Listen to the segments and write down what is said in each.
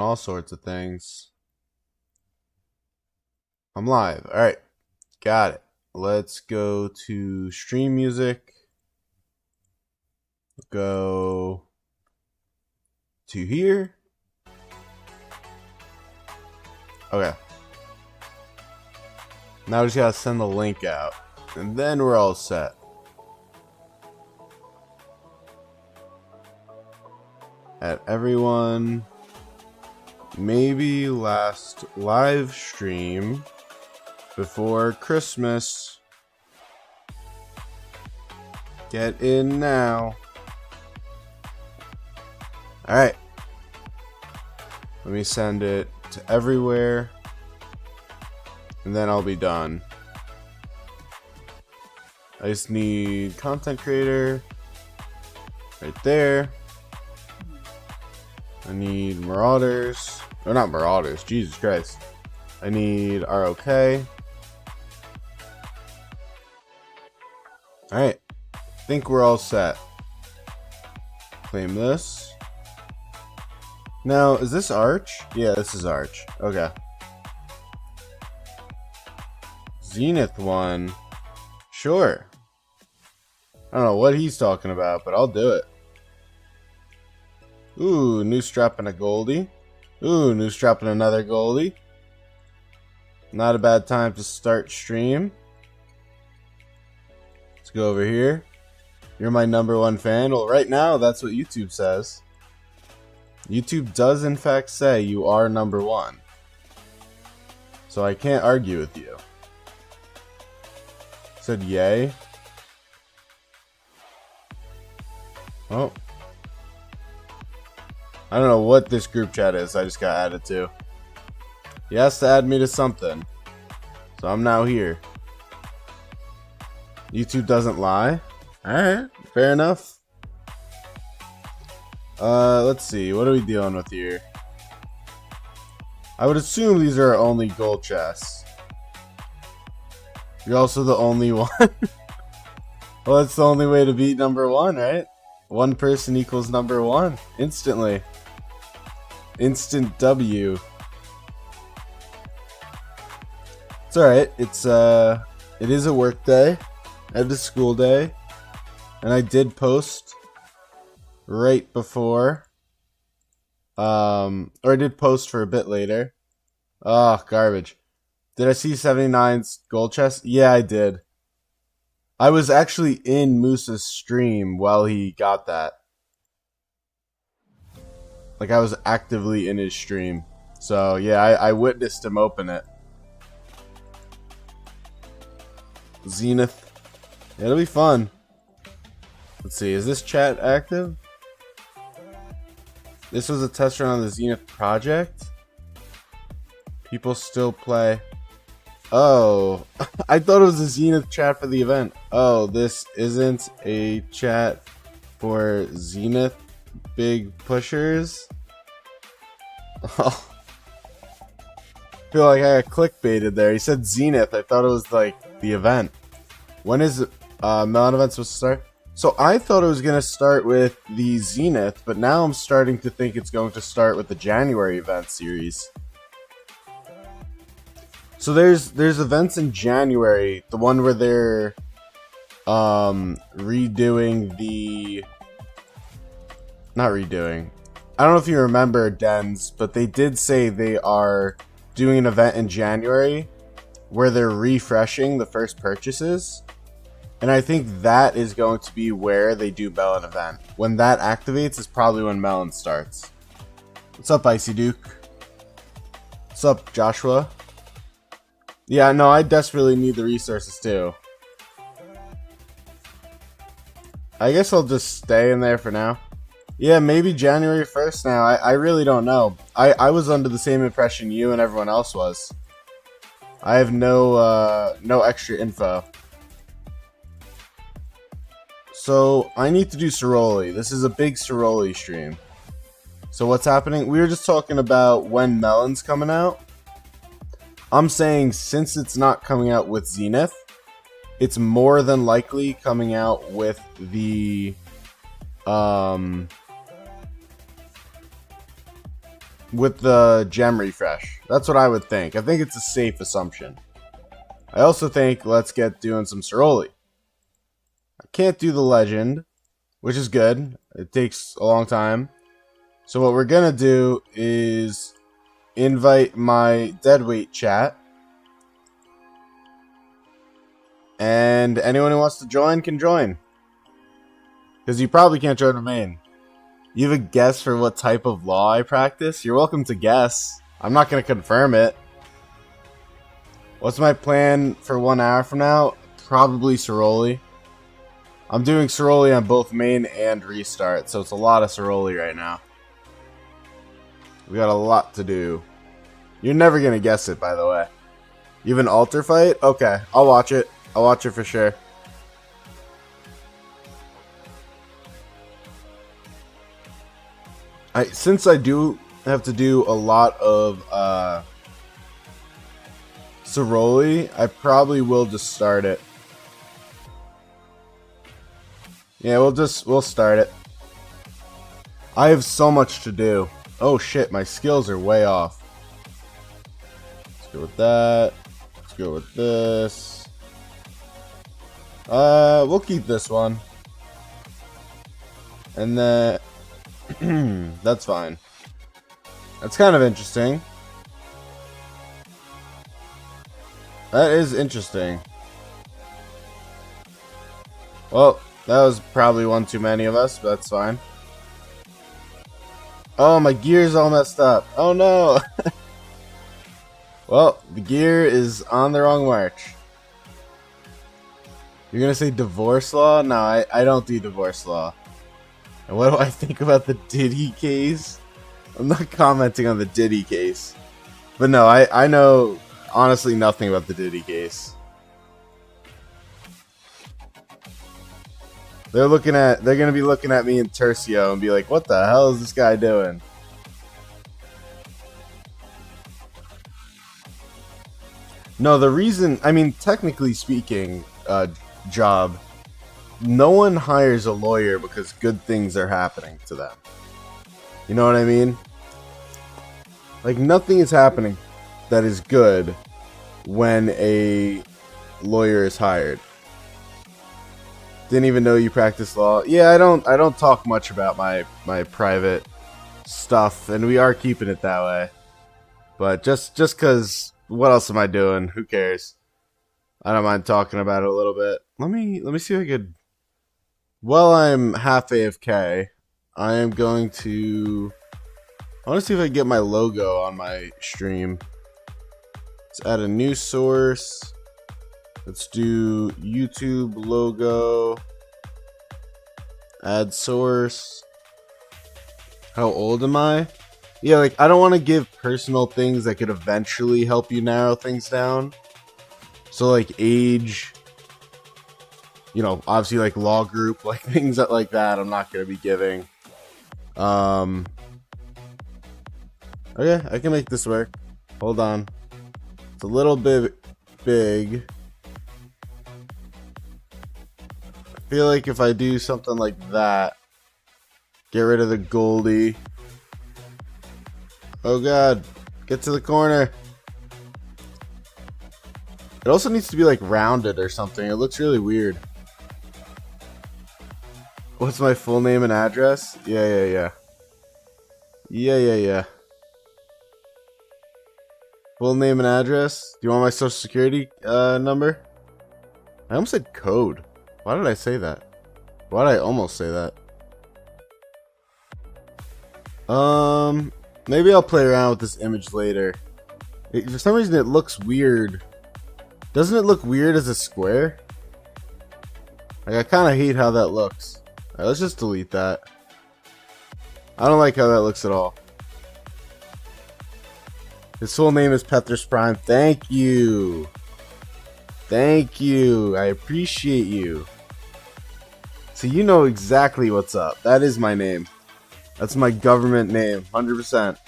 all sorts of things. I'm live. All right, got it. Let's go to stream music. Go to here. Okay. Now we just gotta send the link out, and then we're all set. At everyone, maybe last live stream before Christmas. Get in now. Alright. Let me send it to everywhere. And then I'll be done. I just need content creator. Right there. I need Marauders. Or not Marauders, Jesus Christ. I need ROK. Alright. I think we're all set. Claim this. Now, is this Arch? Yeah, this is Arch. Okay. Zenith one. Sure. I don't know what he's talking about, but I'll do it. Ooh, new strap and a Goldie. Ooh, new strap and another Goldie. Not a bad time to start stream. Let's go over here. You're my #1 fan. Well, right now, that's what YouTube says. YouTube does, in fact, say you are #1. So I can't argue with you. Said yay. Oh. I don't know what this group chat is I just got added to. He has to add me to something. So I'm now here. YouTube doesn't lie. Alright, fair enough. Let's see. What are we dealing with here? I would assume these are our only gold chests. You're also the only one. Well, that's the only way to beat #1, right? One person equals #1 instantly. Instant W. It's alright. It is a work day. And a school day. And I did post right before. Or I did post for a bit later. Oh, garbage. Did I see 79's gold chest? Yeah, I did. I was actually in Moose's stream while he got that. Like, I was actively in his stream. So, yeah, I witnessed him open it. Zenith. Yeah, it'll be fun. Let's see, is this chat active? This was a test run on the Zenith project? People still play. Oh, I thought it was a Zenith chat for the event. Oh, this isn't a chat for Zenith big pushers? Oh. I feel like I got clickbaited there. He said Zenith. I thought it was like the event. When is Melon event supposed to start? So I thought it was going to start with the Zenith, but now I'm starting to think it's going to start with the January event series. So there's events in January, the one where they're redoing the... Not redoing. I don't know if you remember, Dens, but they did say they are doing an event in January where they're refreshing the first purchases. And I think that is going to be where they do Melon event. When that activates is probably when Melon starts. What's up, Icy Duke? What's up, Joshua? Yeah, no, I desperately need the resources too. I guess I'll just stay in there for now. Yeah, maybe January 1st now. I really don't know. I was under the same impression you and everyone else was. I have no extra info. So, I need to do Cerolli. This is a big Cerolli stream. So what's happening? We were just talking about when Melon's coming out. I'm saying since it's not coming out with Zenith, it's more than likely coming out with the with the gem refresh. That's what I would think. I think it's a safe assumption. I also think let's get doing some Cerolli. I can't do the legend, which is good. It takes a long time. So what we're gonna do is invite my deadweight chat. And anyone who wants to join can join. Because you probably can't join a main. You have a guess for what type of law I practice? You're welcome to guess. I'm not going to confirm it. What's my plan for 1 hour from now? Probably Cerolli. I'm doing Cerolli on both main and restart, so it's a lot of Cerolli right now. We got a lot to do. You're never going to guess it, by the way. You have an altar fight? Okay, I'll watch it. I'll watch it for sure. Since I do have to do a lot of Cerolli, I probably will just start it. Yeah, we'll start it. I have so much to do. Oh shit, my skills are way off. Let's go with that. Let's go with this. We'll keep this one. And then that's fine. That's kind of interesting. That is interesting. Well, that was probably one too many of us, but that's fine. Oh, my gear's all messed up. Oh no! Well, the gear is on the wrong march. You're gonna say divorce law? No, I don't do divorce law. And what do I think about the Diddy case? I'm not commenting on the Diddy case. But no, I know honestly nothing about the Diddy case. They're gonna be looking at me in Tercio and be like, what the hell is this guy doing? No, the reason, I mean, technically speaking, job, no one hires a lawyer because good things are happening to them. You know what I mean? Like, nothing is happening that is good when a lawyer is hired. Didn't even know you practice law. Yeah, I don't talk much about my private stuff, and we are keeping it that way. But just cause, what else am I doing? Who cares? I don't mind talking about it a little bit. Let me see if I could. While I'm half AFK, I am going to. I want to see if I can get my logo on my stream. Let's add a new source. Let's do YouTube logo. Add source. How old am I? Yeah, like, I don't want to give personal things that could eventually help you narrow things down. So, like, age, you know, obviously, like, law group, like, things like that I'm not going to be giving. Okay, I can make this work. Hold on. It's a little bit big. I feel like if I do something like that, get rid of the Goldie. Oh god, get to the corner. It also needs to be like rounded or something. It looks really weird. What's my full name and address? Yeah. Full name and address. Do you want my social security number? I almost said code. Why did I say that? Why did I almost say that? Maybe I'll play around with this image later. For some reason it looks weird. Doesn't it look weird as a square? Like, I kind of hate how that looks. Alright, let's just delete that. I don't like how that looks at all. His full name is Petrus Prime. Thank you. Thank you. I appreciate you. So you know exactly what's up. That is my name. That's my government name. 100%.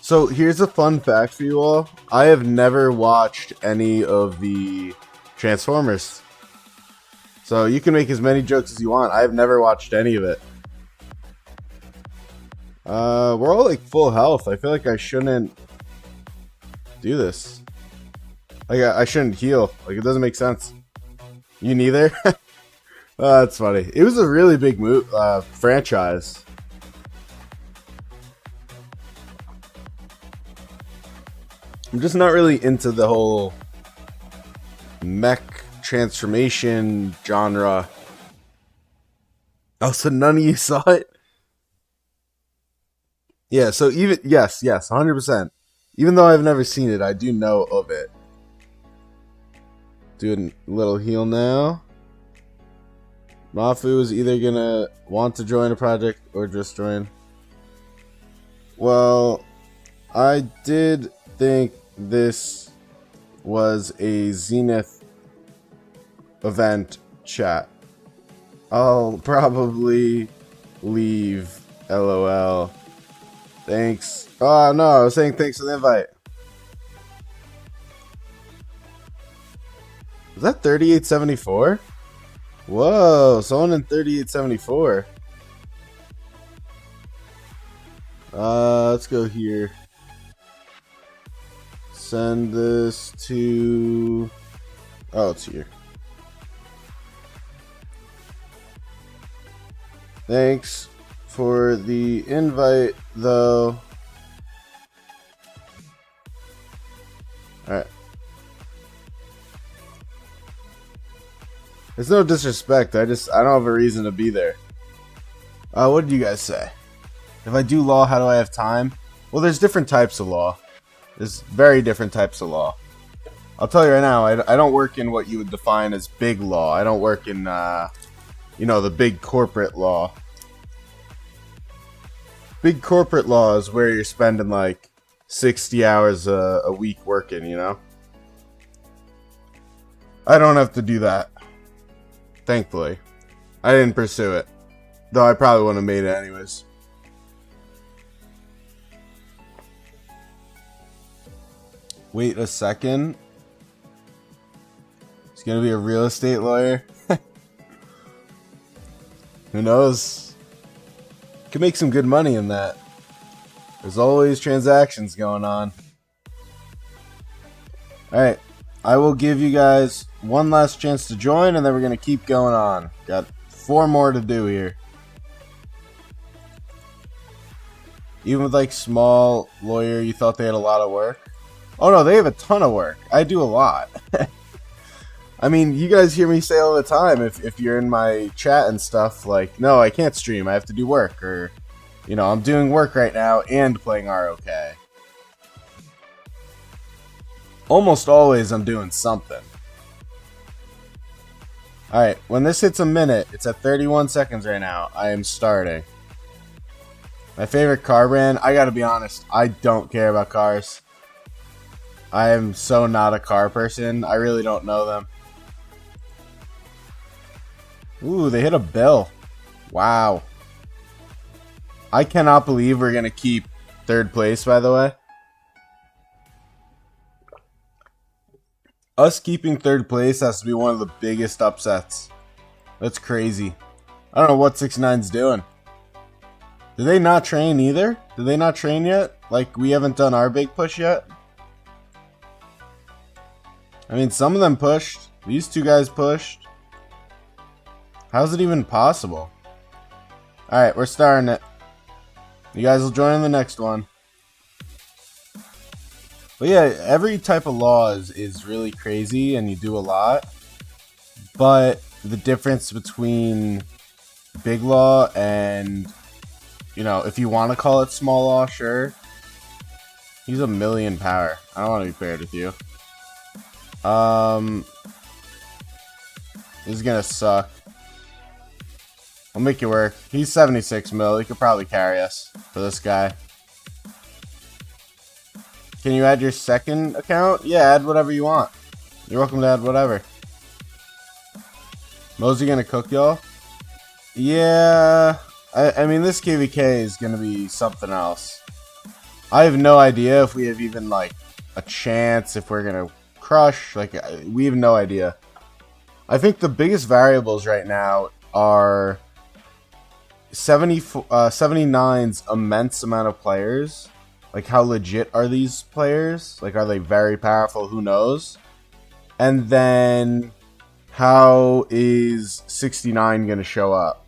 So here's a fun fact for you all. I have never watched any of the Transformers. So you can make as many jokes as you want. I have never watched any of it. We're all like full health. I feel like I shouldn't do this. Like I shouldn't heal. Like it doesn't make sense. You neither? Oh, that's funny. It was a really big move, franchise. I'm just not really into the whole mech transformation genre. Oh, so none of you saw it? Yeah, so even, yes, 100%. Even though I've never seen it, I do know of it. Doing a little heal now. Mafu is either gonna want to join a project or just join. Well, I did think this was a Zenith event, chat. I'll probably leave. LOL. Thanks. Oh no, I was saying thanks for the invite. Was that 3874? Whoa, someone in 3874. Let's go here. Send this to... Oh, it's here. Thanks for the invite, though. Alright. It's no disrespect, I don't have a reason to be there. What did you guys say? If I do law, how do I have time? Well, there's different types of law. There's very different types of law. I'll tell you right now, I don't work in what you would define as big law. I don't work in, you know, the big corporate law. Big corporate law is where you're spending like 60 hours a week working, you know? I don't have to do that. Thankfully. I didn't pursue it. Though I probably wouldn't have made it anyways. Wait a second. He's gonna be a real estate lawyer? Who knows? Could make some good money in that. There's always transactions going on. Alright. I will give you guys one last chance to join, and then we're going to keep going on. Got 4 more to do here. Even with, like, small lawyer, you thought they had a lot of work? Oh, no, they have a ton of work. I do a lot. I mean, you guys hear me say all the time, if you're in my chat and stuff, like, no, I can't stream, I have to do work, or, you know, I'm doing work right now and playing ROK. Almost always I'm doing something. Alright, when this hits a minute, it's at 31 seconds right now, I am starting. My favorite car brand, I gotta be honest, I don't care about cars. I am so not a car person, I really don't know them. Ooh, they hit a bill. Wow. I cannot believe we're gonna keep 3rd place, by the way. Us keeping 3rd place has to be one of the biggest upsets. That's crazy. I don't know what 6ix9ine's doing. Did they not train either? Did they not train yet? Like, we haven't done our big push yet? I mean, some of them pushed. These 2 guys pushed. How's it even possible? Alright, we're starting it. You guys will join in the next one. But yeah, every type of law is really crazy and you do a lot. But the difference between big law and, you know, if you want to call it small law, sure. He's 1,000,000 power. I don't want to be paired with you. This is gonna suck. I'll make it work. He's 76 mil. He could probably carry us for this guy. Can you add your second account? Yeah, add whatever you want. You're welcome to add whatever. Mosey gonna cook y'all? Yeah. I mean, this KVK is gonna be something else. I have no idea if we have even, like, a chance, if we're gonna crush. Like, we have no idea. I think the biggest variables right now are 79's immense amount of players. Like, how legit are these players? Like, are they very powerful? Who knows? And then, how is 69 going to show up?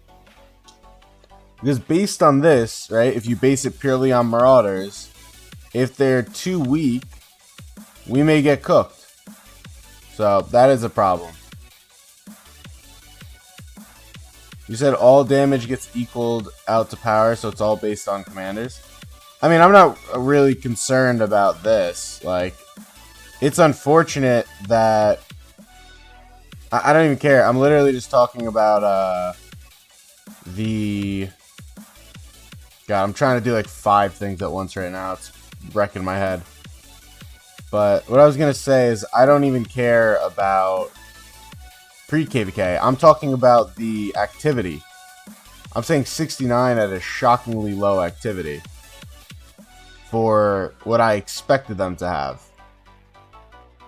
Because based on this, right, if you base it purely on Marauders, if they're too weak, we may get cooked. So, that is a problem. You said all damage gets equaled out to power, so it's all based on commanders. I mean, I'm not really concerned about this. Like, it's unfortunate that... I don't even care. I'm literally just talking about the... God, I'm trying to do like 5 things at once right now. It's wrecking my head. But what I was going to say is I don't even care about pre-KVK. I'm talking about the activity. I'm saying 69 at a shockingly low activity for what I expected them to have.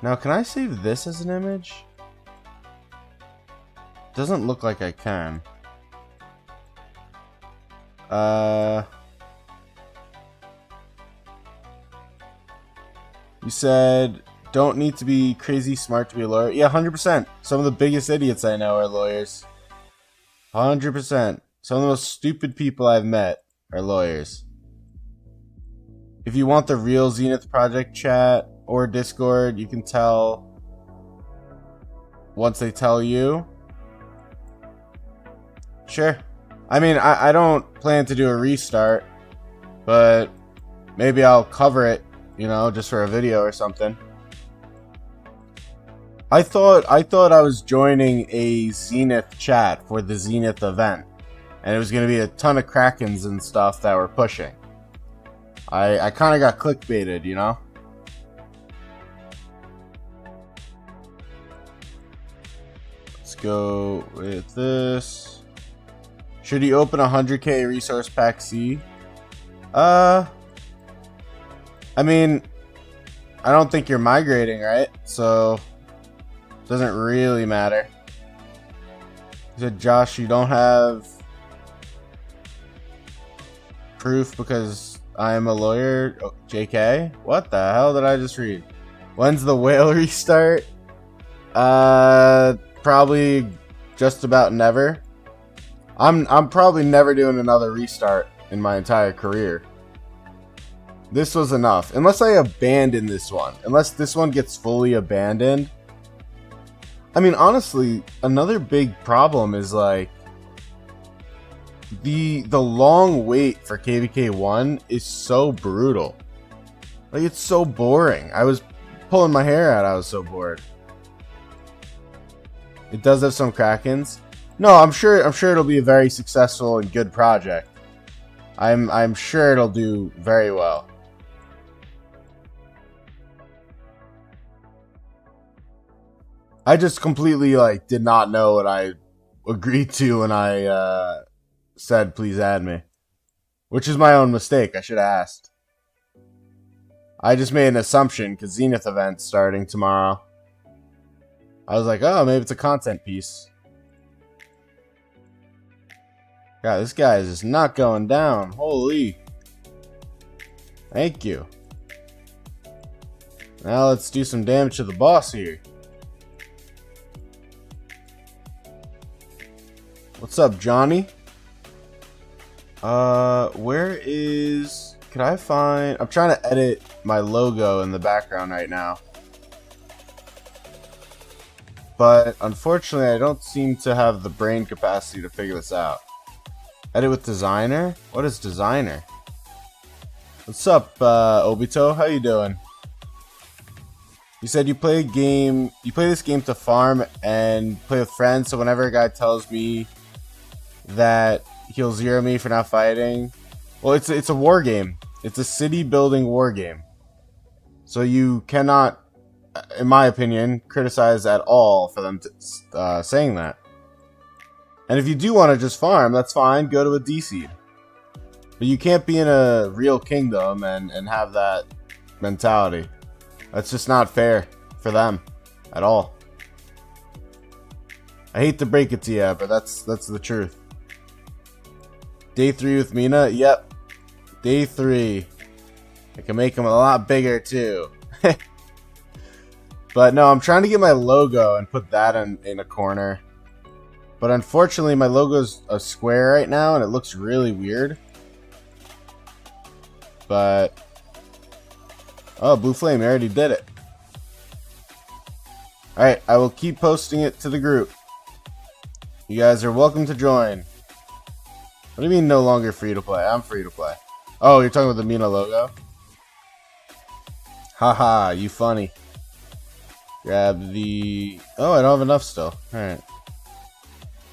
Now, can I save this as an image? Doesn't look like I can. You said, don't need to be crazy smart to be a lawyer. Yeah, 100%. Some of the biggest idiots I know are lawyers. 100%. Some of the most stupid people I've met are lawyers. If you want the real Zenith Project chat or Discord, you can tell once they tell you. Sure. I mean, I don't plan to do a restart, but maybe I'll cover it, you know, just for a video or something. I thought I was joining a Zenith chat for the Zenith event, and it was going to be a ton of Krakens and stuff that were pushing. I kind of got clickbaited, you know? Let's go with this. Should he open 100k resource pack C? I mean, I don't think you're migrating, right? So, it doesn't really matter. He said, Josh, you don't have proof because I am a lawyer. Oh, JK? What the hell did I just read? When's the whale restart? Probably just about never. I'm probably never doing another restart in my entire career. This was enough. Unless I abandon this one. Unless this one gets fully abandoned. I mean, honestly, another big problem is like the long wait for KVK 1 is so brutal. Like, it's so boring. I was pulling my hair out. I was so bored. It does have some Krakens. No, I'm sure it'll be a very successful and good project. I'm sure it'll do very well. I just completely like did not know what I agreed to when I said please add me, which is my own mistake. I should have asked. I just made an assumption because Zenith event's starting tomorrow. I was like, oh, maybe it's a content piece. God, this guy is just not going down. Holy. Thank you. Now let's do some damage to the boss here. What's up, Johnny? Where is... Could I find... I'm trying to edit my logo in the background right now. But unfortunately, I don't seem to have the brain capacity to figure this out. Edit with designer? What is designer? What's up, Obito? How you doing? You said you play a game. You play this game to farm and play with friends. So whenever a guy tells me that he'll zero me for not fighting, well, it's a war game. It's a city building war game. So you cannot, in my opinion, criticize at all for them saying that. And if you do want to just farm, that's fine. Go to a D-seed. But you can't be in a real kingdom and have that mentality. That's just not fair for them at all. I hate to break it to you, but that's the truth. Day 3 with Mina? Yep. Day 3. I can make them a lot bigger too. But no, I'm trying to get my logo and put that in a corner. But unfortunately, my logo's a square right now, and it looks really weird. But... oh, Blue Flame, I already did it. Alright, I will keep posting it to the group. You guys are welcome to join. What do you mean no longer free to play? I'm free to play. Oh, you're talking about the Mina logo? Haha, you funny. Grab the... oh, I don't have enough still. Alright.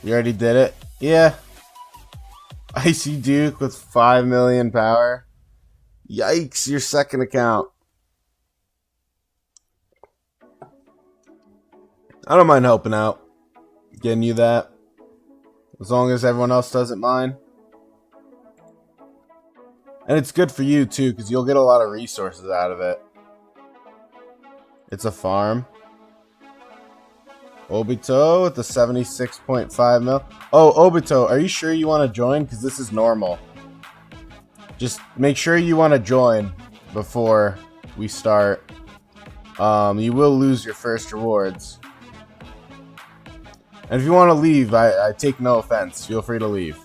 You already did it? Yeah. Icy Duke with 5 million power. Yikes, your second account. I don't mind helping out. Getting you that. As long as everyone else doesn't mind. And it's good for you too, because you'll get a lot of resources out of it. It's a farm. Obito with the 76.5 mil. Oh, Obito, are you sure you want to join? Because this is normal. Just make sure you want to join before we start. You will lose your first rewards. And if you want to leave, I take no offense. Feel free to leave.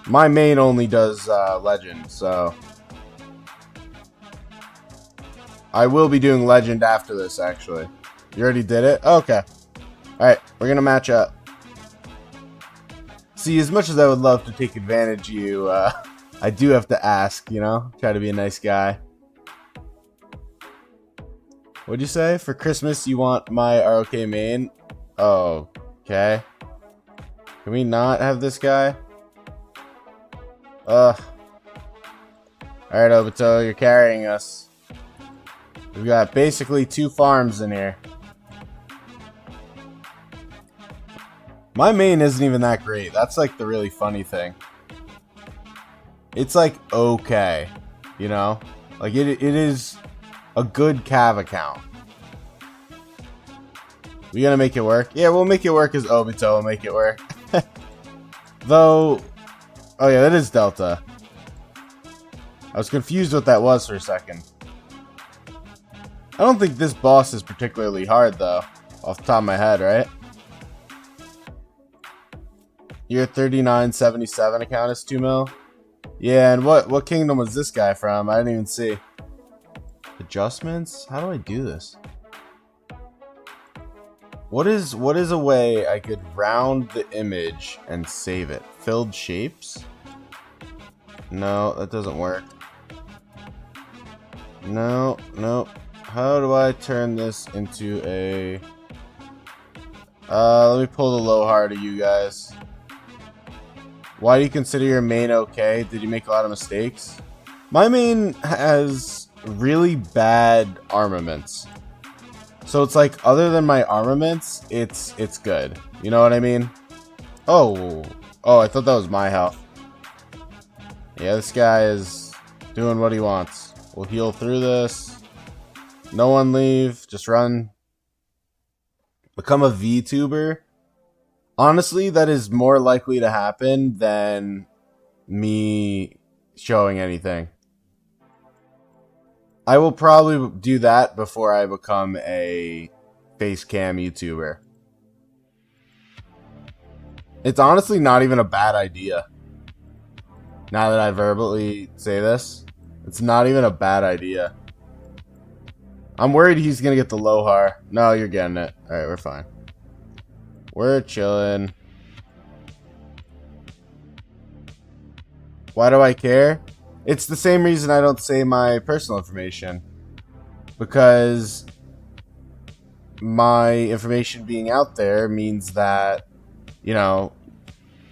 My main only does Legend, so... I will be doing Legend after this, actually. You already did it? Okay. Alright, we're gonna match up. See, as much as I would love to take advantage of you, I do have to ask, you know? Try to be a nice guy. What'd you say? For Christmas, you want my ROK main? Oh, okay. Can we not have this guy? Alright, Obito, you're carrying us. We've got basically 2 farms in here. My main isn't even that great. That's like the really funny thing. It's like okay, you know? Like it is a good Cav account. We gonna make it work? Yeah, we'll make it work as Obito will make it work. Though, oh yeah, that is Delta. I was confused what that was for a second. I don't think this boss is particularly hard though, off the top of my head, right? Your 3977 account is 2 mil. Yeah, and what kingdom was this guy from? I didn't even see. Adjustments? How do I do this? What is a way I could round the image and save it? Filled shapes? No, that doesn't work. No, no. How do I turn this into a... let me pull the low hard of you guys. Why do you consider your main okay? Did you make a lot of mistakes? My main has really bad armaments. So it's like, other than my armaments, it's good. You know what I mean? Oh, I thought that was my health. Yeah, this guy is doing what he wants. We'll heal through this. No one leave. Just run. Become a VTuber. Honestly, that is more likely to happen than me showing anything. I will probably do that before I become a face cam YouTuber. It's honestly not even a bad idea. Now that I verbally say this, it's not even a bad idea. I'm worried he's gonna get the Lohar. No, you're getting it. Alright, we're fine. We're chilling. Why do I care? It's the same reason I don't say my personal information. Because my information being out there means that, you know,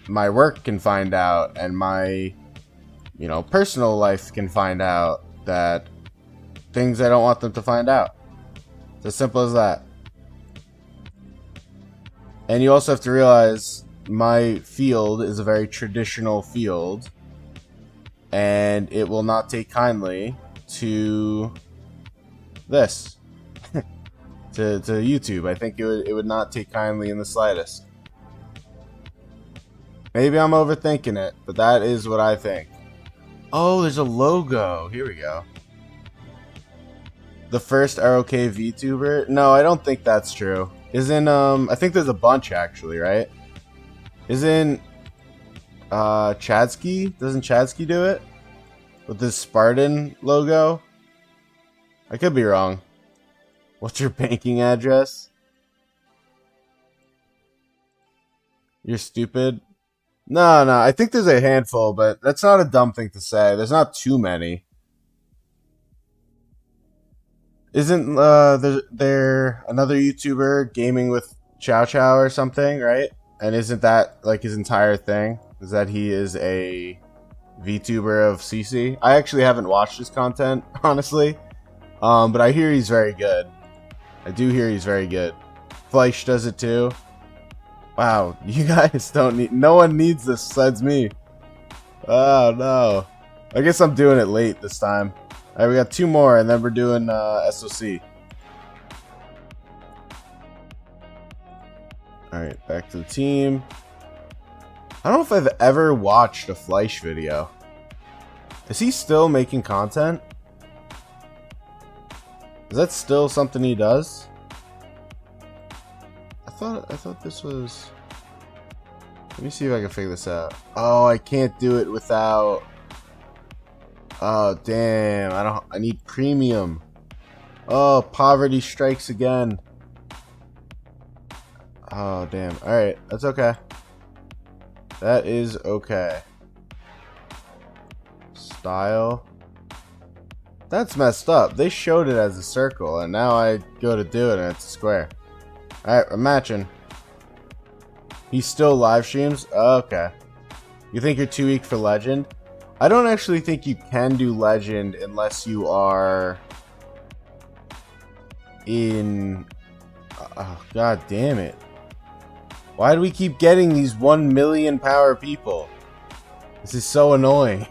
my work can find out and my, you know, personal life can find out that things I don't want them to find out. It's as simple as that. And you also have to realize my field is a very traditional field, and it will not take kindly to this. to YouTube. I think it would not take kindly in the slightest. Maybe I'm overthinking it, but that is what I think. Oh, there's a logo. Here we go. The first ROK VTuber? No, I don't think that's true. Isn't, I think there's a bunch actually, right? Isn't, Chadsky? Doesn't Chadsky do it? With this Spartan logo? I could be wrong. What's your banking address? You're stupid? No, I think there's a handful, but that's not a dumb thing to say. There's not too many. Isn't there another YouTuber gaming with Chow Chow or something, right? And isn't that like his entire thing? Is that he is a VTuber of CC? I actually haven't watched his content, honestly. But I hear he's very good. I do hear he's very good. Fleisch does it too. Wow, you guys don't need... No one needs this besides me. Oh, no. I guess I'm doing it late this time. Alright, we got 2 more, and then we're doing SOC. Alright, back to the team. I don't know if I've ever watched a Fleisch video. Is he still making content? Is that still something he does? I thought this was... Let me see if I can figure this out. Oh, I can't do it without... Oh, damn. I need premium. Oh, poverty strikes again. Oh, damn. Alright, that's okay. That is okay. Style. That's messed up. They showed it as a circle, and now I go to do it and it's a square. Alright, we're matching. He still live streams? Oh, okay. You think you're too weak for Legend? I don't actually think you can do Legend unless you are in... Oh, god damn it. Why do we keep getting these 1 million power people? This is so annoying.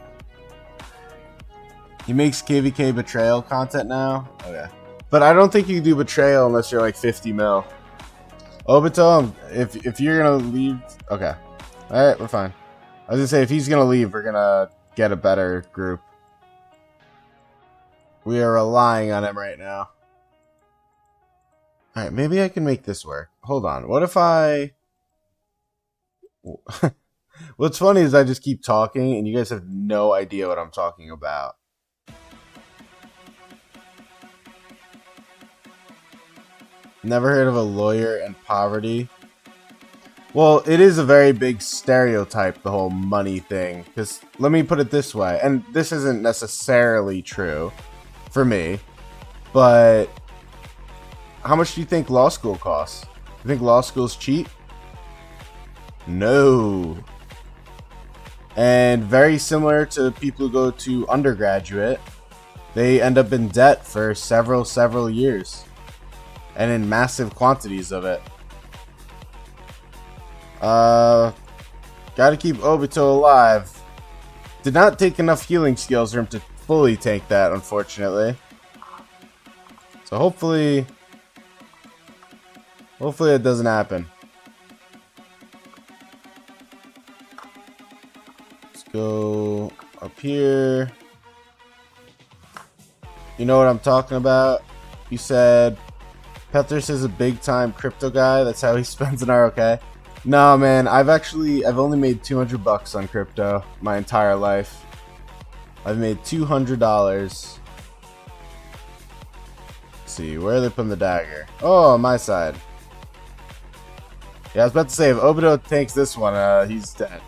He makes KVK Betrayal content now? Okay. But I don't think you can do Betrayal unless you're like 50 mil. Obito, if you're gonna leave... Okay. Alright, we're fine. I was gonna say, if he's gonna leave, we're gonna get a better group. We are relying on him right now. Alright, maybe I can make this work. Hold on. What if I... What's funny is I just keep talking, and you guys have no idea what I'm talking about. Never heard of a lawyer in poverty. Well, it is a very big stereotype, the whole money thing. Because, let me put it this way, and this isn't necessarily true for me, but how much do you think law school costs? You think law school's cheap? No. And very similar to people who go to undergraduate, they end up in debt for several years. And in massive quantities of it. Gotta keep Obito alive. Did not take enough healing skills for him to fully take that, unfortunately. So hopefully it doesn't happen. Let's go up here. You know what I'm talking about? You said Petters is a big time crypto guy. That's how he spends an ROK. No, man, I've only made $200 on crypto my entire life. I've made $200. Let's see, where are they putting the dagger? Oh, on my side. Yeah, I was about to say, if Obito takes this one, he's dead.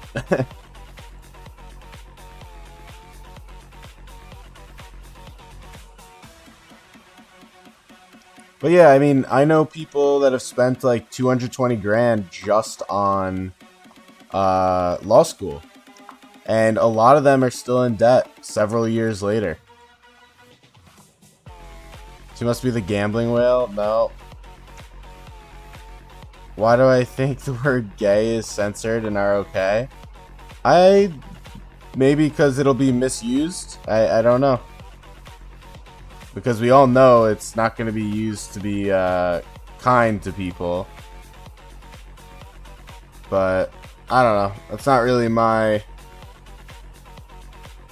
But yeah, I mean, I know people that have spent like 220 grand just on law school. And a lot of them are still in debt several years later. She must be the gambling whale? No. Why do I think the word gay is censored in ROK? Maybe because it'll be misused? I don't know. Because we all know it's not going to be used to be kind to people. But I don't know. That's not really my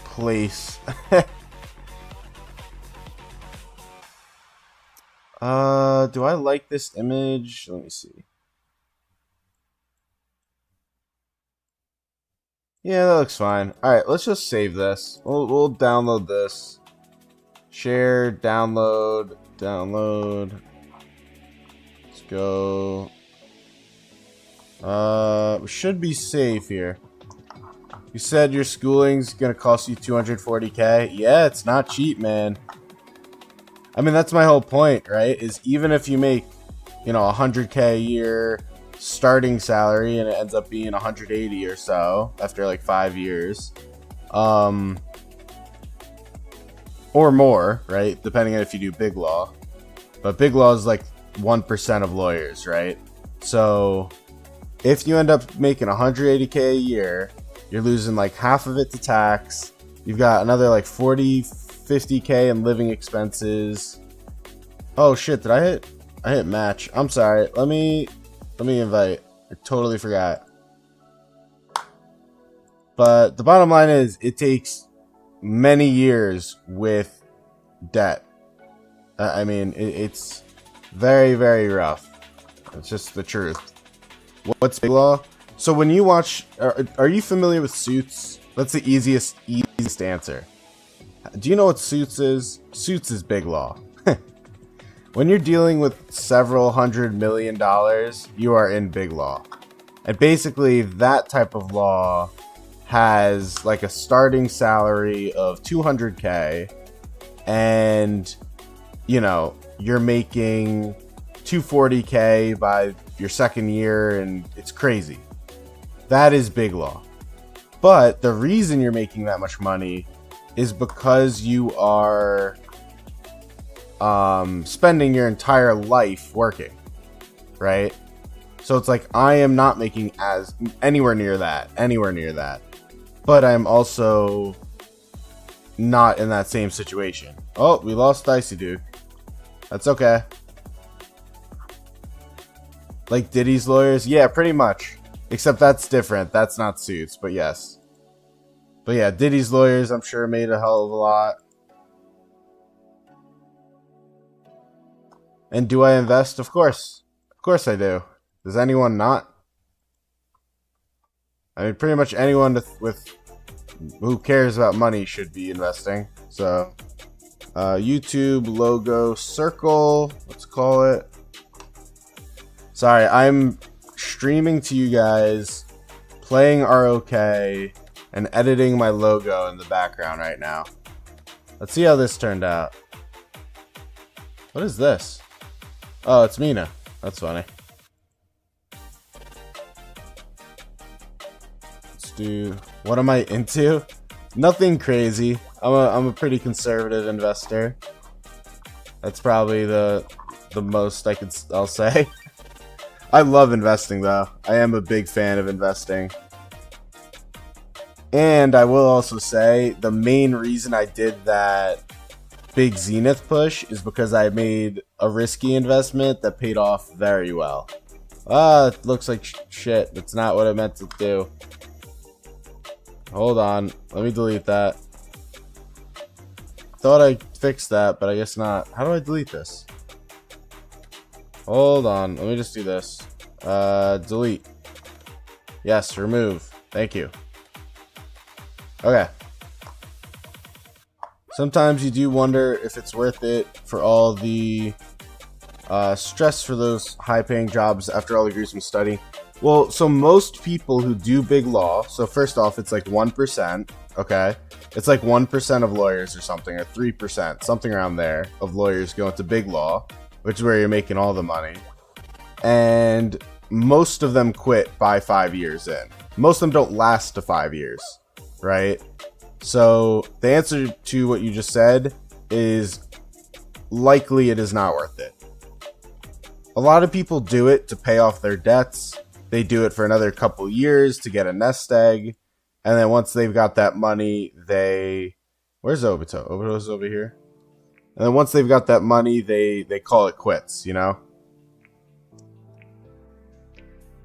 place. Do I like this image? Let me see. Yeah, that looks fine. Alright, let's just save this. We'll download this. Share, download, download. Let's go. We should be safe here. You said your schooling's gonna cost you 240K? Yeah, it's not cheap, man. I mean, that's my whole point, right? Is even if you make, 100K a year starting salary and it ends up being 180 or so after like 5 years, or more, right? Depending on if you do big law. But big law is like 1% of lawyers, right? So if you end up making 180K a year, you're losing like half of it to tax. You've got another like 50K in living expenses. Oh shit, did I hit match? I'm sorry. Let me invite. I totally forgot. But the bottom line is it takes many years with debt. I mean, it's very, very rough. It's just the truth. What's big law? So when you watch, are you familiar with Suits? That's the easiest answer. Do you know what Suits is? Suits is big law. When you're dealing with several $100 million, you are in big law. And basically that type of law has like a starting salary of 200K and you're making 240K by your second year and it's crazy. That is big law. But the reason you're making that much money is because you are spending your entire life working, right? So it's like I am not making anywhere near that, but I'm also not in that same situation. Oh, we lost Dicey Duke. That's okay. Like Diddy's lawyers? Yeah, pretty much. Except that's different. That's not Suits, but yes. But yeah, Diddy's lawyers, I'm sure, made a hell of a lot. And do I invest? Of course. Of course I do. Does anyone not? I mean, pretty much anyone with who cares about money should be investing. So, YouTube logo circle. Let's call it. Sorry, I'm streaming to you guys, playing ROK, and editing my logo in the background right now. Let's see how this turned out. What is this? Oh, it's Mina. That's funny. Let's do... What am I into? Nothing crazy. I'm a pretty conservative investor. That's probably the most I'll say. I love investing though. I am a big fan of investing. And I will also say the main reason I did that big Zenith push is because I made a risky investment that paid off very well. It looks like shit. That's not what I meant to do. Hold on. Let me delete that. Thought I fixed that, but I guess not. How do I delete this? Hold on. Let me just do this. Delete. Yes, remove. Thank you. Okay. Sometimes you do wonder if it's worth it for all the stress for those high-paying jobs after all the gruesome study. Well, so most people who do big law, so first off, it's like 1%, okay? It's like 1% of lawyers or something, or 3%, something around there, of lawyers go into big law, which is where you're making all the money. And most of them quit by 5 years in. Most of them don't last to 5 years, right? So the answer to what you just said is likely it is not worth it. A lot of people do it to pay off their debts. They do it for another couple years to get a nest egg. And then once they've got that money, where's Obito? Obito's over here. And then once they've got that money, they call it quits, you know?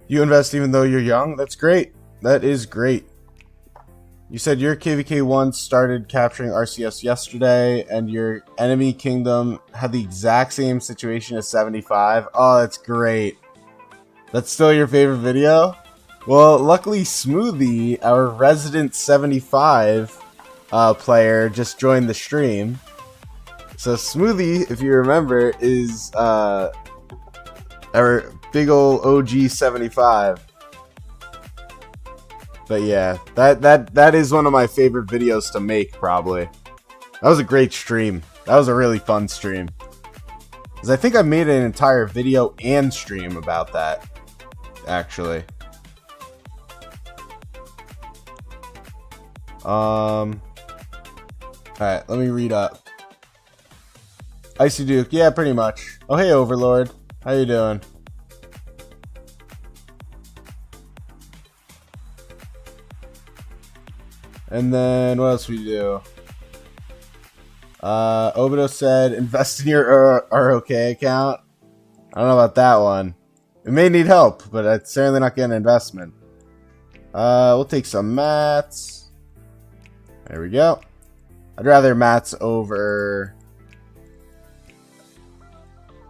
You invest even though you're young? That's great. That is great. You said your KVK1 started capturing RCS yesterday, and your enemy kingdom had the exact same situation as 75. Oh, that's great. That's still your favorite video? Well, luckily Smoothie, our resident 75 player, just joined the stream. So Smoothie, if you remember, is our big ol' OG 75. But yeah, that is one of my favorite videos to make, probably. That was a great stream. That was a really fun stream. Because I think I made an entire video and stream about that, actually. Alright, let me read up. Icy Duke, yeah, pretty much. Oh, hey, Overlord. How you doing? And then, what else we do? Obito said, invest in your ROK account. I don't know about that one. It may need help, but it's certainly not getting an investment. We'll take some mats. There we go. I'd rather mats over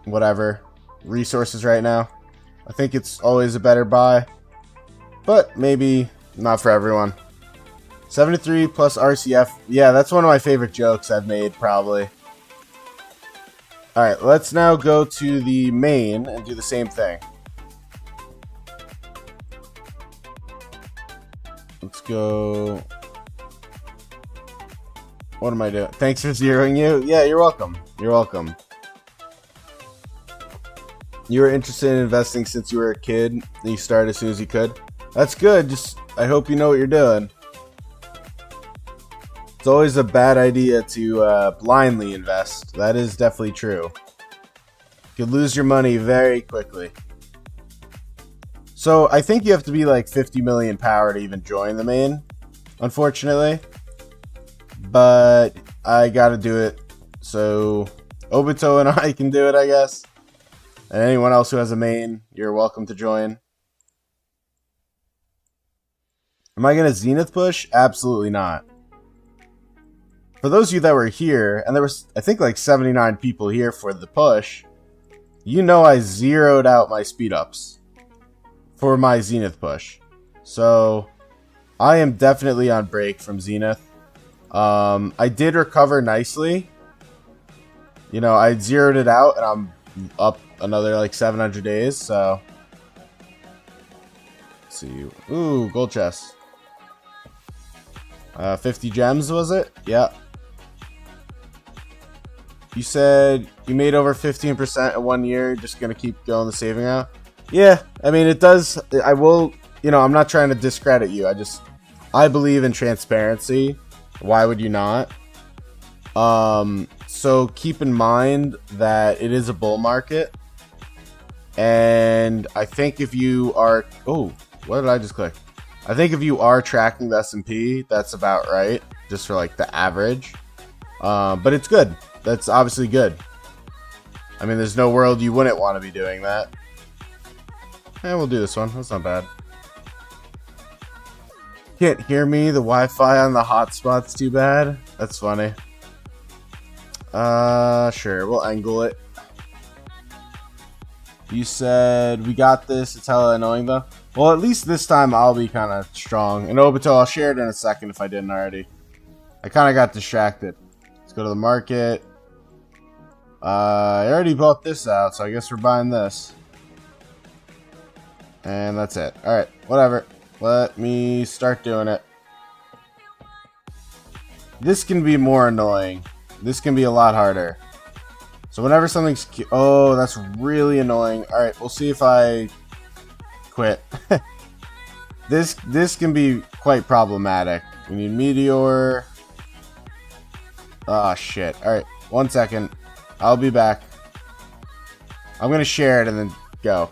whatever resources right now. I think it's always a better buy, but maybe not for everyone. 73 plus RCF. Yeah, that's one of my favorite jokes I've made, probably. Alright, let's now go to the main and do the same thing. Let's go. What am I doing? Thanks for zeroing you. Yeah, you're welcome. You're welcome. You were interested in investing since you were a kid, and you started as soon as you could. That's good. Just, I hope you know what you're doing. It's always a bad idea to blindly invest. That is definitely true. You could lose your money very quickly. So I think you have to be like 50 million power to even join the main, unfortunately. But I gotta do it. So Obito and I can do it, I guess. And anyone else who has a main, you're welcome to join. Am I gonna Zenith push? Absolutely not. For those of you that were here, and there was, I think, like 79 people here for the push, you know I zeroed out my speed ups for my Zenith push. So I am definitely on break from Zenith. I did recover nicely. You know, I zeroed it out, and I'm up another like 700 days. So let's see. Ooh, gold chest. 50 gems, was it? Yeah. You said you made over 15% in 1 year. You're just going to keep going the saving out? Yeah, I mean, it does. I will, you know, I'm not trying to discredit you. I believe in transparency. Why would you not? So keep in mind that it is a bull market. And I think if you are, oh, what did I just click? I think if you are tracking the S&P, that's about right. Just for like the average. But it's good. That's obviously good. I mean, there's no world you wouldn't want to be doing that. And we'll do this one. That's not bad. Can't hear me. The Wi-Fi on the hotspot's too bad. That's funny. Sure. We'll angle it. You said we got this. It's hella annoying though. Well, at least this time I'll be kind of strong. And Obito, I'll share it in a second if I didn't already. I kind of got distracted. Let's go to the market. I already bought this out, so I guess we're buying this. And that's it. Alright, whatever. Let me start doing it. This can be more annoying. This can be a lot harder. So whenever something's... Oh, that's really annoying. Alright, we'll see if I quit. This can be quite problematic. We need Meteor. Oh, shit. Alright, 1 second. I'll be back. I'm going to share it and then go.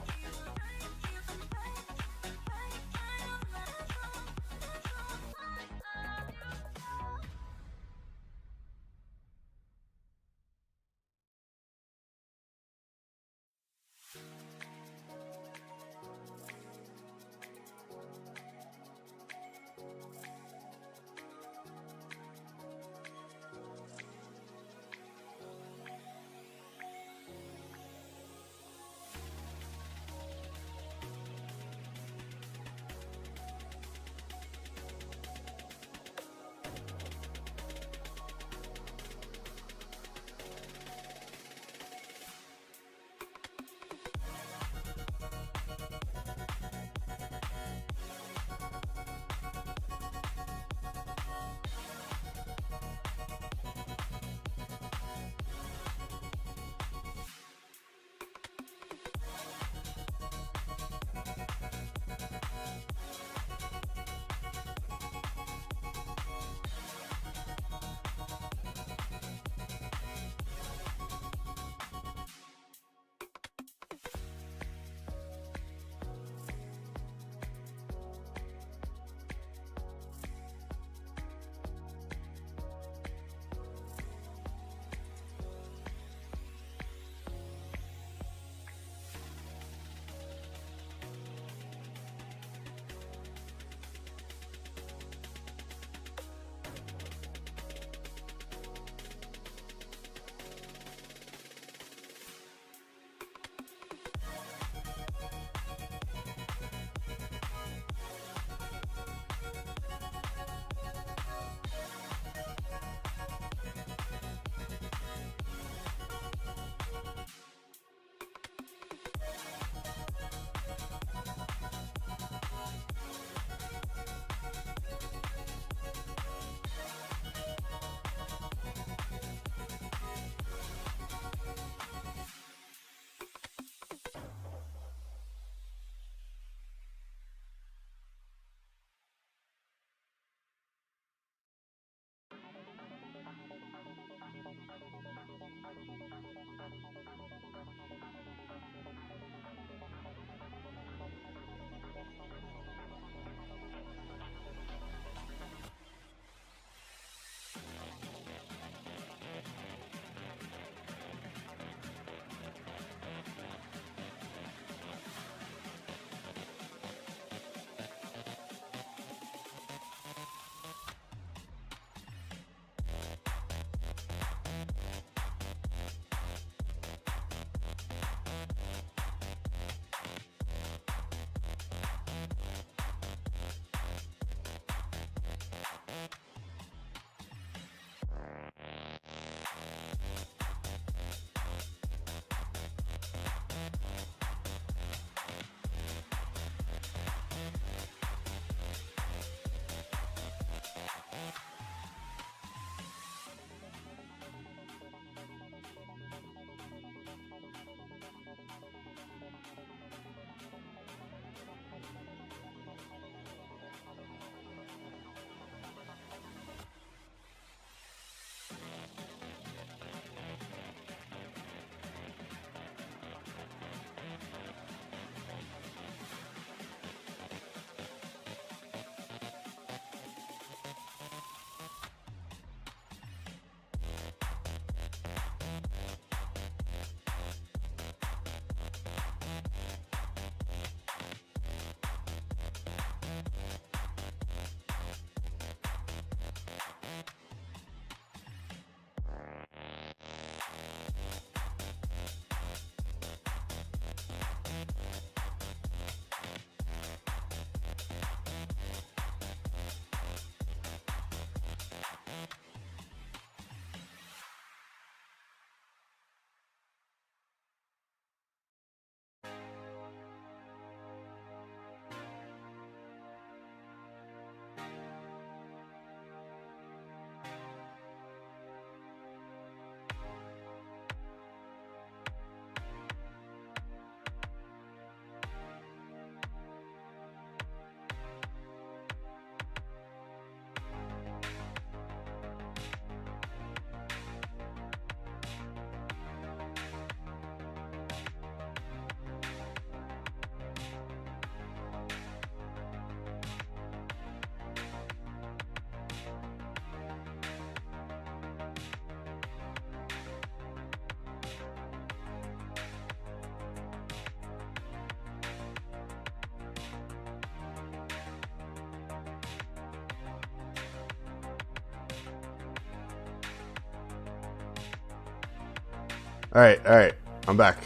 Alright. I'm back.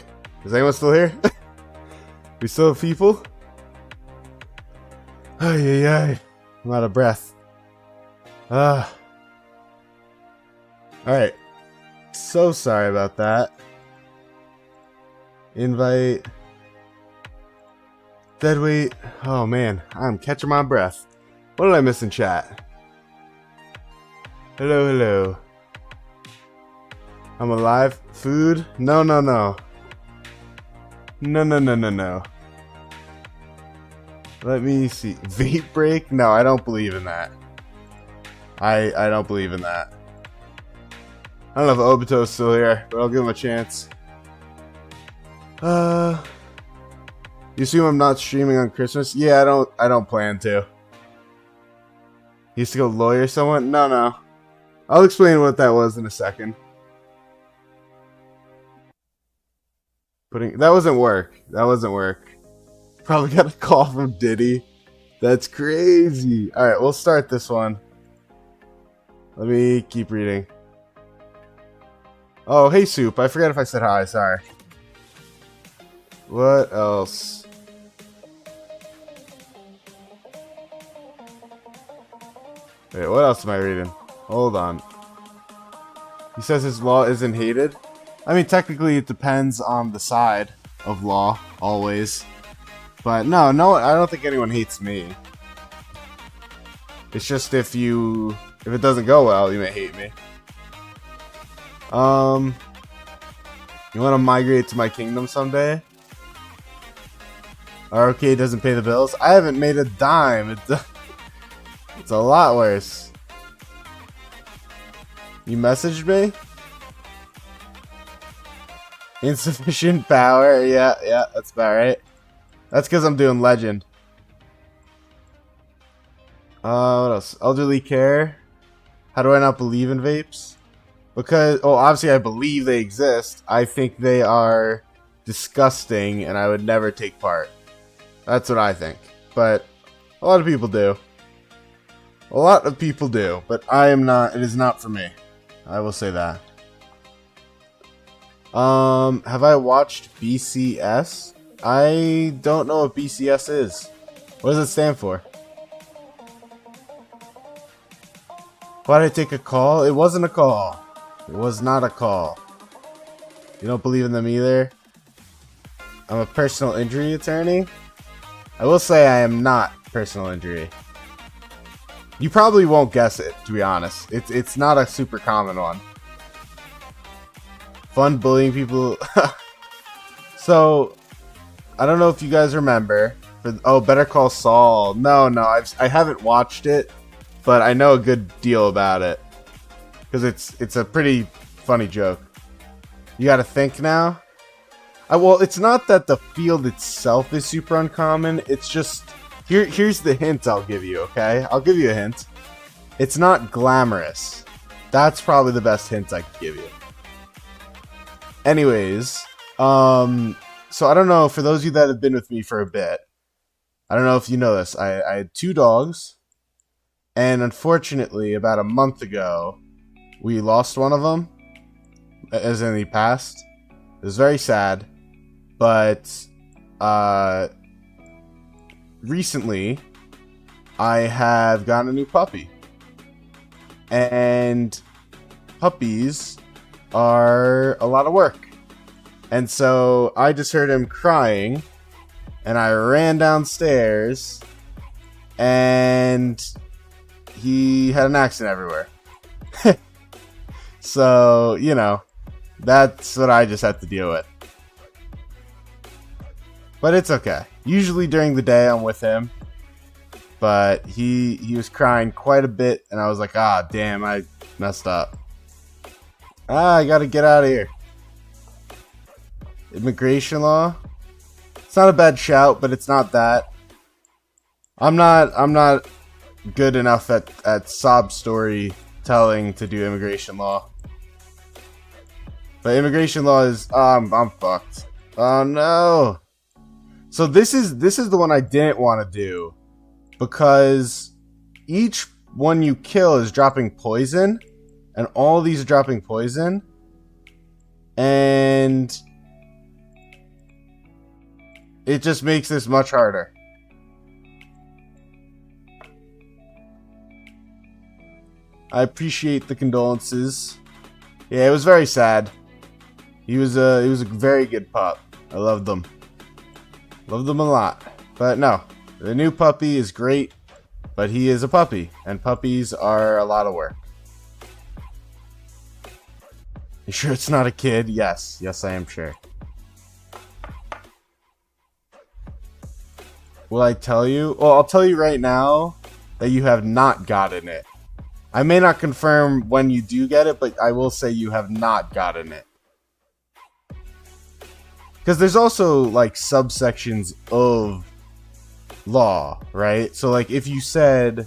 Is anyone still here? We still have people? Ay. I'm out of breath. Alright. So sorry about that. Invite. Deadweight. Oh man, I'm catching my breath. What did I miss in chat? Hello. I'm alive. Food? No. No. Let me see. Vape break? No, I don't believe in that. I don't believe in that. I don't know if Obito's still here, but I'll give him a chance. You assume I'm not streaming on Christmas? Yeah, I don't plan to. You used to go lawyer someone? No. I'll explain what that was in a second. That wasn't work. Probably got a call from Diddy. That's crazy. Alright, we'll start this one. Let me keep reading. Oh, hey Soup. I forgot if I said hi, sorry. What else? Wait, what else am I reading? Hold on. He says his law isn't hated. I mean, technically it depends on the side of law, always. But no, I don't think anyone hates me. It's just if it doesn't go well, you may hate me. You want to migrate to my kingdom someday? ROK doesn't pay the bills? I haven't made a dime. It's a lot worse. You messaged me? Insufficient power? Yeah, that's about right. That's because I'm doing legend. What else? Elderly care? How do I not believe in vapes? Because, obviously I believe they exist. I think they are disgusting and I would never take part. That's what I think. But a lot of people do. But I am not. It is not for me. I will say that. Have I watched BCS? I don't know what BCS is. What does it stand for? Why did I take a call? It wasn't a call. It was not a call. You don't believe in them either? I'm a personal injury attorney? I will say I am not personal injury. You probably won't guess it, to be honest. It's not a super common one. Fun bullying people. So, I don't know if you guys remember. Better Call Saul. No, I haven't watched it, but I know a good deal about it. Because it's a pretty funny joke. You gotta think now? Well, it's not that the field itself is super uncommon. It's just... Here's the hint I'll give you, okay? I'll give you a hint. It's not glamorous. That's probably the best hint I could give you. Anyways, so I don't know, for those of you that have been with me for a bit, I don't know if you know this, I had 2 dogs, and unfortunately, about a month ago, we lost one of them, as in he passed. It was very sad, but, recently, I have gotten a new puppy, and puppies are a lot of work. And so I just heard him crying and I ran downstairs and he had an accident everywhere. So, you know, that's what I just had to deal with. But it's okay. Usually during the day I'm with him. But he was crying quite a bit and I was like, damn, I messed up. I gotta get out of here. Immigration law? It's not a bad shout, but it's not that. I'm not good enough at sob story telling to do immigration law. But immigration law is I'm fucked. Oh no. So this is the one I didn't want to do because each one you kill is dropping poison. And all these are dropping poison. And it just makes this much harder. I appreciate the condolences. Yeah, it was very sad. He was a very good pup. I loved him. Loved him a lot. But no, the new puppy is great, but he is a puppy, and puppies are a lot of work. You sure it's not a kid? Yes. Yes, I am sure. Will I tell you? Well, I'll tell you right now that you have not gotten it. I may not confirm when you do get it, but I will say you have not gotten it. Because there's also, like, subsections of law, right? So, like, if you said,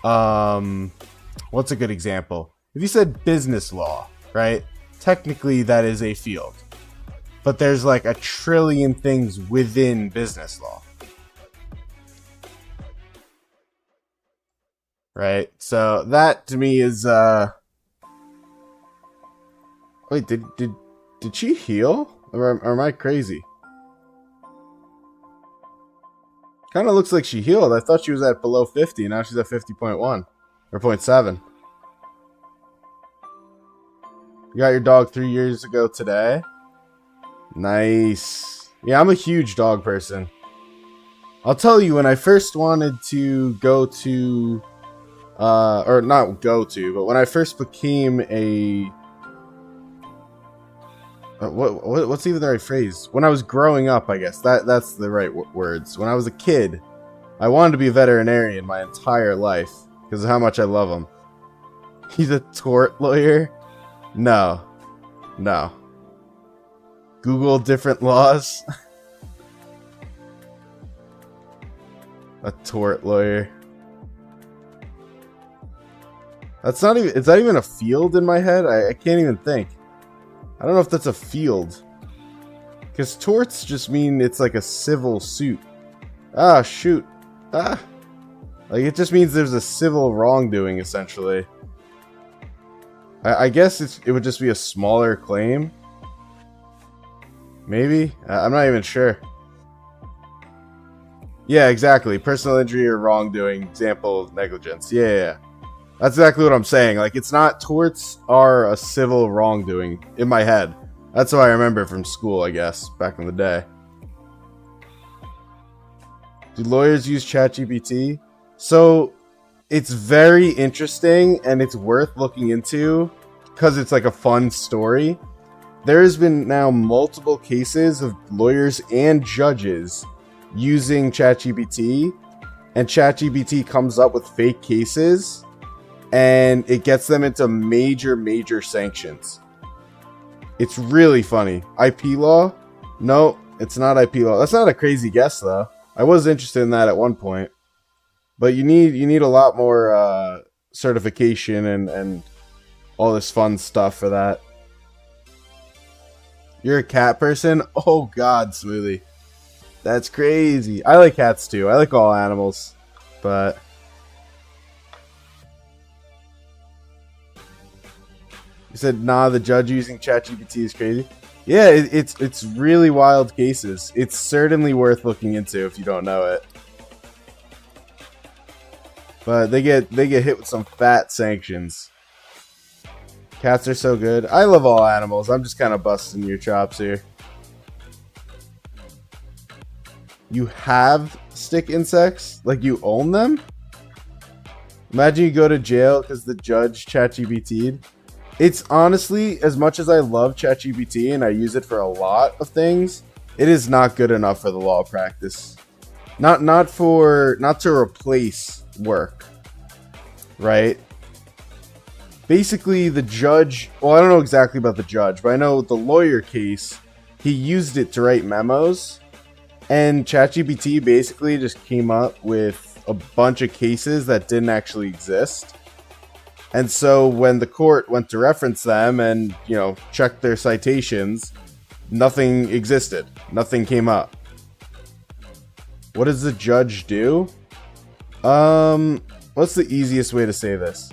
what's a good example? If you said business law, right? Technically, that is a field. But there's, like, a trillion things within business law. Right? So, that, to me, is, Wait, did she heal? Or am I crazy? Kind of looks like she healed. I thought she was at below 50. Now she's at 50.1. Or 0.7. You got your dog 3 years ago today. Nice. Yeah, I'm a huge dog person. I'll tell you, when I first wanted to go to... or not go to, but when I first became a... what's even the right phrase? When I was growing up, I guess. That's the right words. When I was a kid, I wanted to be a veterinarian my entire life because of how much I love him. He's a tort lawyer? No. No. Google different laws. A tort lawyer. That's not even... Is that even a field in my head? I can't even think. I don't know if that's a field. Because torts just mean it's like a civil suit. Ah, shoot. Ah. Like, it just means there's a civil wrongdoing, essentially. I guess it would just be a smaller claim. Maybe? I'm not even sure. Yeah, exactly. Personal injury or wrongdoing. Example, negligence. Yeah. That's exactly what I'm saying. Like, it's not... Torts are a civil wrongdoing in my head. That's what I remember from school, I guess, back in the day. Do lawyers use ChatGPT? So, it's very interesting, and it's worth looking into, because it's like a fun story. There's been now multiple cases of lawyers and judges using ChatGPT, and ChatGPT comes up with fake cases, and it gets them into major sanctions. It's really funny. IP law? No, it's not IP law. That's not a crazy guess, though. I was interested in that at one point. But you need a lot more certification and all this fun stuff for that. You're a cat person? Oh god, Smoothie. That's crazy. I like cats too. I like all animals. But you said, nah, the judge using ChatGPT is crazy. Yeah, it's really wild cases. It's certainly worth looking into if you don't know it. But they get hit with some fat sanctions. Cats are so good. I love all animals. I'm just kind of busting your chops here. You have stick insects? Like you own them? Imagine you go to jail because the judge ChatGPT'd. It's honestly, as much as I love ChatGPT and I use it for a lot of things, it is not good enough for the law practice. Not to replace work, right? Basically, the judge, well, I don't know exactly about the judge, but I know the lawyer case, he used it to write memos, and ChatGPT basically just came up with a bunch of cases that didn't actually exist. And so when the court went to reference them and, you know, checked their citations, nothing existed. Nothing came up. What does the judge do? What's the easiest way to say this?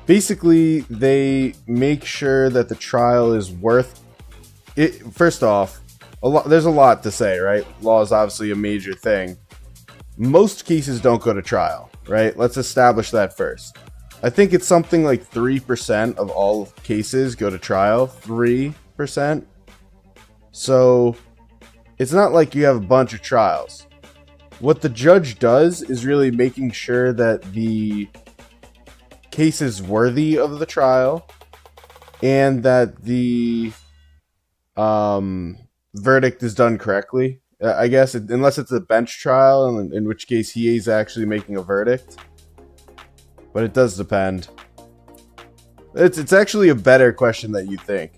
Basically, they make sure that the trial is worth First off, there's a lot to say, right? Law is obviously a major thing. Most cases don't go to trial, right? Let's establish that first. I think it's something like 3% of all cases go to trial. 3%. So it's not like you have a bunch of trials. What the judge does is really making sure that the case is worthy of the trial and that the verdict is done correctly. I guess, unless it's a bench trial, in which case he is actually making a verdict. But it does depend. It's actually a better question than you think.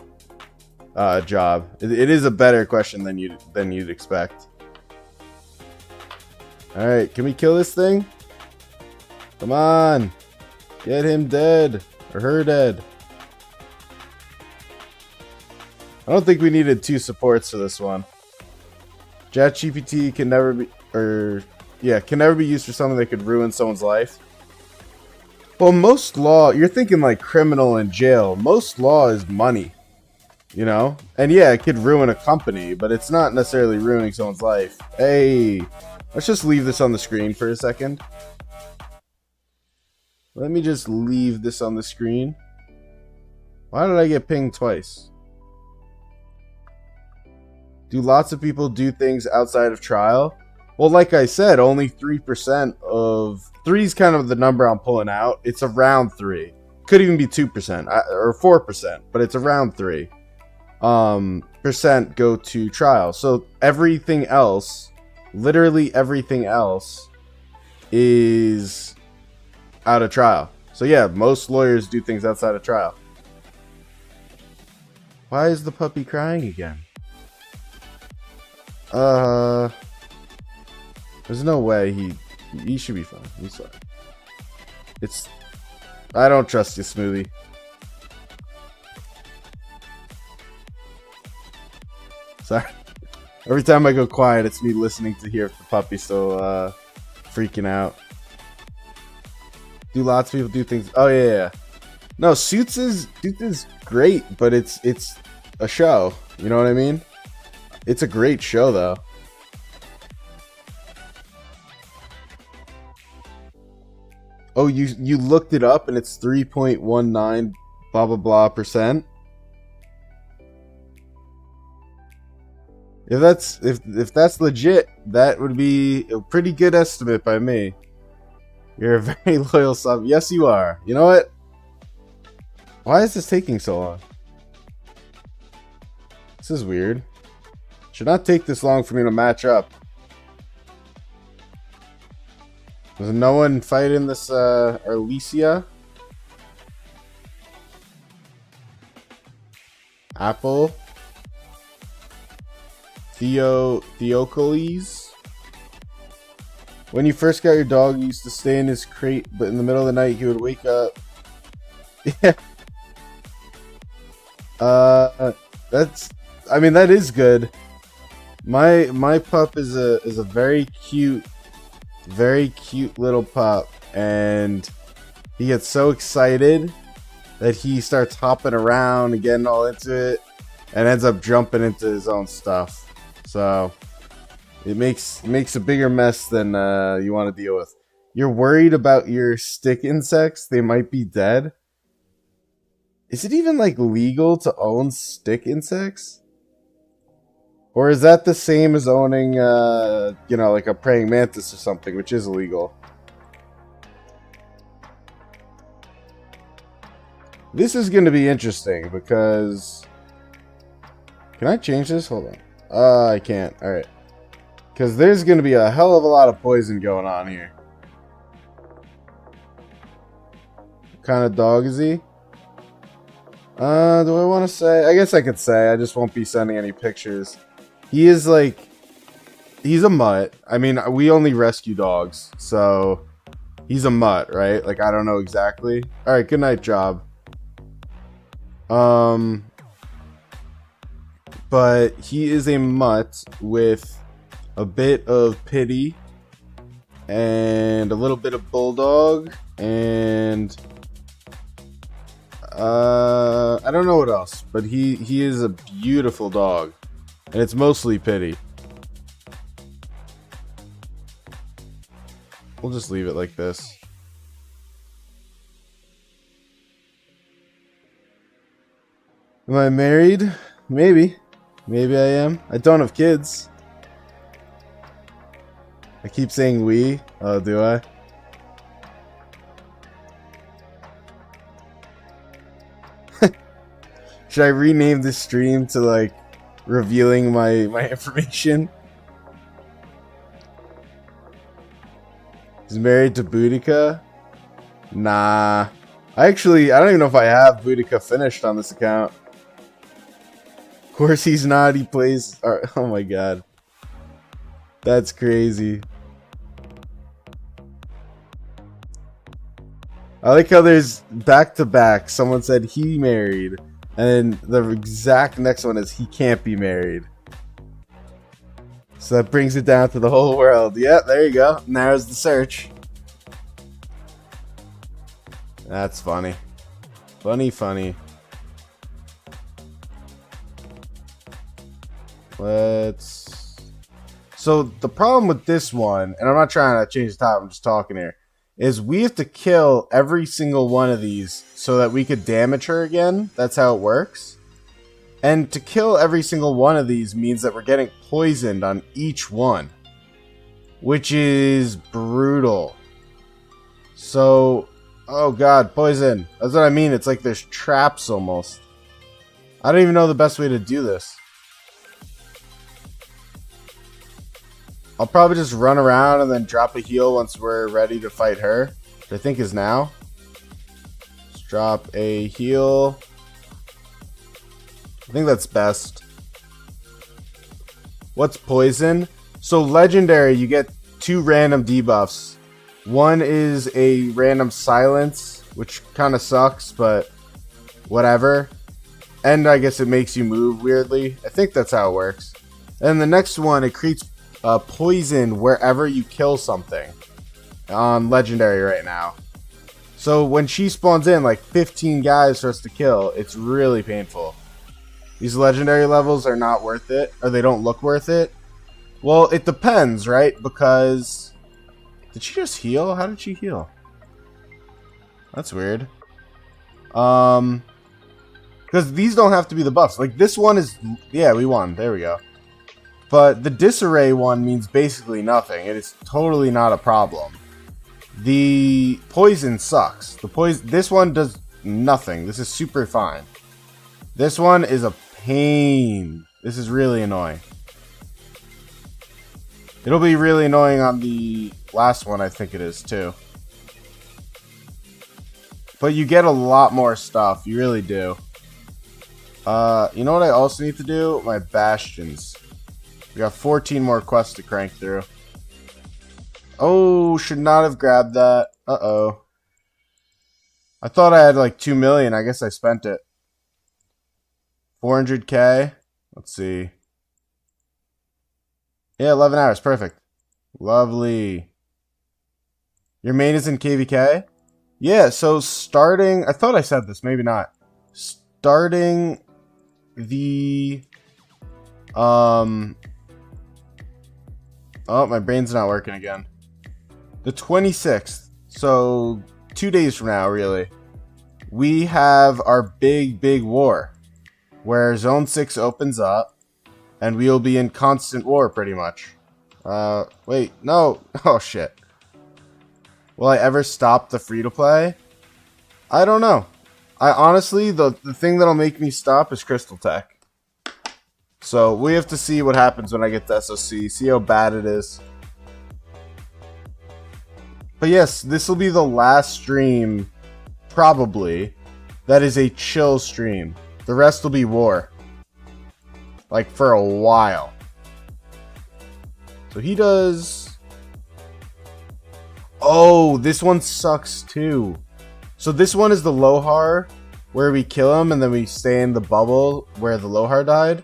Job. It is a better question than you'd expect. All right, can we kill this thing? Come on, get him dead or her dead. I don't think we needed 2 supports for this one. ChatGPT can never be used for something that could ruin someone's life. Well, most law, you're thinking like criminal and jail. Most law is money, you know? And yeah, it could ruin a company, but it's not necessarily ruining someone's life. Hey, let's just leave this on the screen for a second. Let me just leave this on the screen. Why did I get pinged twice? Do lots of people do things outside of trial? Well, like I said, only 3% of... 3 is kind of the number I'm pulling out. It's around 3. Could even be 2% or 4%, but it's around 3. Percent go to trial. So everything else, literally everything else, is out of trial. So yeah, most lawyers do things outside of trial. Why is the puppy crying again? There's no way he should be fine. He's fine. I don't trust you, Smoothie. Sorry. Every time I go quiet, it's me listening to hear if the puppy's still freaking out. Do lots of people do things? Oh yeah. No, Suits is great, but it's a show. You know what I mean? It's a great show, though. Oh, you looked it up and it's 3.19 blah blah blah percent. If that's legit, that would be a pretty good estimate by me. You're a very loyal sub. Yes, you are. You know what? Why is this taking so long? This is weird. Should not take this long for me to match up. There's no one fighting this Arlesia. Apple. Theocles. When you first got your dog, you used to stay in his crate, but in the middle of the night he would wake up. Yeah. That is good. My pup is a very cute little pup, and he gets so excited that he starts hopping around and getting all into it and ends up jumping into his own stuff. So it makes a bigger mess than you want to deal with. You're worried about your stick insects? They might be dead. Is it even like legal to own stick insects? Or is that the same as owning like a praying mantis or something, which is illegal? This is going to be interesting because... Can I change this? Hold on. I can't. Alright. Because there's going to be a hell of a lot of poison going on here. What kind of dog is he? Do I want to say? I guess I could say. I just won't be sending any pictures. He is like... He's a mutt. I mean, we only rescue dogs. So, he's a mutt, right? Like, I don't know exactly. Alright, good night, job. But he is a mutt with a bit of pity and a little bit of bulldog and I don't know what else, but he is a beautiful dog, and it's mostly pity. We'll just leave it like this. Am I married? Maybe. Maybe I am. I don't have kids. I keep saying we. Oh, do I? Should I rename this stream to like revealing my information? He's married to Boudica? Nah. I don't even know if I have Boudica finished on this account. Of course he's not. He plays... Oh my god. That's crazy. I like how there's back-to-back. Someone said he married. And then the exact next one is he can't be married. So that brings it down to the whole world. Yeah, there you go. Narrows the search. That's funny. Funny. So the problem with this one, and I'm not trying to change the topic, I'm just talking here, is we have to kill every single one of these so that we could damage her again. That's how it works. And to kill every single one of these means that we're getting poisoned on each one, which is brutal. So, oh god, poison. That's what I mean. It's like there's traps almost. I don't even know the best way to do this. I'll probably just run around and then drop a heal once we're ready to fight her, which I think is now. Let's drop a heal. I think that's best. What's poison? So legendary, you get 2 random debuffs. One is a random silence, which kind of sucks, but whatever. And I guess it makes you move weirdly. I think that's how it works. And the next one, it creates poison wherever you kill something. On legendary right now. So when she spawns in, like 15 guys for us to kill, it's really painful. These legendary levels are not worth it, or they don't look worth it. Well, it depends, right? Because... Did she just heal? How did she heal? That's weird. Because these don't have to be the buffs. Like, this one is... Yeah, we won. There we go. But the disarray one means basically nothing. It is totally not a problem. The poison sucks. This one does nothing. This is super fine. This one is a pain. This is really annoying. It'll be really annoying on the last one, I think it is, too. But you get a lot more stuff. You really do. You know what I also need to do? My bastions. We got 14 more quests to crank through. Oh, should not have grabbed that. Uh-oh. I thought I had like 2 million. I guess I spent it. 400k. Let's see. Yeah, 11 hours. Perfect. Lovely. Your main is in KVK? Yeah, so starting... I thought I said this. Maybe not. Starting the... Oh, my brain's not working again. The 26th. So, 2 days from now, really. We have our big war. Where Zone 6 opens up. And we'll be in constant war, pretty much. Wait, no. Oh, shit. Will I ever stop the free-to-play? I don't know. I honestly, the thing that'll make me stop is Crystal Tech. So, we have to see what happens when I get to SOC. See how bad it is. But yes, this will be the last stream, probably, that is a chill stream. The rest will be war. Like, for a while. So he does... Oh, this one sucks too. So this one is the Lohar, where we kill him and then we stay in the bubble where the Lohar died.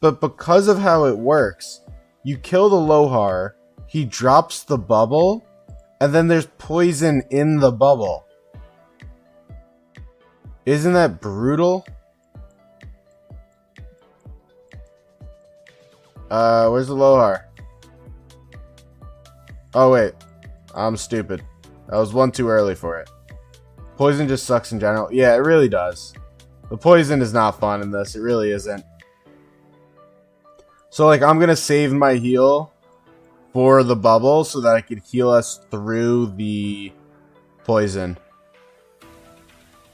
But because of how it works, you kill the Lohar, he drops the bubble, and then there's poison in the bubble. Isn't that brutal? Where's the Lohar? Oh, wait. I'm stupid. That was one too early for it. Poison just sucks in general. Yeah, it really does. The poison is not fun in this. It really isn't. So, like, I'm gonna save my heal for the bubble so that I could heal us through the poison.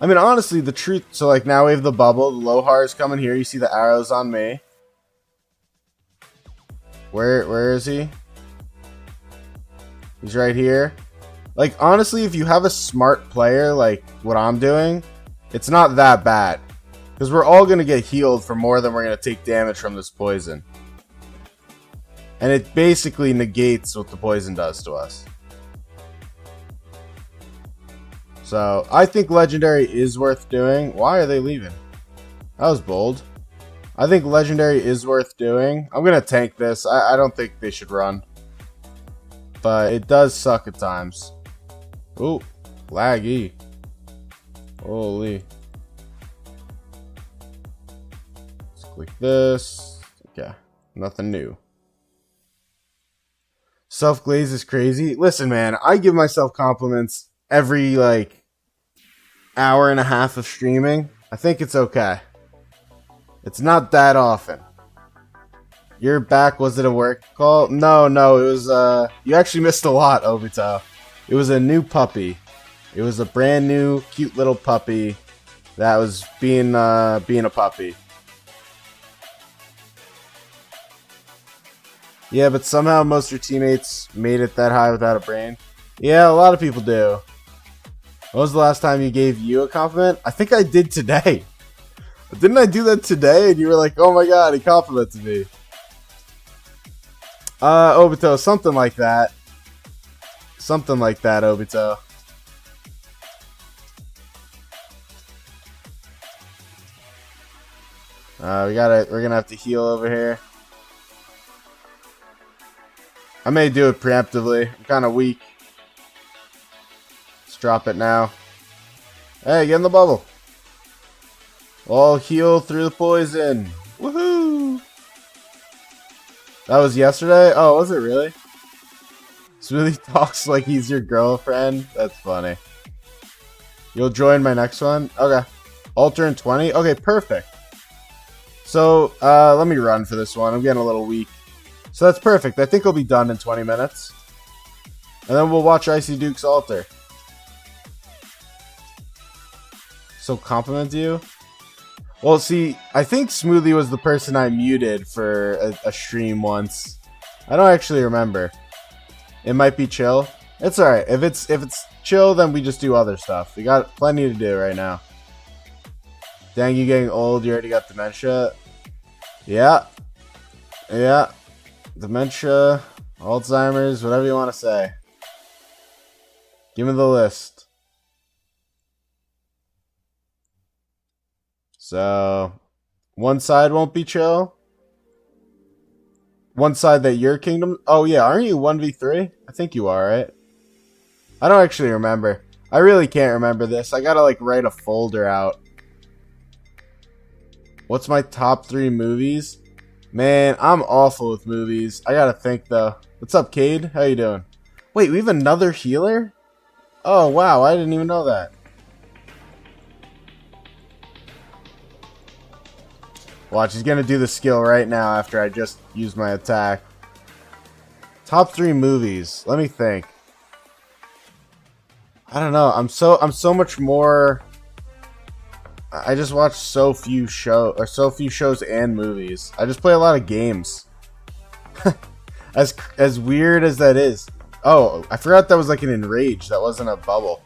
I mean, honestly, the truth... So, like, now we have the bubble. The Lohar is coming here. You see the arrows on me. Where is he? He's right here. Like, honestly, if you have a smart player like what I'm doing, it's not that bad. Because we're all going to get healed for more than we're going to take damage from this poison. And it basically negates what the poison does to us. So, I think Legendary is worth doing. Why are they leaving? That was bold. I think Legendary is worth doing. I'm going to tank this. I don't think they should run. But it does suck at times. Ooh, laggy. Holy. Let's click this. Okay, nothing new. Self-glaze is crazy. Listen, man, I give myself compliments every, like, hour and a half of streaming. I think it's okay. It's not that often. You're back. Was it a work call? No, it was, you actually missed a lot, Obito. It was a new puppy. It was a brand new, cute little puppy that was being a puppy. Yeah, but somehow most of your teammates made it that high without a brain. Yeah, a lot of people do. When was the last time you gave you a compliment? I think I did today. Didn't I do that today? And you were like, oh my god, he complimented me. Obito, something like that. Something like that, Obito. We're gonna have to heal over here. I may do it preemptively. I'm kind of weak. Let's drop it now. Hey, get in the bubble. All heal through the poison. Woohoo! That was yesterday? Oh, was it really? Smoothie talks like he's your girlfriend. That's funny. You'll join my next one? Okay. Alter in 20? Okay, perfect. So, let me run for this one. I'm getting a little weak. So that's perfect. I think it'll be done in 20 minutes. And then we'll watch Icy Duke's altar. So compliment you? Well, see, I think Smoothie was the person I muted for a stream once. I don't actually remember. It might be chill. It's alright. If it's chill, then we just do other stuff. We got plenty to do right now. Dang, you getting old. You already got dementia. Yeah. Yeah. Dementia, Alzheimer's, whatever you want to say. Give me the list. So, one side won't be chill. One side that your kingdom... Oh, yeah, aren't you 1v3? I think you are, right? I don't actually remember. I really can't remember this. I gotta, like, write a folder out. What's my top 3 movies? Man, I'm awful with movies. I gotta think, though. What's up, Cade? How you doing? Wait, we have another healer? Oh, wow, I didn't even know that. Watch, he's gonna do the skill right now after I just used my attack. Top 3 movies. Let me think. I don't know. I'm so much more. I just watch so few shows and movies. I just play a lot of games. As weird as that is. Oh, I forgot that was like an Enrage. That wasn't a bubble.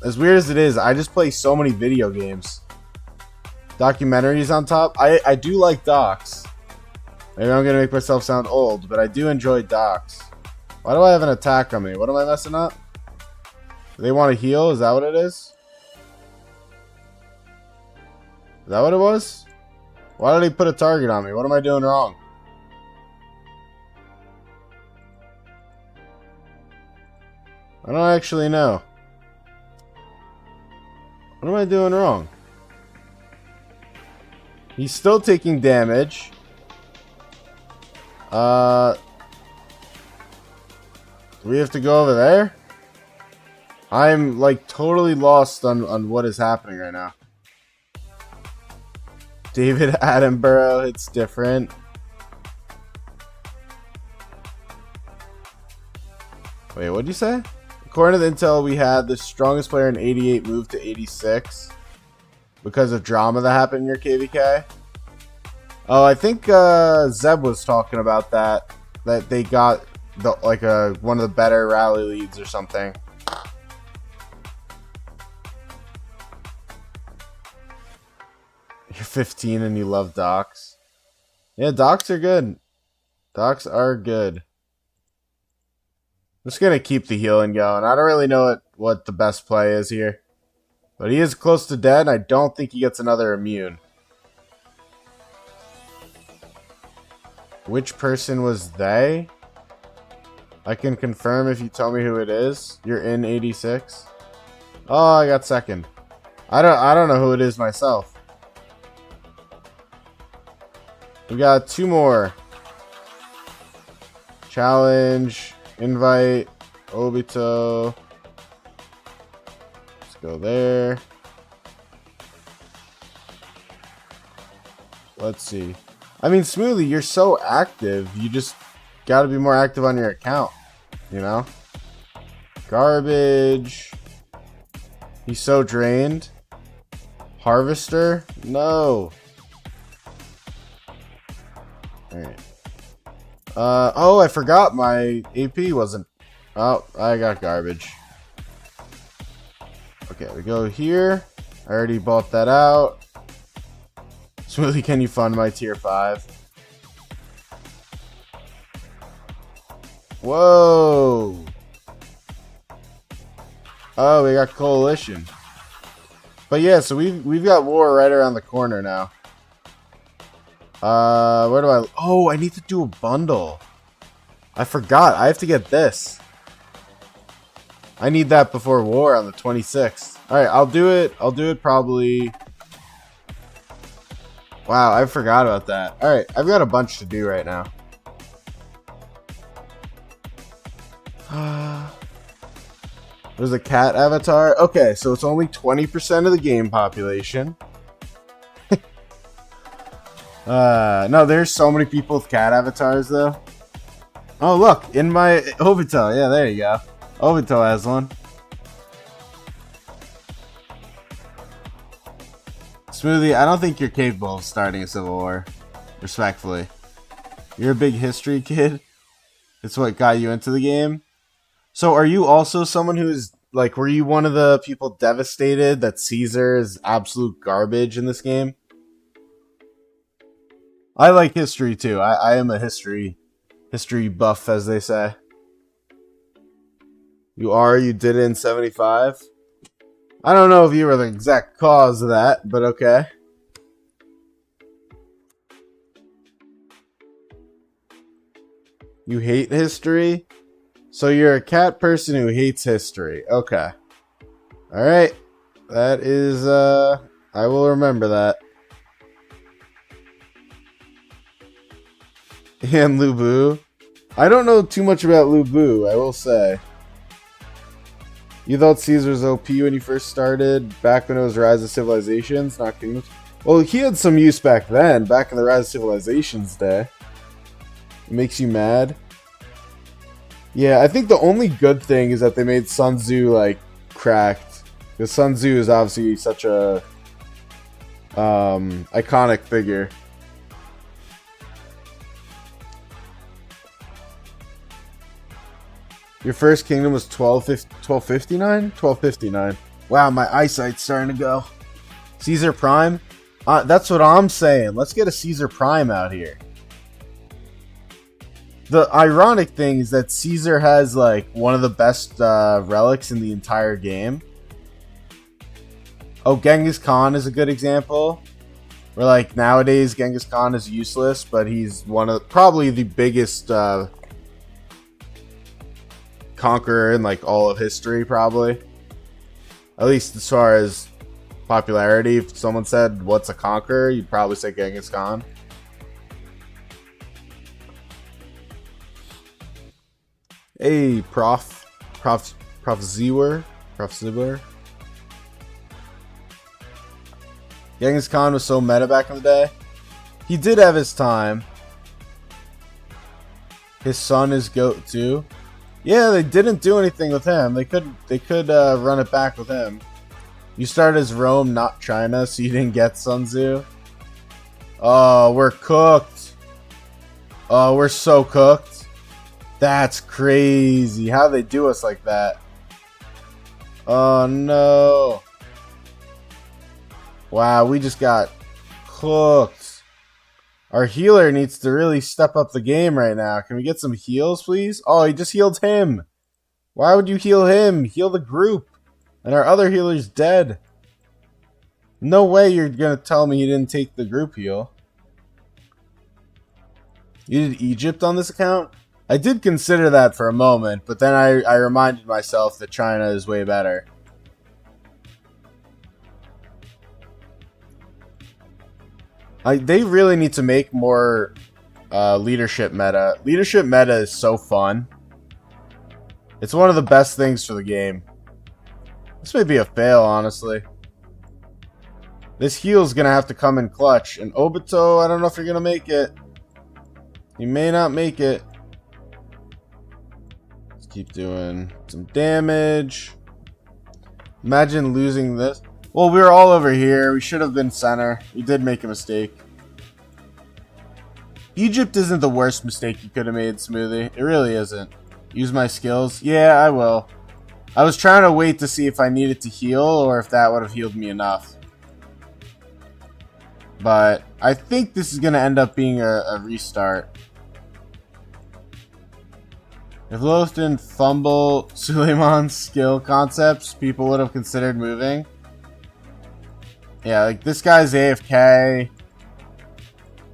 As weird as it is, I just play so many video games. Documentaries on top. I do like docs. Maybe I'm gonna make myself sound old, but I do enjoy docs. Why do I have an attack on me? What am I messing up? Do they want to heal? Is that what it is? Is that what it was? Why did he put a target on me? What am I doing wrong? I don't actually know. What am I doing wrong? He's still taking damage. Do we have to go over there? I'm like totally lost on what is happening right now. David Attenborough, it's different. Wait, what'd you say? According to the intel we had, the strongest player in 88 moved to 86 because of drama that happened in your KVK. Oh, I think Zeb was talking about that they got one of the better rally leads or something. You're 15 and you love docs. Yeah, docs are good. Docs are good. I'm just gonna keep the healing going. I don't really know what the best play is here. But he is close to dead, and I don't think he gets another immune. Which person was they? I can confirm if you tell me who it is. You're in 86. Oh, I got second. I don't know who it is myself. We got two more. Challenge, invite, Obito. Let's go there. Let's see. I mean, Smoothie, you're so active. You just got to be more active on your account, you know? Garbage. He's so drained. Harvester? No. Alright. Oh, I forgot my AP wasn't... Oh, I got garbage. Okay, we go here. I already bought that out. Smoothie, can you fund my tier 5? Whoa! Oh, we got coalition. But yeah, so we've got war right around the corner now. Where do I... Oh, I need to do a bundle. I forgot. I have to get this. I need that before war on the 26th. Alright, I'll do it. I'll do it probably... Wow, I forgot about that. Alright, I've got a bunch to do right now. There's a cat avatar. Okay, so it's only 20% of the game population. No, there's so many people with cat avatars, though. Oh, look, in my Obito. Yeah, there you go. Obito has one. Smoothie, I don't think you're capable of starting a civil war. Respectfully. You're a big history kid. It's what got you into the game. So are you also someone who's, like, were you one of the people devastated that Caesar is absolute garbage in this game? I like history too. I am a history buff, as they say. You did it in 75? I don't know if you were the exact cause of that, but okay. You hate history? So you're a cat person who hates history. Okay. Alright. That is, I will remember that. And Lubu. I don't know too much about Lubu, I will say. You thought Caesar was OP when you first started, back when it was Rise of Civilizations, not Kingdoms? Well, he had some use back then, back in the Rise of Civilizations day. It makes you mad? Yeah, I think the only good thing is that they made Sun Tzu, like, cracked. Because Sun Tzu is obviously such a iconic figure. Your first kingdom was 1259? 1259. Wow, my eyesight's starting to go. Caesar Prime? That's what I'm saying. Let's get a Caesar Prime out here. The ironic thing is that Caesar has, like, one of the best relics in the entire game. Oh, Genghis Khan is a good example. Where, like, nowadays Genghis Khan is useless, but he's one of probably the biggest conqueror in, like, all of history, probably. At least as far as popularity. If someone said, what's a conqueror? You'd probably say Genghis Khan. Hey, Prof Zibber. Genghis Khan was so meta back in the day. He did have his time. His son is GOAT too. Yeah, they didn't do anything with him. They could run it back with him. You started as Rome, not China, so you didn't get Sun Tzu. Oh, we're cooked. Oh, we're so cooked. That's crazy. How they do us like that? Oh no. Wow, we just got cooked. Our healer needs to really step up the game right now. Can we get some heals, please? Oh, he just healed him. Why would you heal him? Heal the group. And our other healer's dead. No way you're going to tell me you didn't take the group heal. You did Egypt on this account? I did consider that for a moment, but then I reminded myself that China is way better. They really need to make more leadership meta. Leadership meta is so fun. It's one of the best things for the game. This may be a fail, honestly. This heal's gonna have to come in clutch. And Obito, I don't know if you're gonna make it. You may not make it. Let's keep doing some damage. Imagine losing this. Well, we were all over here. We should have been center. We did make a mistake. Egypt isn't the worst mistake you could have made, Smoothie. It really isn't. Use my skills? Yeah, I will. I was trying to wait to see if I needed to heal or if that would have healed me enough. But I think this is going to end up being a restart. If Loth didn't fumble Suleiman's skill concepts, people would have considered moving. Yeah, like this guy's AFK.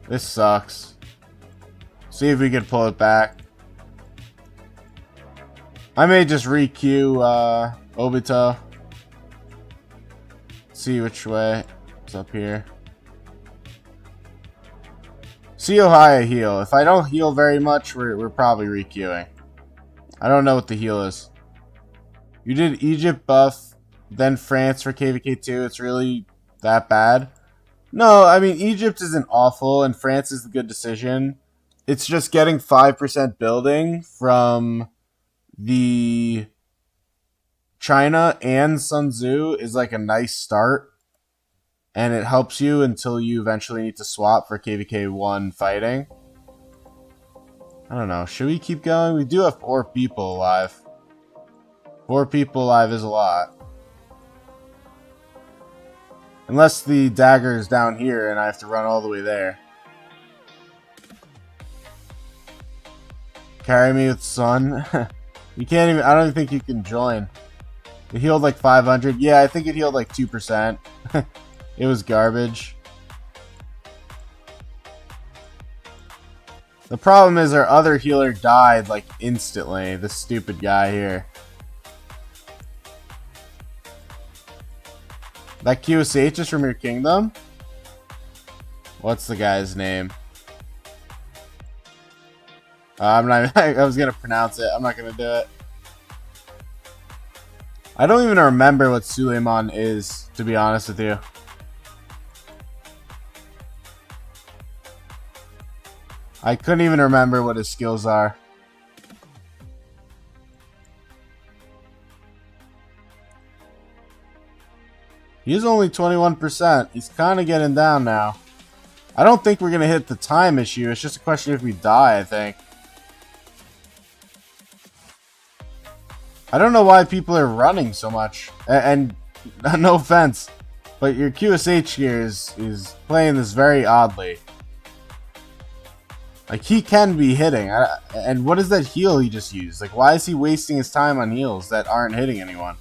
This sucks. See if we can pull it back. I may just re-queue Obito. See which way. It's up here. See how high I heal. If I don't heal very much, we're probably re-queuing. I don't know what the heal is. You did Egypt buff, then France for KVK2. It's really that bad? No, I mean, Egypt isn't awful, and France is the good decision. It's just getting 5% building from the China and Sun Tzu is like a nice start. And it helps you until you eventually need to swap for KVK1 fighting. I don't know. Should we keep going? We do have 4 people alive. 4 people alive is a lot. Unless the dagger is down here and I have to run all the way there. Carry me with Sun. You can't even... I don't even think you can join. It healed like 500. Yeah, I think it healed like 2%. It was garbage. The problem is our other healer died like instantly. This stupid guy here. That QSH is from your kingdom? What's the guy's name? I'm not. I was gonna pronounce it. I'm not gonna do it. I don't even remember what Suleiman is, to be honest with you. I couldn't even remember what his skills are. He's only 21%. He's kind of getting down now. I don't think we're going to hit the time issue. It's just a question if we die, I think. I don't know why people are running so much. And no offense, but your QSH here is playing this very oddly. Like, he can be hitting. And what is that heal he just used? Like, why is he wasting his time on heals that aren't hitting anyone?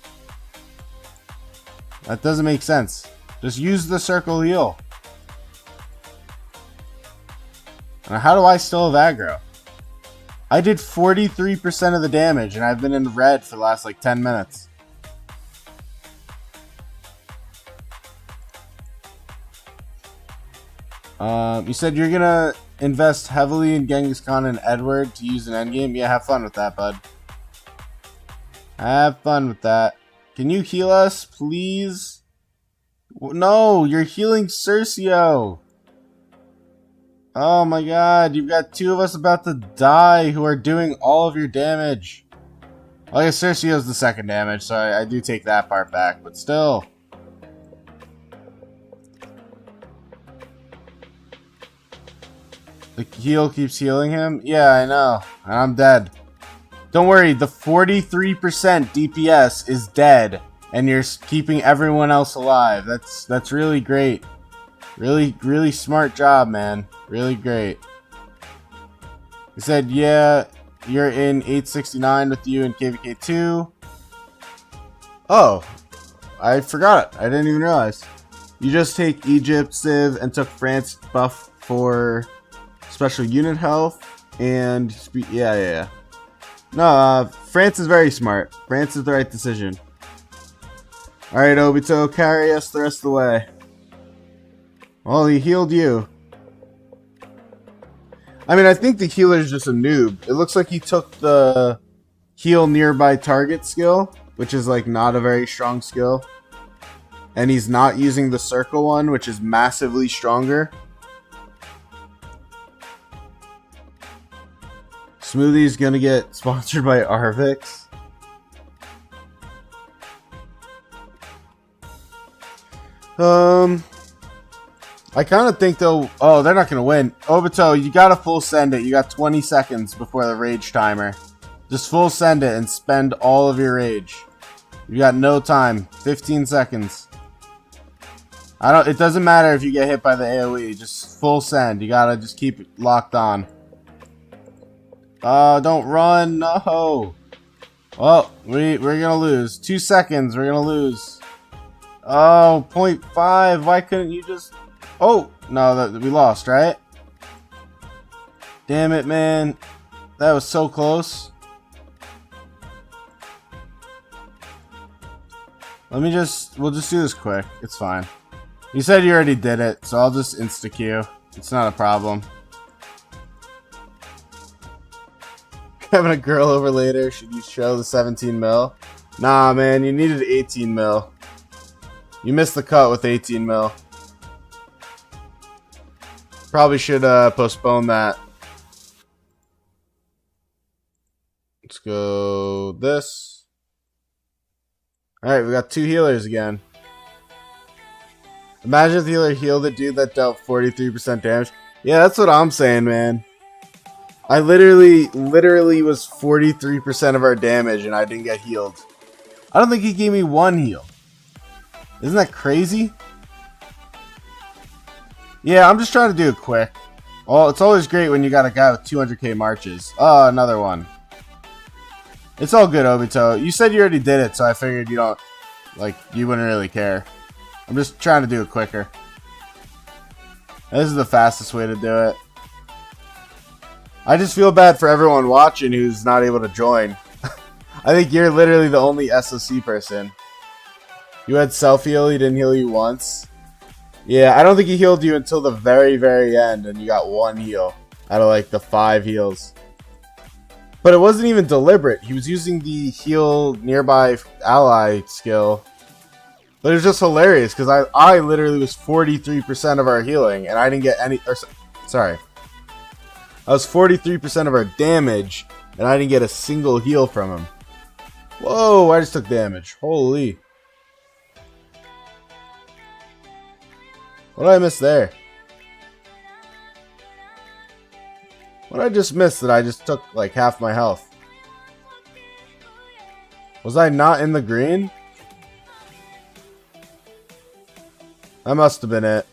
That doesn't make sense. Just use the circle heal. And how do I still have aggro? I did 43% of the damage, and I've been in the red for the last, like, 10 minutes. You said you're gonna invest heavily in Genghis Khan and Edward to use an endgame? Yeah, have fun with that, bud. Have fun with that. Can you heal us, please? No, you're healing Cercio. Oh my god, you've got two of us about to die who are doing all of your damage. Well, I guess Cercio's the second damage, so I do take that part back, but still. The heal keeps healing him? Yeah, I know. And I'm dead. Don't worry, the 43% DPS is dead, and you're keeping everyone else alive. That's really great. Really smart job, man. Really great. He said, yeah, you're in 869 with you in KVK2. Oh, I forgot it. I didn't even realize. You just take Egypt, Civ, and took France buff for special unit health, and yeah. No, France is very smart. France is the right decision. Alright, Obito, carry us the rest of the way. Well, he healed you. I mean, I think the healer's just a noob. It looks like he took the heal nearby target skill, which is like not a very strong skill. And he's not using the circle one, which is massively stronger. Smoothie's gonna get sponsored by Arvix. I kind of think though. Oh, they're not gonna win. Obito, you gotta full send it. You got 20 seconds before the rage timer. Just full send it and spend all of your rage. You got no time. 15 seconds. It doesn't matter if you get hit by the AoE. Just full send. You gotta just keep it locked on. Don't run. No. Well, we're gonna lose. 2 seconds. We're gonna lose. Oh, 0.5. Why couldn't you just... Oh, no, we lost, right? Damn it, man. That was so close. We'll just do this quick. It's fine. You said you already did it, so I'll just insta-queue. It's not a problem. Having a girl over later, should you show the 17 mil? Nah, man, you needed 18 mil. You missed the cut with 18 mil. Probably should postpone that. Let's go this. Alright, we got 2 healers again. Imagine if the healer healed a dude that dealt 43% damage. Yeah, that's what I'm saying, man. I literally was 43% of our damage and I didn't get healed. I don't think he gave me 1 heal. Isn't that crazy? Yeah, I'm just trying to do it quick. Well, it's always great when you got a guy with 200k marches. Oh, another one. It's all good, Obito. You said you already did it, so I figured you wouldn't really care. I'm just trying to do it quicker. This is the fastest way to do it. I just feel bad for everyone watching who's not able to join. I think you're literally the only SOC person. You had self-heal, he didn't heal you once. Yeah, I don't think he healed you until the very, very end, and you got 1 heal out of like the 5 heals. But it wasn't even deliberate. He was using the heal nearby ally skill. But it was just hilarious, because I literally was 43% of our healing, and I didn't get any... sorry. I was 43% of our damage, and I didn't get a single heal from him. Whoa, I just took damage. Holy. What did I miss there? What did I just miss that I just took like half my health? Was I not in the green? That must have been it.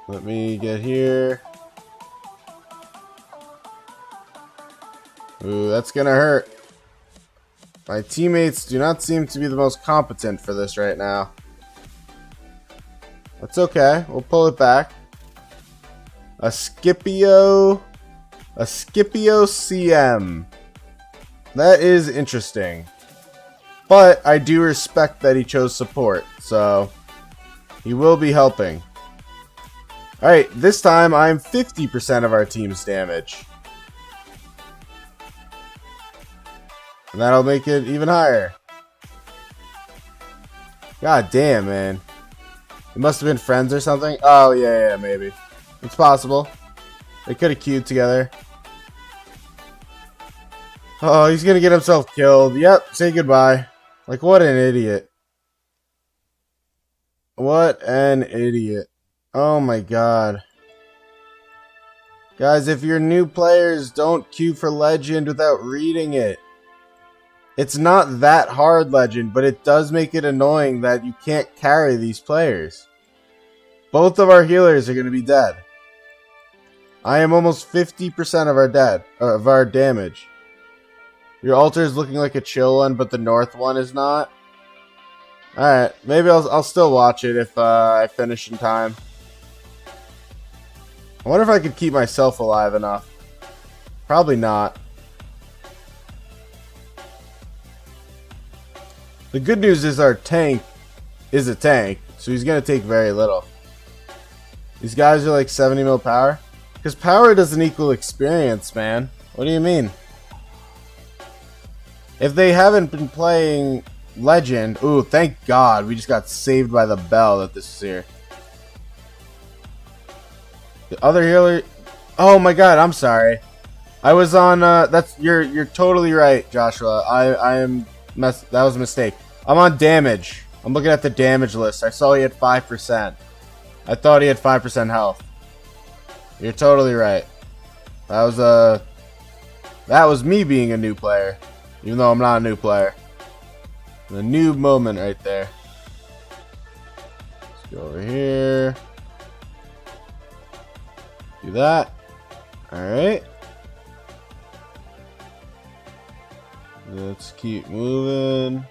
Let me get here. Ooh, that's gonna hurt. My teammates do not seem to be the most competent for this right now. That's okay. We'll pull it back. A Scipio CM. That is interesting. But I do respect that he chose support, so he will be helping. Alright, this time I'm 50% of our team's damage. And that'll make it even higher. God damn, man. It must have been friends or something. Oh, yeah, maybe. It's possible. They could have queued together. Oh, he's gonna get himself killed. Yep, say goodbye. Like, what an idiot. What an idiot. Oh my god. Guys, if you're new players, don't queue for Legend without reading it. It's not that hard, Legend, but it does make it annoying that you can't carry these players. Both of our healers are going to be dead. I am almost 50% of our damage. Your altar is looking like a chill one, but the north one is not. Alright, maybe I'll still watch it if I finish in time. I wonder if I could keep myself alive enough. Probably not. The good news is our tank is a tank, so he's going to take very little. These guys are like 70 mil power. Because power doesn't equal experience, man. What do you mean? If they haven't been playing Legend... Ooh, thank God we just got saved by the bell that this is here. The other healer... Oh my god, I'm sorry. I was on... You're totally right, Joshua. That was a mistake. I'm on damage. I'm looking at the damage list. I saw he had 5%. I thought he had 5% health. You're totally right. That was me being a new player. Even though I'm not a new player. The noob moment right there. Let's go over here. Do that. Alright. Let's keep moving.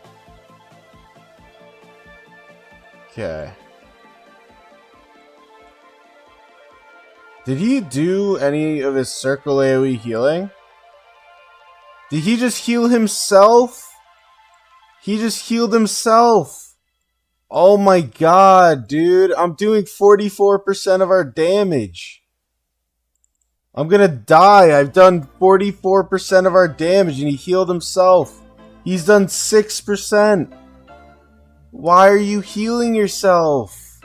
Okay. Did he do any of his circle AoE healing? Did he just heal himself? He just healed himself. Oh my god, dude. I'm doing 44% of our damage. I'm gonna die. I've done 44% of our damage and he healed himself. He's done 6%. Why are you healing yourself?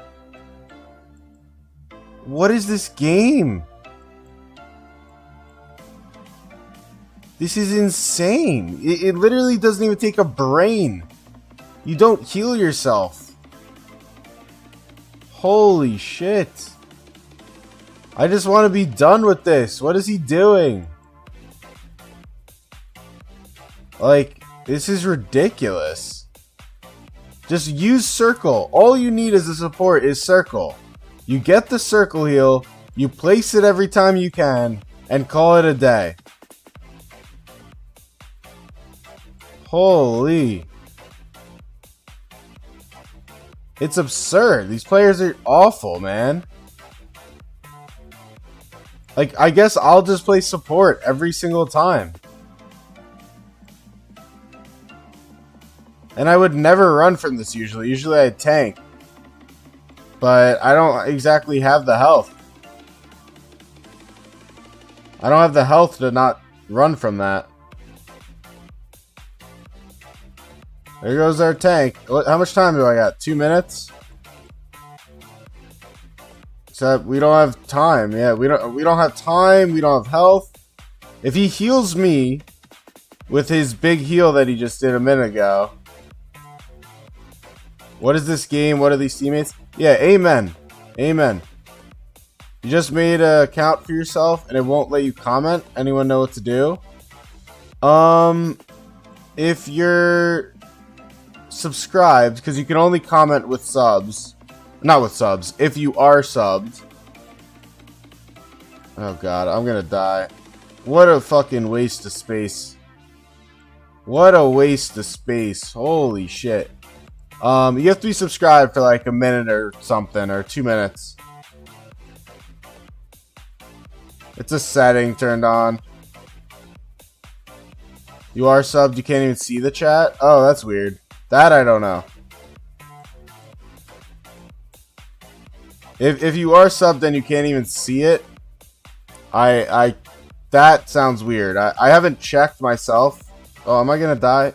What is this game? This is insane. It literally doesn't even take a brain. You don't heal yourself. Holy shit. I just want to be done with this. What is he doing? Like, this is ridiculous. Just use circle. All you need as a support is circle. You get the circle heal, you place it every time you can, and call it a day. Holy. It's absurd. These players are awful, man. Like, I guess I'll just play support every single time. And I would never run from this usually. Usually I tank. But I don't exactly have the health. I don't have the health to not run from that. There goes our tank. How much time do I got? 2 minutes? Except we don't have time. Yeah, we don't have time. We don't have health. If he heals me with his big heal that he just did a minute ago. What is this game? What are these teammates? Yeah, amen. Amen. You just made an account for yourself and it won't let you comment. Anyone know what to do? If you're subscribed, because you can only comment with subs. Not with subs. If you are subbed. Oh god, I'm gonna die. What a fucking waste of space. What a waste of space. Holy shit. You have to be subscribed for like a minute or something, or 2 minutes. It's a setting turned on. You are subbed, you can't even see the chat? Oh, that's weird. That I don't know. If you are subbed and you can't even see it, that sounds weird. I haven't checked myself. Oh, am I gonna die?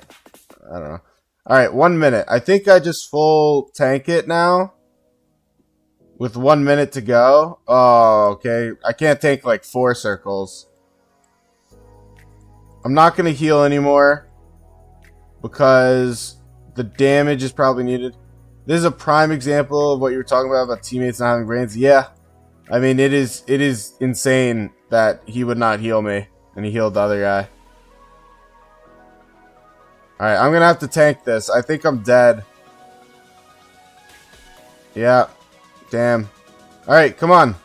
I don't know. Alright, 1 minute. I think I just full tank it now. With 1 minute to go. Oh, okay. I can't tank like 4 circles. I'm not gonna heal anymore. Because the damage is probably needed. This is a prime example of what you were talking about teammates not having brains. Yeah. I mean, it is insane that he would not heal me. And he healed the other guy. Alright, I'm gonna have to tank this. I think I'm dead. Yeah. Damn. Alright, come on.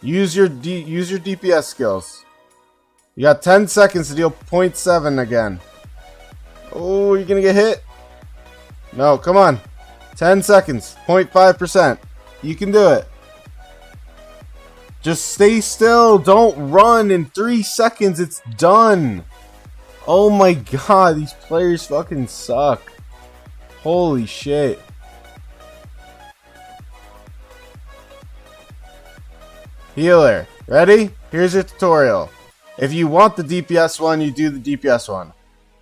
Use your DPS skills. You got 10 seconds to deal 0.7 again. Oh, you're gonna get hit? No, come on. 10 seconds. 0.5%. You can do it. Just stay still. Don't run. In 3 seconds, it's done. Oh my god, these players fucking suck. Holy shit. Healer. Ready? Here's your tutorial. If you want the DPS one, you do the DPS one.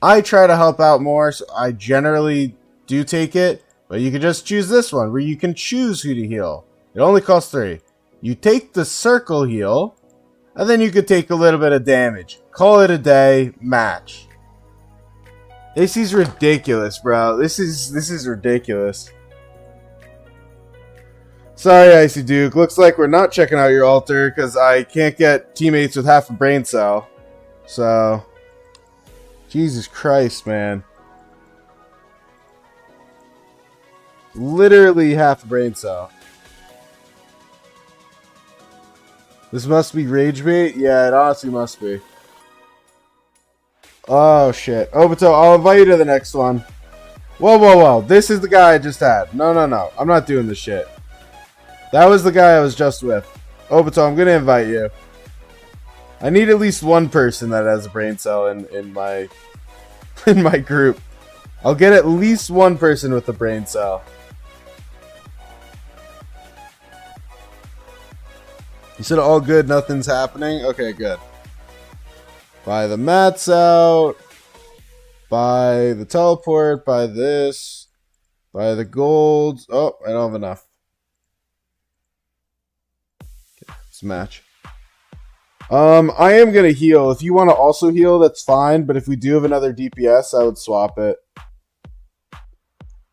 I try to help out more, so I generally do take it. But you can just choose this one, where you can choose who to heal. It only costs 3. You take the circle heal, and then you could take a little bit of damage. Call it a day, match. This is ridiculous, bro. This is ridiculous. Sorry, Icy Duke. Looks like we're not checking out your altar, because I can't get teammates with half a brain cell. So, Jesus Christ, man. Literally half a brain cell. This must be rage bait? Yeah, it honestly must be. Oh, shit. Obito, I'll invite you to the next one. Whoa, whoa, whoa. This is the guy I just had. No, no, no. I'm not doing this shit. That was the guy I was just with. Obito, I'm going to invite you. I need at least one person that has a brain cell in my group. I'll get at least one person with a brain cell. You said all good, nothing's happening? Okay, good. Buy the mats out. Buy the teleport. Buy this. Buy the gold. Oh, I don't have enough. Okay, let's match. I am going to heal. If you want to also heal, that's fine. But if we do have another DPS, I would swap it.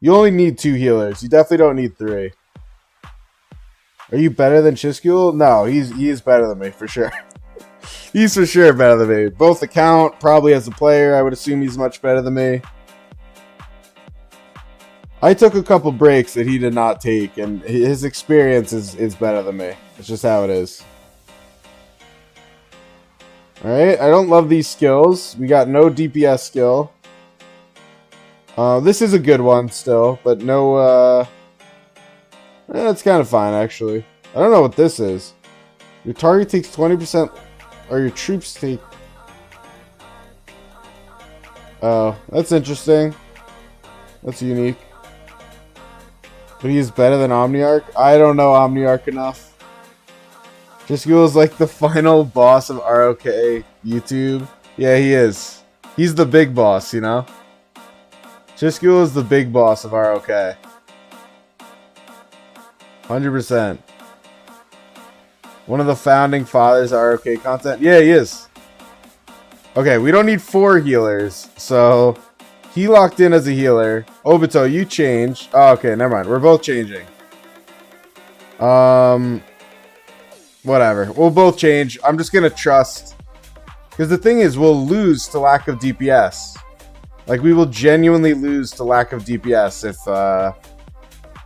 You only need 2 healers. You definitely don't need 3. Are you better than Chiskul? No, he is better than me, for sure. He's for sure better than me. Both account, probably as a player, I would assume he's much better than me. I took a couple breaks that he did not take, and his experience is better than me. It's just how it is. Alright, I don't love these skills. We got no DPS skill. This is a good one still, but no, it's kind of fine, actually. I don't know what this is. Your target takes 20%, or your troops take... Oh, that's interesting. That's unique. But he is better than Omniarch? I don't know Omniarch enough. Chiskul is like the final boss of ROK YouTube. Yeah, he is. He's the big boss, you know? Chiskul is the big boss of ROK. 100%. One of the founding fathers of ROK content. Yeah, he is. Okay, we don't need 4 healers. So, he locked in as a healer. Obito, you change. Oh, okay, never mind. We're both changing. Whatever. We'll both change. I'm just going to trust. Because the thing is, we'll lose to lack of DPS. Like, we will genuinely lose to lack of DPS if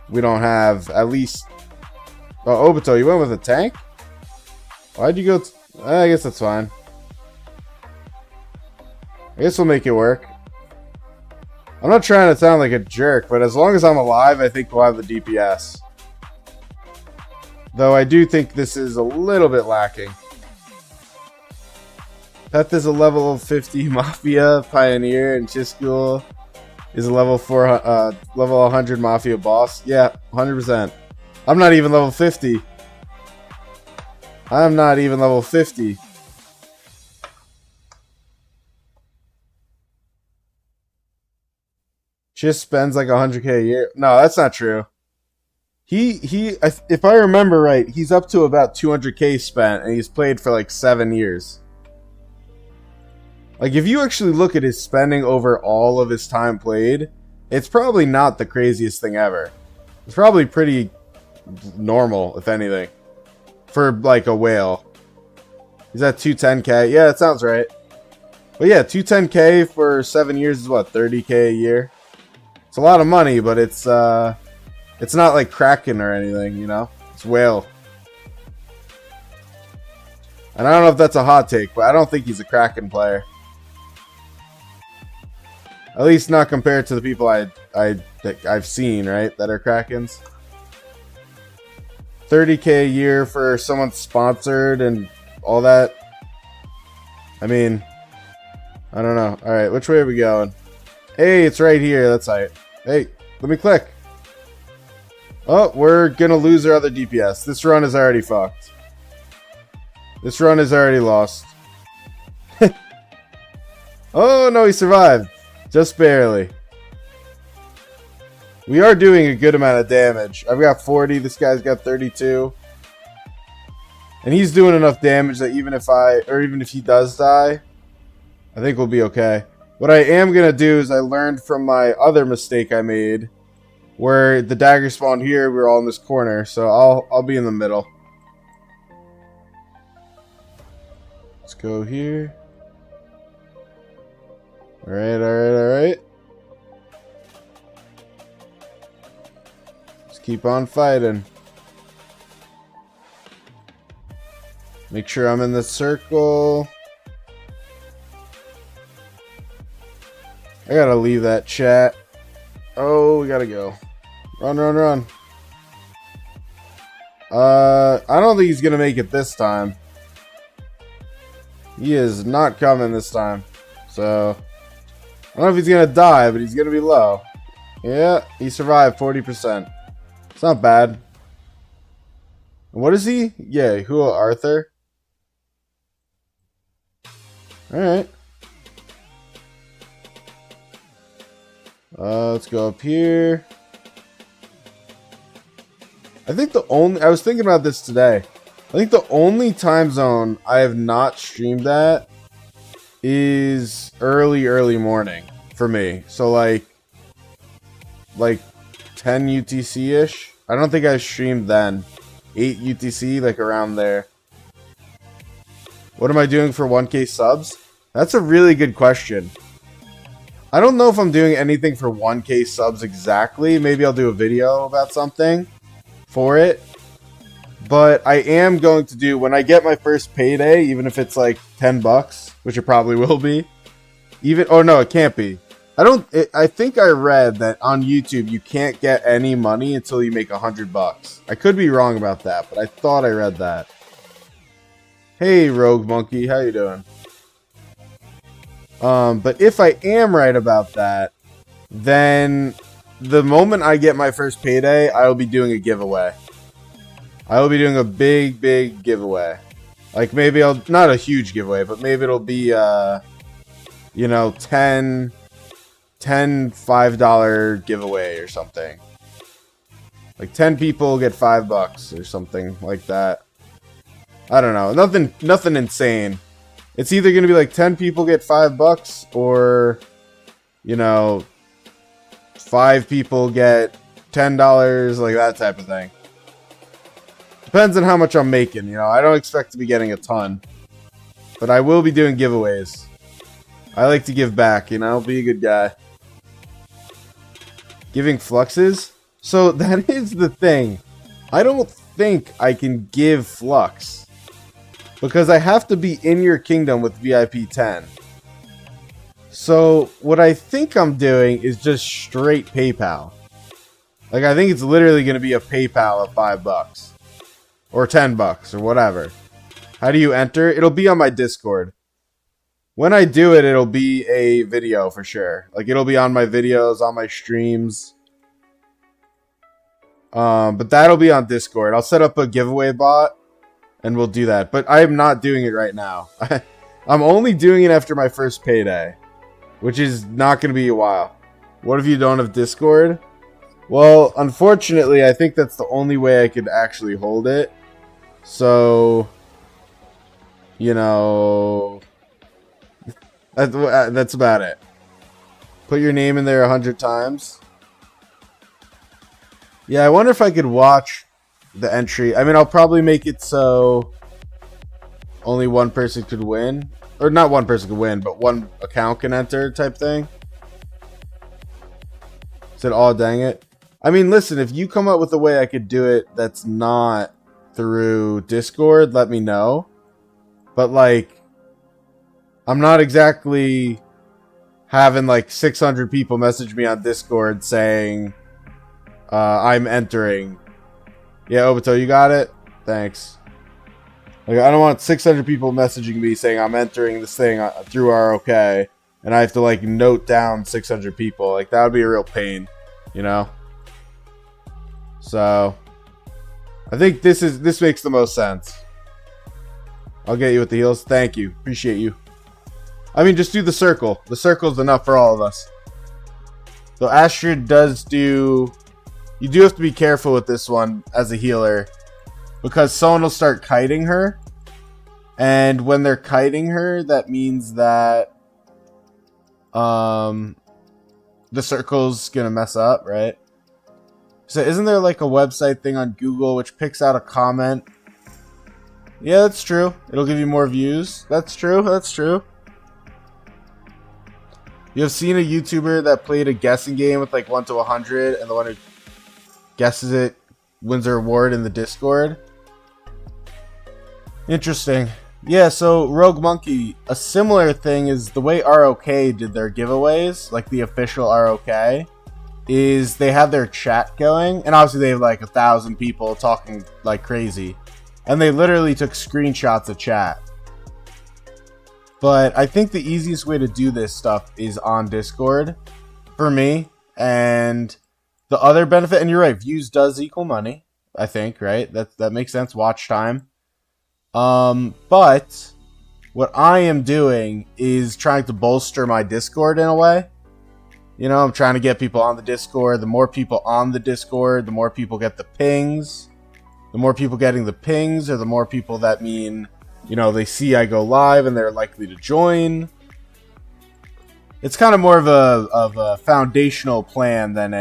we don't have at least... Oh, Obito, you went with a tank? Why'd you go... I guess that's fine. I guess we'll make it work. I'm not trying to sound like a jerk, but as long as I'm alive, I think we'll have the DPS. Though I do think this is a little bit lacking. Peth is a level 50 Mafia Pioneer, and Chiskul is a level 100 Mafia boss. Yeah, 100%. I'm not even level 50. I'm not even level 50. Just spends like 100K a year. No, that's not true. If I remember right, he's up to about 200K spent, and he's played for like 7 years. Like, if you actually look at his spending over all of his time played, it's probably not the craziest thing ever. It's probably pretty normal, if anything, for like a whale. He's at 210K. Yeah, that sounds right. But yeah, 210K for 7 years is what, 30K a year? It's a lot of money, but it's not like Kraken or anything, you know? It's whale. And I don't know if that's a hot take, but I don't think he's a Kraken player. At least not compared to the people I've seen, right? That are Krakens. 30K a year for someone sponsored and all that. I mean, I don't know. Alright, which way are we going? Hey, it's right here. That's right. Hey, let me click. Oh, we're gonna lose our other DPS. This run is already fucked. This run is already lost. Oh, no, he survived. Just barely. We are doing a good amount of damage. I've got 40. This guy's got 32. And he's doing enough damage that even if he does die, I think we'll be okay. What I am going to do is I learned from my other mistake I made, where the dagger spawned here, we were all in this corner, so I'll be in the middle. Let's go here. Alright, alright, alright. Just keep on fighting. Make sure I'm in the circle. I gotta leave that chat. Oh, we gotta go. Run, run, run. I don't think he's gonna make it this time. He is not coming this time. So, I don't know if he's gonna die, but he's gonna be low. Yeah, he survived 40%. It's not bad. What is he? Yeah, who? Arthur? Alright. Let's go up here. I was thinking about this today. I think the only time zone I have not streamed at is early morning for me. So like 10 UTC-ish. I don't think I streamed then. 8 UTC, like around there. What am I doing for 1K subs? That's a really good question. I don't know if I'm doing anything for 1K subs exactly. Maybe I'll do a video about something for it. But I am going to do, when I get my first payday, even if it's like 10 bucks, which it probably will be. Oh no, it can't be. I think I read that on YouTube you can't get any money until you make 100 bucks. I could be wrong about that, but I thought I read that. Hey, Rogue Monkey, how you doing? But if I am right about that, then the moment I get my first payday, I will be doing a giveaway. I will be doing a big giveaway. Like maybe not a huge giveaway, but maybe it'll be, you know, 10 $5 giveaway or something. Like 10 people get $5 or something like that. I don't know. Nothing insane. It's either going to be like 10 people get $5 or, you know, 5 people get $10, like that type of thing. Depends on how much I'm making, you know. I don't expect to be getting a ton. But I will be doing giveaways. I like to give back, you know, be a good guy. Giving fluxes? So that is the thing. I don't think I can give flux. Because I have to be in your kingdom with VIP 10. So what I think I'm doing is just straight PayPal. Like I think it's literally going to be a PayPal of $5. Or $10 or whatever. How do you enter? It'll be on my Discord. When I do it, it'll be a video for sure. Like it'll be on my videos, on my streams. But that'll be on Discord. I'll set up a giveaway bot and we'll do that. But I am not doing it right now. I'm only doing it after my first payday, which is not going to be a while. What if you don't have Discord? Well, unfortunately, I think that's the only way I could actually hold it. So, you know, that's about it. Put your name in there 100 times. Yeah, I wonder if I could watch the entry. I mean, I'll probably make it so only one person could win. Or not one person could win, but one account can enter type thing. Said, oh, dang it. I mean, listen, if you come up with a way I could do it that's not through Discord, let me know. But, like, I'm not exactly having, like, 600 people message me on Discord saying, I'm entering. Yeah, Obito, you got it? Thanks. Like, I don't want 600 people messaging me saying I'm entering this thing through ROK, and I have to, like, note down 600 people. Like, that would be a real pain, you know? So, I think this makes the most sense. I'll get you with the heals. Thank you. Appreciate you. I mean, just do the circle. The circle's enough for all of us. So, Astrid does do... You do have to be careful with this one as a healer, because someone will start kiting her. And when they're kiting her, that means that the circle's gonna mess up, right? So isn't there like a website thing on Google which picks out a comment? Yeah, that's true. It'll give you more views. That's true. That's true. You have seen a YouTuber that played a guessing game with like 1 to 100, and the one who guesses it wins a reward in the Discord? Interesting. Yeah, so Rogue Monkey, a similar thing is the way ROK did their giveaways, like the official ROK, is they have their chat going, and obviously they have like 1,000 people talking like crazy, and they literally took screenshots of chat. But I think the easiest way to do this stuff is on Discord, for me, and the other benefit, and you're right, views does equal money, I think, right? That makes sense, watch time. But what I am doing is trying to bolster my Discord in a way. You know, I'm trying to get people on the Discord. The more people on the Discord, the more people get the pings. The more people getting the pings are the more people that mean, you know, they see I go live and they're likely to join. It's kind of more of a foundational plan than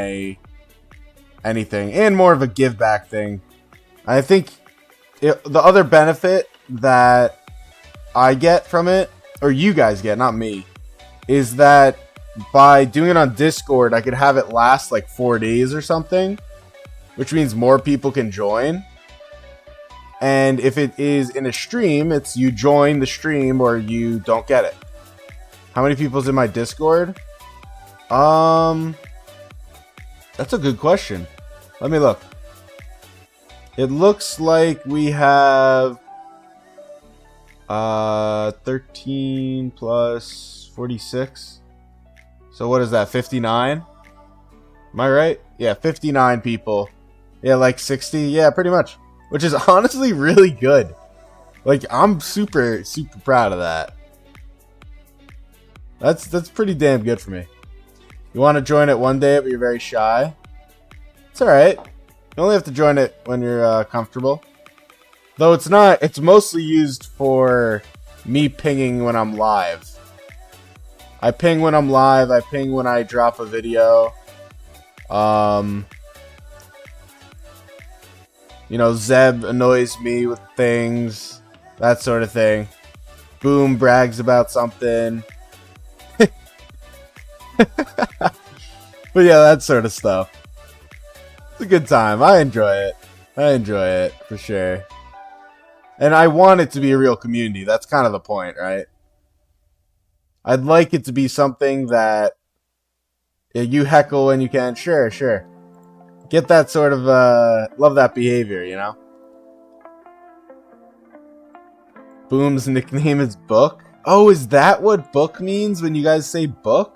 anything, and more of a give back thing. I think the other benefit that I get from it, or you guys get, not me, is that by doing it on Discord, I could have it last like 4 days or something, which means more people can join. And if it is in a stream, it's you join the stream or you don't get it. How many people's in my Discord? That's a good question. Let me look. It looks like we have 13 plus 46. So what is that, 59? Am I right? Yeah, 59 people. Yeah, like 60. Yeah, pretty much. Which is honestly really good. Like, I'm super, super proud of that. That's pretty damn good for me. You want to join it one day, but you're very shy? It's alright. You only have to join it when you're comfortable. Though it's not, it's mostly used for me pinging when I'm live. I ping when I'm live, I ping when I drop a video. You know, Zeb annoys me with things, that sort of thing. Boom brags about something. But yeah, that sort of stuff. It's a good time. I enjoy it. I enjoy it, for sure. And I want it to be a real community. That's kind of the point, right? I'd like it to be something that you heckle when you can. Sure, sure. Get that sort of, love that behavior, you know? Boom's nickname is Book. Oh, is that what book means when you guys say book?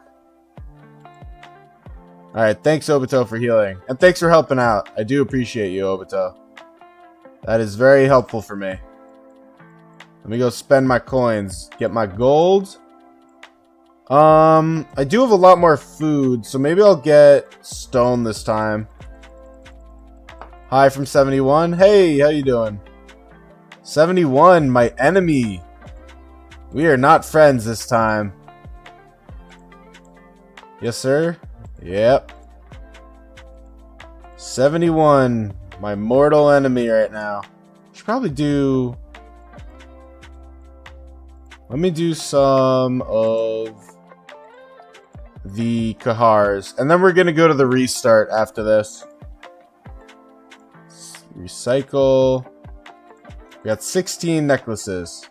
Alright, thanks Obito for healing. And thanks for helping out. I do appreciate you, Obito. That is very helpful for me. Let me go spend my coins. Get my gold. I do have a lot more food, so maybe I'll get stone this time. Hi from 71. Hey, how you doing? 71, my enemy. We are not friends this time. Yes, sir. Yep. 71, my mortal enemy right now. Should probably do... Let me do some of the Kahars, and then we're gonna go to the restart after this. Recycle. We got 16 necklaces.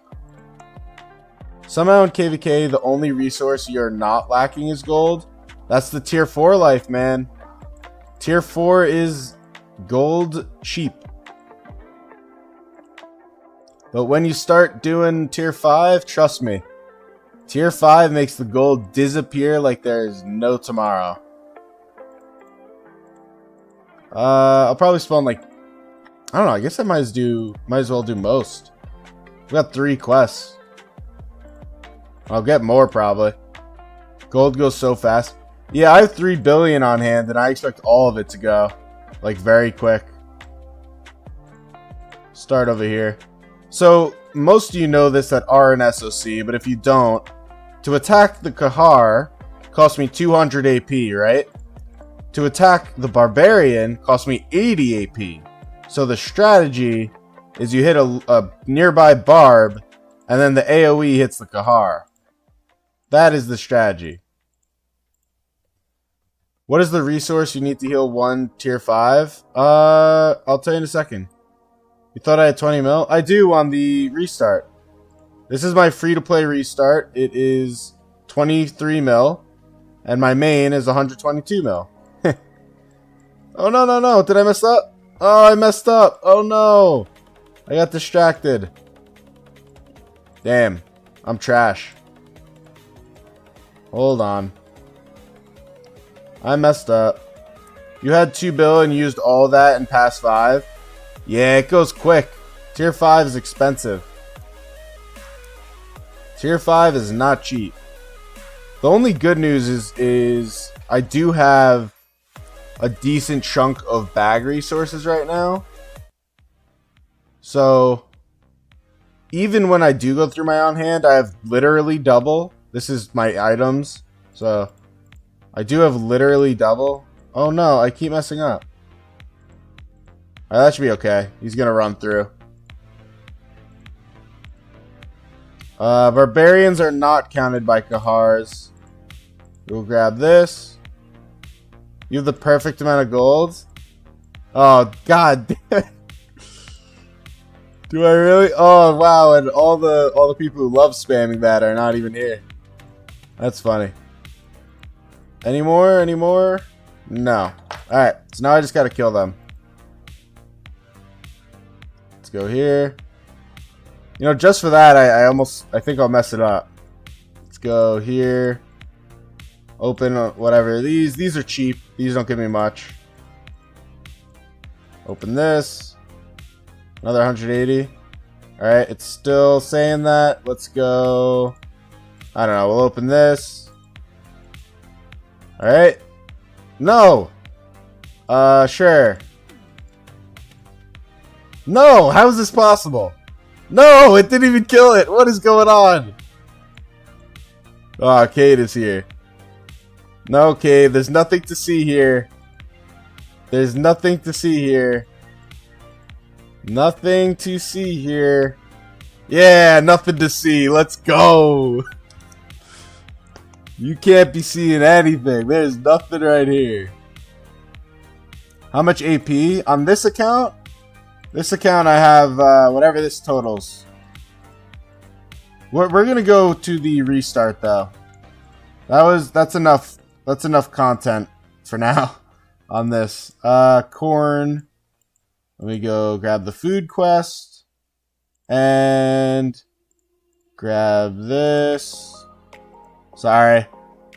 Somehow in KVK, the only resource you're not lacking is gold. That's the tier 4 life, man. Tier 4 is gold cheap. But when you start doing tier 5, trust me, tier 5 makes the gold disappear like there's no tomorrow. I'll probably spawn like, I don't know, I guess I might as well do most. We got 3 quests. I'll get more probably. Gold goes so fast. Yeah, I have 3 billion on hand and I expect all of it to go like very quick. Start over here. So, most of you know this that are in SOC, but if you don't, to attack the Kahar cost me 200 AP, right? To attack the Barbarian cost me 80 AP. So the strategy is you hit a nearby Barb, and then the AoE hits the Kahar. That is the strategy. What is the resource you need to heal 1 tier 5? I'll tell you in a second. You thought I had 20 mil? I do on the restart. This is my free-to-play restart. It is 23 mil. And my main is 122 mil. Oh, no, no, no. Did I mess up? Oh, I messed up. Oh, no. I got distracted. Damn. I'm trash. Hold on. I messed up. You had 2 bill and used all that in past 5? Yeah, it goes quick. Tier 5 is expensive. Tier 5 is not cheap. The only good news is I do have a decent chunk of bag resources right now. So, even when I do go through my on hand, I have literally double. This is my items. So, I do have literally double. Oh no, I keep messing up. That should be okay. He's gonna run through. Barbarians are not counted by Kahars. We'll grab this. You have the perfect amount of gold. Oh god damn it. Do I really? Oh wow, and all the people who love spamming that are not even here. That's funny. Any more? Any more? No. Alright, so now I just gotta kill them. Let's go here. You know, just for that, I think I'll mess it up. Let's go here. Open whatever. These are cheap. These don't give me much. Open this. Another 180. Alright, it's still saying that. Let's go. I don't know. We'll open this. Alright. No. Sure. No! How is this possible? No! It didn't even kill it! What is going on? Oh, Cade is here. No, Cade. There's nothing to see here. There's nothing to see here. Nothing to see here. Yeah, nothing to see. Let's go. You can't be seeing anything. There's nothing right here. How much AP? On this account? This account I have, whatever this totals. We're gonna go to the restart though. That's enough content for now on this. Corn. Let me go grab the food quest. And grab this. Sorry.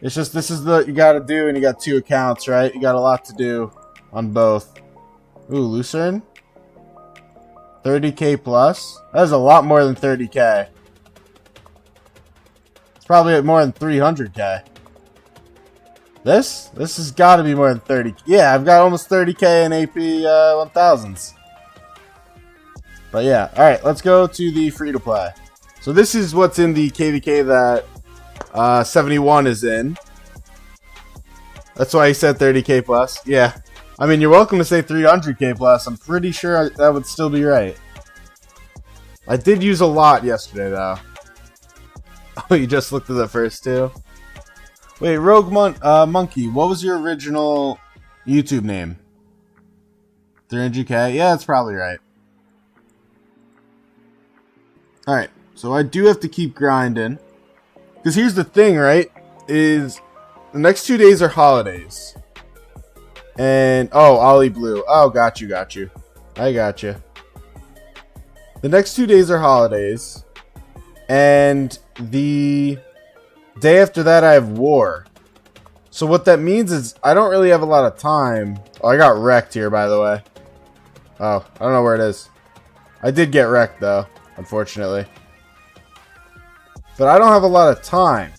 It's just, this is what you gotta do, and you got 2 accounts, right? You got a lot to do on both. Ooh, Lucerne? 30k plus? That is a lot more than 30k. It's probably at more than 300k. This has got to be more than 30. Yeah, I've got almost 30k in AP 1000s. But yeah, all right, let's go to the free to play. So this is what's in the KVK that 71 is in. That's why he said 30k plus. Yeah, I mean, you're welcome to say 300k plus. I'm pretty sure that would still be right. I did use a lot yesterday though. Oh, you just looked at the first two? Wait, Rogue Monkey, what was your original YouTube name? 300k? Yeah, that's probably right. Alright, so I do have to keep grinding. Because here's the thing, right? Is the next 2 days are holidays. And, oh, Ollie Blue. Oh, got you. I got you. The next 2 days are holidays. And the day after that, I have war. So what that means is I don't really have a lot of time. Oh, I got wrecked here, by the way. Oh, I don't know where it is. I did get wrecked, though, unfortunately. But I don't have a lot of time.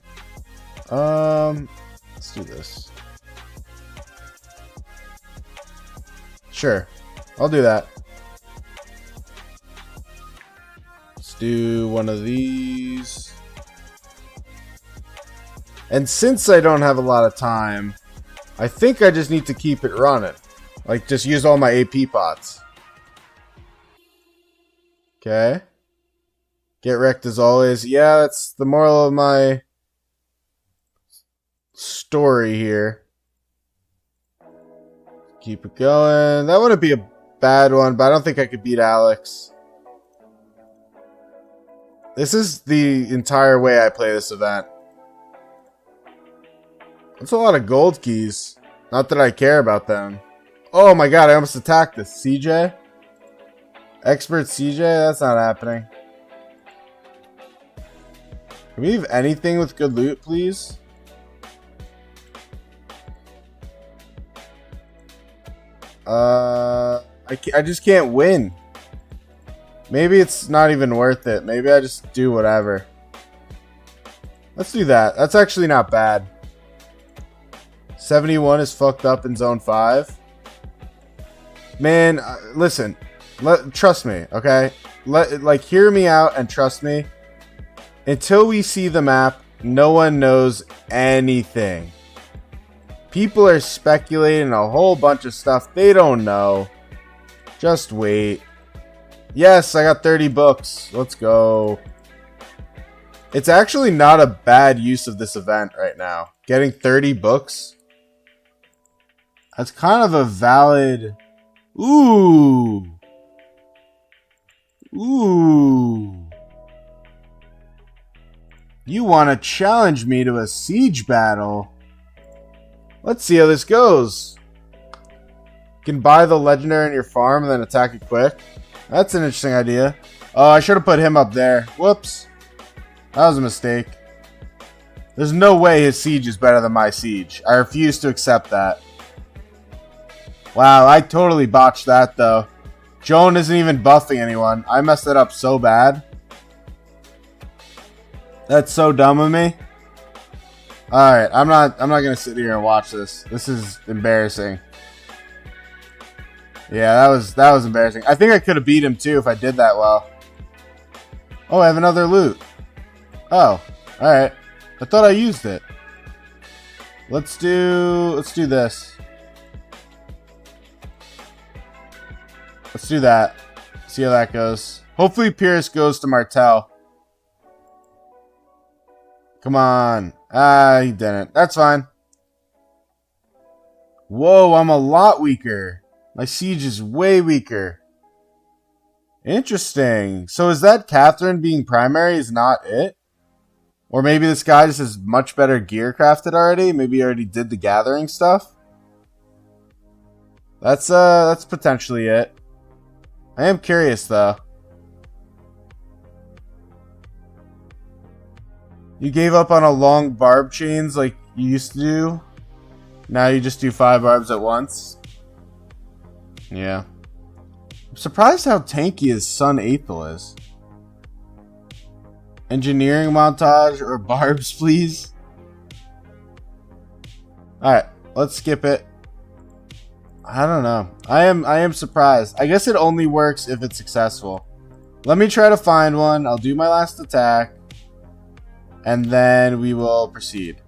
Let's do this. Sure, I'll do that. Let's do one of these. And since I don't have a lot of time, I think I just need to keep it running. Like, just use all my AP pots. Okay. Get wrecked as always. Yeah, that's the moral of my story here. Keep it going. That wouldn't be a bad one, but I don't think I could beat Alex. This is the entire way I play this event. That's a lot of gold keys. Not that I care about them. Oh my god, I almost attacked this. CJ? Expert CJ? That's not happening. Can we have anything with good loot, please? I just can't win. Maybe it's not even worth it. Maybe I just do whatever. Let's do that. That's actually not bad. 71 is fucked up in zone 5. Man, listen. Trust me, okay? Hear me out and trust me. Until we see the map, no one knows anything. People are speculating a whole bunch of stuff they don't know. Just wait. Yes, I got 30 books. Let's go. It's actually not a bad use of this event right now. Getting 30 books. That's kind of a valid... Ooh. Ooh. You want to challenge me to a siege battle? Let's see how this goes. You can buy the legendary in your farm and then attack it quick. That's an interesting idea. Oh, I should have put him up there. Whoops. That was a mistake. There's no way his siege is better than my siege. I refuse to accept that. Wow, I totally botched that though. Joan isn't even buffing anyone. I messed it up so bad. That's so dumb of me. Alright, I'm not gonna sit here and watch this. This is embarrassing. Yeah, that was embarrassing. I think I could have beat him too if I did that well. Oh, I have another loot. Oh, alright. I thought I used it. Let's do this. Let's do that. See how that goes. Hopefully Pierce goes to Martel. Come on. Ah, he didn't. That's fine. Whoa, I'm a lot weaker. My siege is way weaker. Interesting. So is that Catherine being primary is not it? Or maybe this guy just has much better gear crafted already? Maybe he already did the gathering stuff? That's potentially it. I am curious though. You gave up on a long barb chains like you used to do? Now you just do 5 barbs at once? Yeah. I'm surprised how tanky his son Aethel is. Engineering montage or barbs, please. Alright, let's skip it. I don't know. I am surprised. I guess it only works if it's successful. Let me try to find one. I'll do my last attack. And then we will proceed.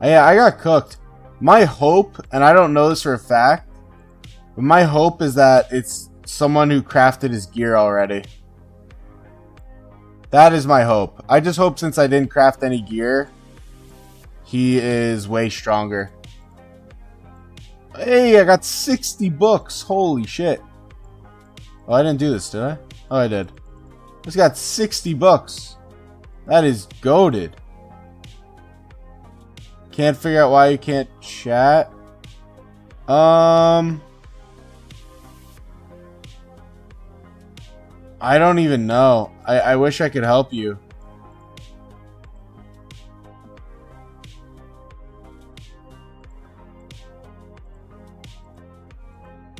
Yeah, I got cooked. My hope, and I don't know this for a fact, but my hope is that it's someone who crafted his gear already. That is my hope. I just hope since I didn't craft any gear, he is way stronger. Hey, I got 60 books. Holy shit. Oh, I didn't do this, did I? Oh, I did. Just got 60 books. That is goated. Can't figure out why you can't chat. I don't even know. I wish I could help you.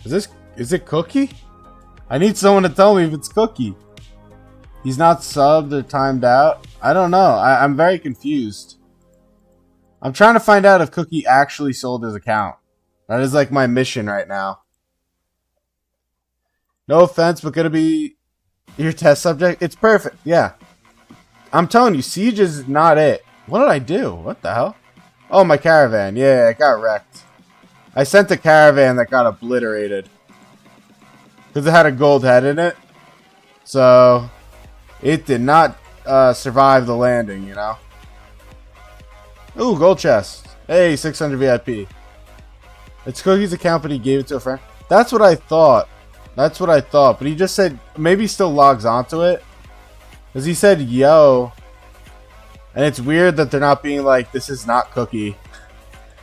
Is it Cookie? I need someone to tell me if it's Cookie. He's not subbed or timed out. I don't know. I'm very confused. I'm trying to find out if Cookie actually sold his account. That is like my mission right now. No offense, but gonna be your test subject? It's perfect, yeah. I'm telling you, Siege is not it. What did I do? What the hell? Oh, my caravan. Yeah, it got wrecked. I sent a caravan that got obliterated. Because it had a gold head in it. So, it did not survive the landing, you know? Ooh, gold chest. Hey, 600 VIP. It's Cookie's account, but he gave it to a friend. That's what I thought. That's what I thought. But he just said, maybe he still logs onto it. Because he said, yo. And it's weird that they're not being like, this is not Cookie.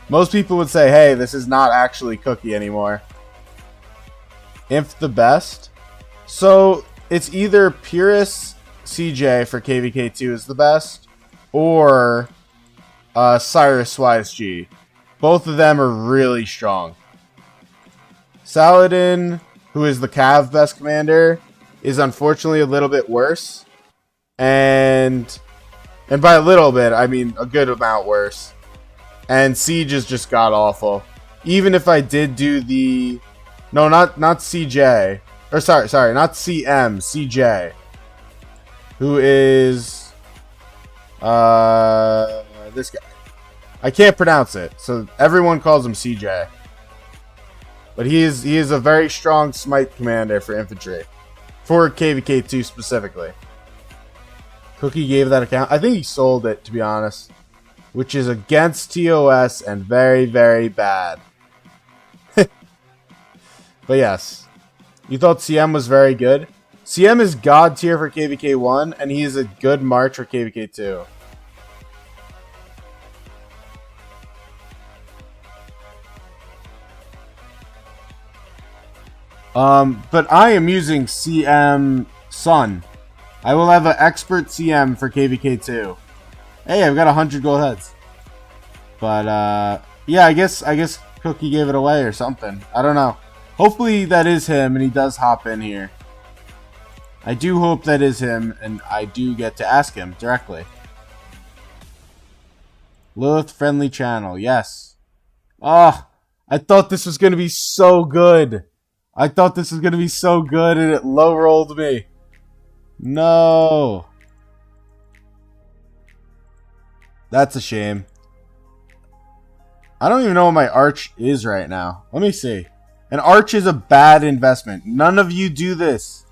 Most people would say, hey, this is not actually Cookie anymore. Inf the best. So, it's either Purist CJ for KVK2 is the best. Or Cyrus YSG. Both of them are really strong. Saladin, who is the Cav best commander, is unfortunately a little bit worse. And by a little bit, I mean a good amount worse. And Siege is just god awful. Even if I did do the... No, not CJ. Or sorry, not CM, CJ. Who is... this guy. I can't pronounce it, so everyone calls him CJ. But he is a very strong smite commander for infantry. For KVK2 specifically. Cookie gave that account. I think he sold it, to be honest. Which is against TOS and very, very bad. But yes. You thought CM was very good? CM is god tier for KVK1, and he is a good march for KVK2. But I am using CM Sun. I will have an expert CM for KVK2. Hey, I've got 100 gold heads. But, yeah, I guess Cookie gave it away or something. I don't know. Hopefully that is him and he does hop in here. I do hope that is him and I do get to ask him directly. Lilith friendly channel, yes. Ah, I thought this was going to be so good. I thought this was going to be so good and it low rolled me. No. That's a shame. I don't even know what my arch is right now. Let me see. An arch is a bad investment. None of you do this.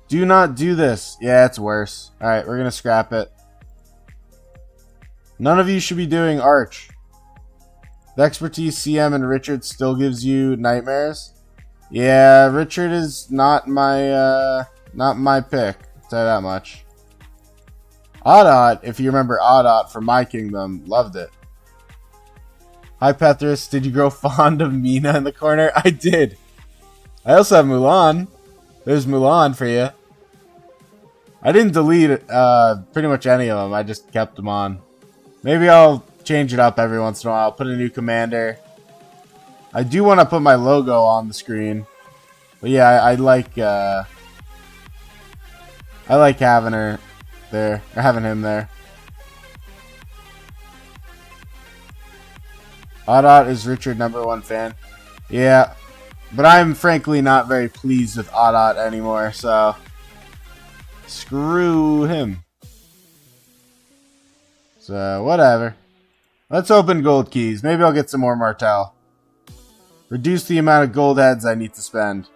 Do not do this. Yeah, it's worse. Alright, we're going to scrap it. None of you should be doing arch. The expertise CM and Richard still gives you nightmares. Yeah, Richard is not my pick. I'll tell you that much. Audot, if you remember Audot from My Kingdom, loved it. Hi, Pethris. Did you grow fond of Mina in the corner? I did. I also have Mulan. There's Mulan for you. I didn't delete pretty much any of them. I just kept them on. Maybe I'll change it up every once in a while. Put a new commander. I do want to put my logo on the screen. But yeah, I like I like having her there, or having him there. Oddot is Richard #1 fan. Yeah, but I'm frankly not very pleased with Oddot anymore, so screw him. So, whatever. Let's open gold keys. Maybe I'll get some more Martel. Reduce the amount of gold heads I need to spend.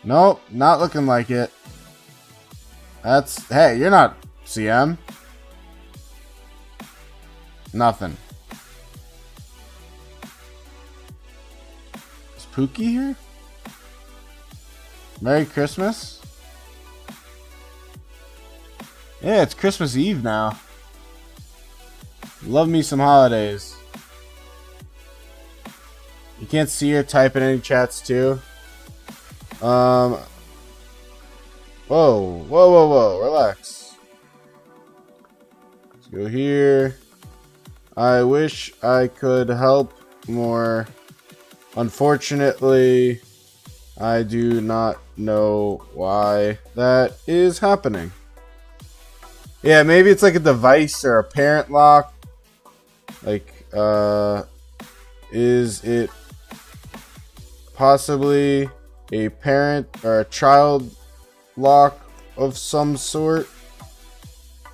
Nope, not looking like it. Hey, you're not CM. Nothing. Is Pookie here? Merry Christmas? Yeah, it's Christmas Eve now. Love me some holidays. You can't see or type in any chats too. Whoa, relax. Let's go here. I wish I could help more. Unfortunately, I do not know why that is happening. Yeah, maybe it's like a device or a parent lock. Like, is it possibly a parent or a child lock of some sort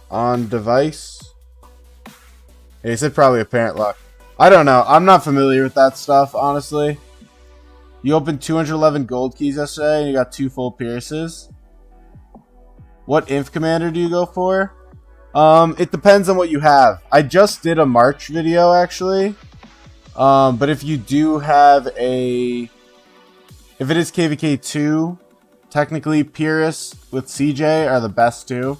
on device? Yeah, he said probably a parent lock. I don't know. I'm not familiar with that stuff, honestly. You opened 211 gold keys yesterday and you got 2 full Pierces. What inf commander do you go for? It depends on what you have. I just did a March video, actually. But if you do have if it is KVK 2, technically Pyrrhus with CJ are the best 2.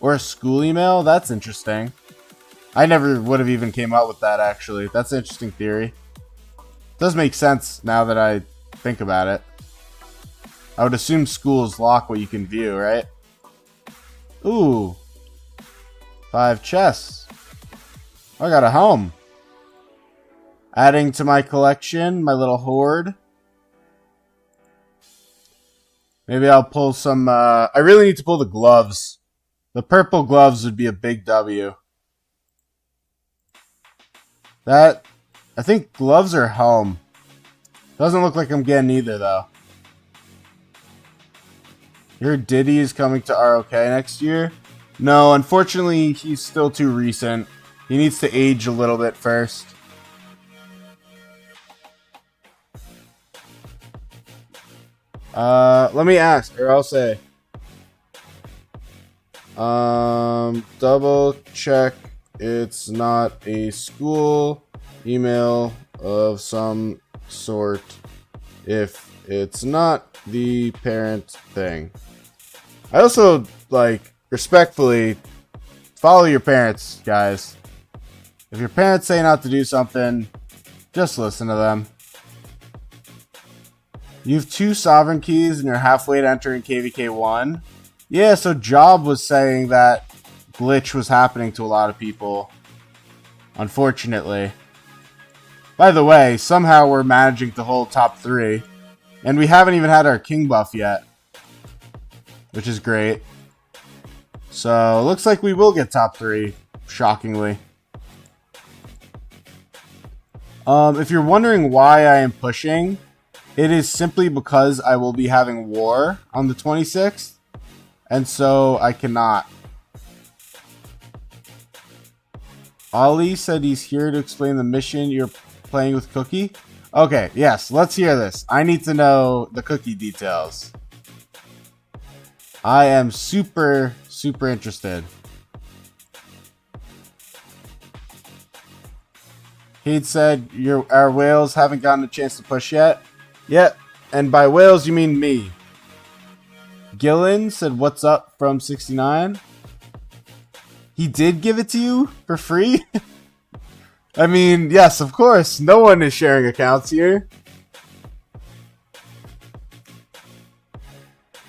Or a school email, that's interesting. I never would have even came up with that, actually. That's an interesting theory. Does make sense now that I think about it. I would assume schools lock what you can view, right? Ooh. 5 chests. I got a home. Adding to my collection, my little hoard. Maybe I'll pull some, I really need to pull the gloves. The purple gloves would be a big W. I think gloves are home. Doesn't look like I'm getting either, though. Your Diddy is coming to ROK next year? No, unfortunately, he's still too recent. He needs to age a little bit first. Let me ask, or I'll say. Double check it's not a school email of some sort if it's not the parent thing. I also, respectfully, follow your parents, guys. If your parents say not to do something, just listen to them. You have 2 sovereign keys and you're halfway to entering KVK 1. Yeah, so Job was saying that glitch was happening to a lot of people. Unfortunately. By the way, somehow we're managing to hold top 3. And we haven't even had our king buff yet. Which is great. So, looks like we will get top 3. Shockingly. If you're wondering why I am pushing, it is simply because I will be having war on the 26th. And so, I cannot. Ollie said he's here to explain the mission you're playing with Cookie. Okay, yes, let's hear this. I need to know the Cookie details. I am super, super interested. Kate said our whales haven't gotten a chance to push yet. Yep, and by whales you mean me. Gillen said what's up from 69. He did give it to you for free? I mean, yes, of course. No one is sharing accounts here.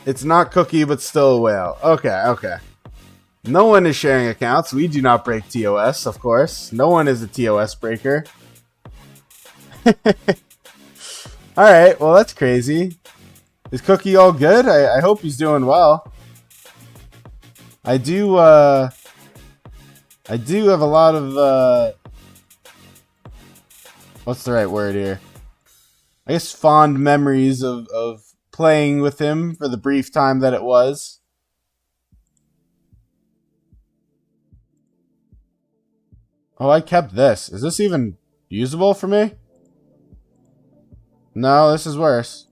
It's not Cookie, but still a whale. Okay, okay. No one is sharing accounts. We do not break TOS, of course. No one is a TOS breaker. Alright, well, that's crazy. Is Cookie all good? I hope he's doing well. I do have a lot of what's the right word here? I guess fond memories of playing with him for the brief time that it was. Oh, I kept this. Is this even usable for me? No, this is worse.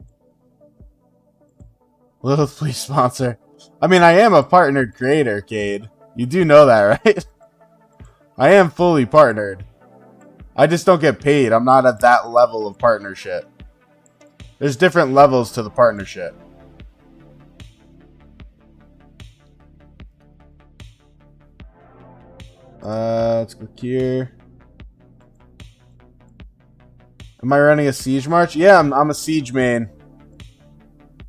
Lilith, please sponsor. I mean, I am a partnered creator, Cade. You do know that, right? I am fully partnered. I just don't get paid. I'm not at that level of partnership. There's different levels to the partnership. Let's click here. Am I running a siege march? Yeah, I'm a siege main.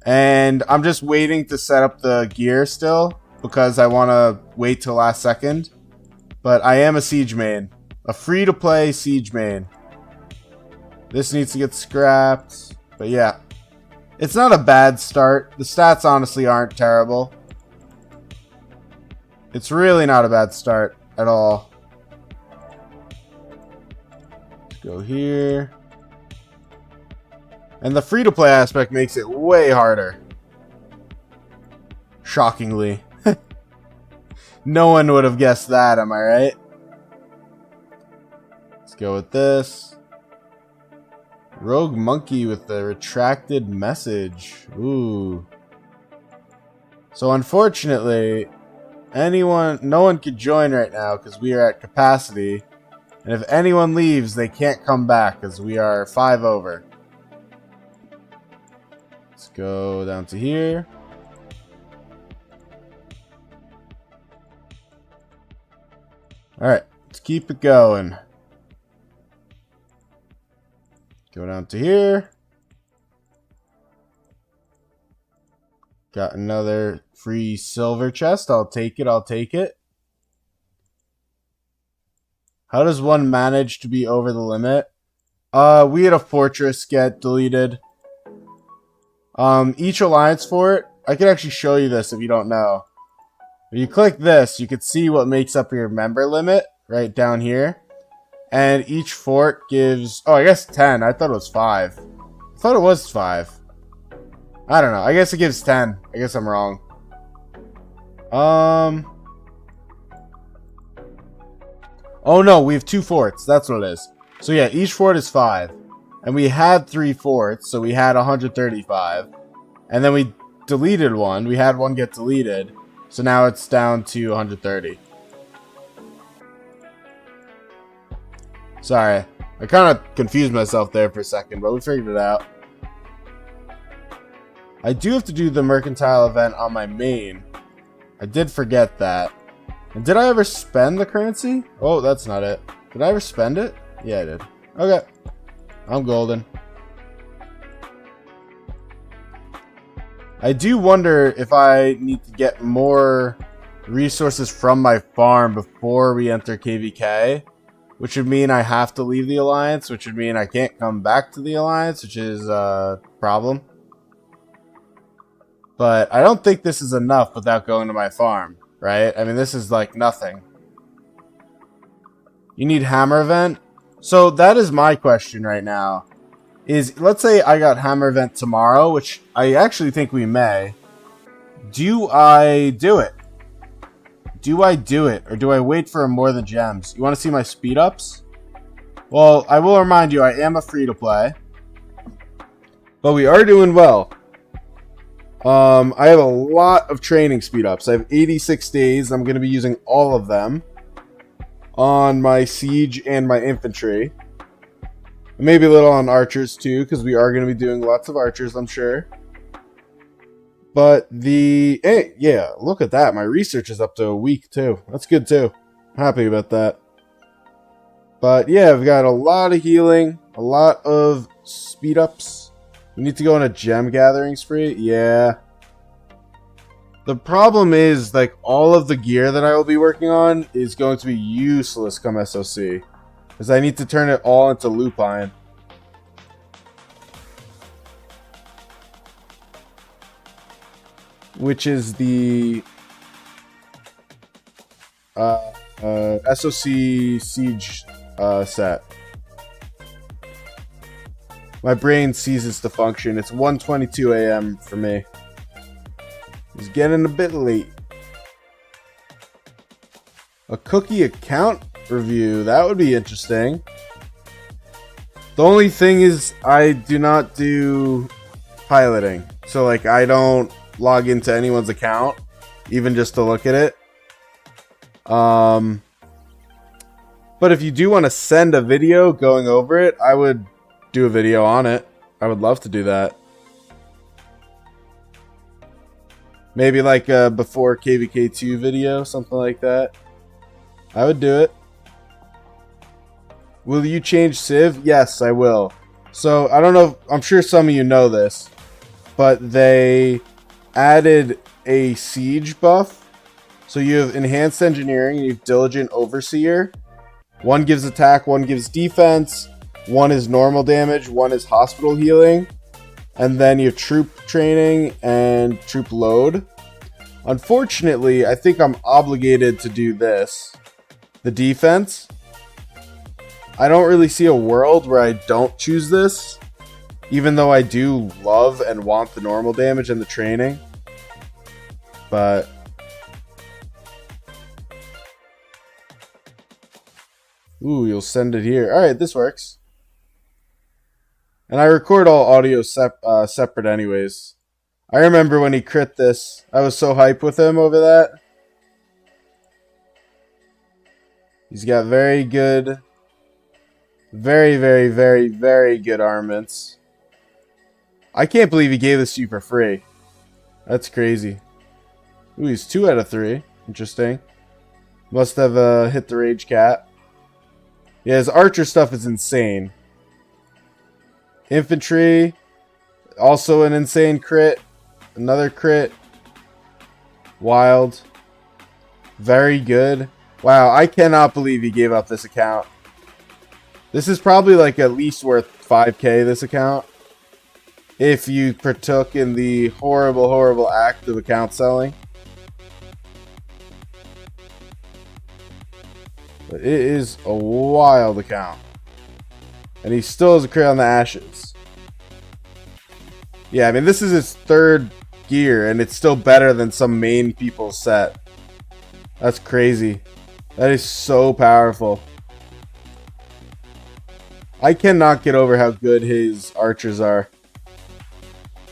And I'm just waiting to set up the gear still because I want to wait till last second. But I am a siege main. A free-to-play siege main. This needs to get scrapped. But yeah. It's not a bad start. The stats honestly aren't terrible. It's really not a bad start at all. Let's go here. And the free-to-play aspect makes it way harder. Shockingly. No one would have guessed that, am I right? Let's go with this. Rogue monkey with the retracted message. Ooh. So unfortunately, no one could join right now because we are at capacity. And if anyone leaves, they can't come back because we are 5 over. Let's go down to here. Alright, let's keep it going. Go down to here. Got another free silver chest. I'll take it, I'll take it. How does one manage to be over the limit? We had a fortress get deleted. Each alliance fort, I could actually show you this if you don't know. If you click this, you can see what makes up your member limit right down here. And each fort gives, oh, I guess 10. I thought it was 5. I thought it was 5. I don't know. I guess it gives 10. I guess I'm wrong. Oh no, we have 2 forts. That's what it is. So yeah, each fort is 5. And we had 3 forts, so we had 135. And then we deleted one. We had one get deleted. So now it's down to 130. Sorry. I kind of confused myself there for a second, but we figured it out. I do have to do the mercantile event on my main. I did forget that. And did I ever spend the currency? Oh, that's not it. Did I ever spend it? Yeah, I did. Okay. I'm golden. I do wonder if I need to get more resources from my farm before we enter KVK, which would mean I have to leave the Alliance, which would mean I can't come back to the Alliance, which is a problem. But I don't think this is enough without going to my farm, right? I mean, this is like nothing. You need Hammer Event? So that is my question right now. Is, let's say I got Hammer Event tomorrow, which I actually think we may. Do I do it? Do I do it? Or do I wait for more than gems? You want to see my speed ups? Well, I will remind you, I am a free-to-play. But we are doing well. I have a lot of training speed ups. I have 86 days. I'm going to be using all of them on my siege and my infantry. Maybe a little on archers too, because we are going to be doing lots of archers, I'm sure. But hey, yeah, look at that. My research is up to a week too. That's good too. I'm happy about that. But yeah, I've got a lot of healing, a lot of speed ups. We need to go on a gem gathering spree. Yeah. The problem is, like, all of the gear that I will be working on is going to be useless come SOC. Because I need to turn it all into lupine. Which is the SOC Siege set. My brain ceases to function. It's 1:22 a.m. for me. It's getting a bit late. A cookie account review. That would be interesting. The only thing is I do not do piloting. So like I don't log into anyone's account even just to look at it. But if you do want to send a video going over it, I would do a video on it. I would love to do that. Maybe like a before KVK2 video, something like that. I would do it. Will you change Civ? Yes, I will. So, I don't know, I'm sure some of you know this, but they added a siege buff. So you have Enhanced Engineering and you have Diligent Overseer. One gives attack, one gives defense, one is normal damage, one is hospital healing. And then you have Troop Training and Troop Load. Unfortunately, I think I'm obligated to do this. The defense. I don't really see a world where I don't choose this. Even though I do love and want the normal damage and the training. But ooh, you'll send it here. Alright, this works. And I record all audio separate anyways. I remember when he crit this. I was so hyped with him over that. He's got very good... Very, very, very, very good armaments. I can't believe he gave this to you for free. That's crazy. Ooh, he's 2 out of 3. Interesting. Must have hit the rage cap. Yeah, his archer stuff is insane. Infantry. Also an insane crit. Another crit. Wild. Very good. Wow, I cannot believe he gave up this account. This is probably like at least worth 5k, this account. If you partook in the horrible, horrible act of account selling. But it is a wild account. And he still has a crit on the Ashes. Yeah, I mean, this is his 3rd gear, and it's still better than some main people's set. That's crazy. That is so powerful. I cannot get over how good his archers are.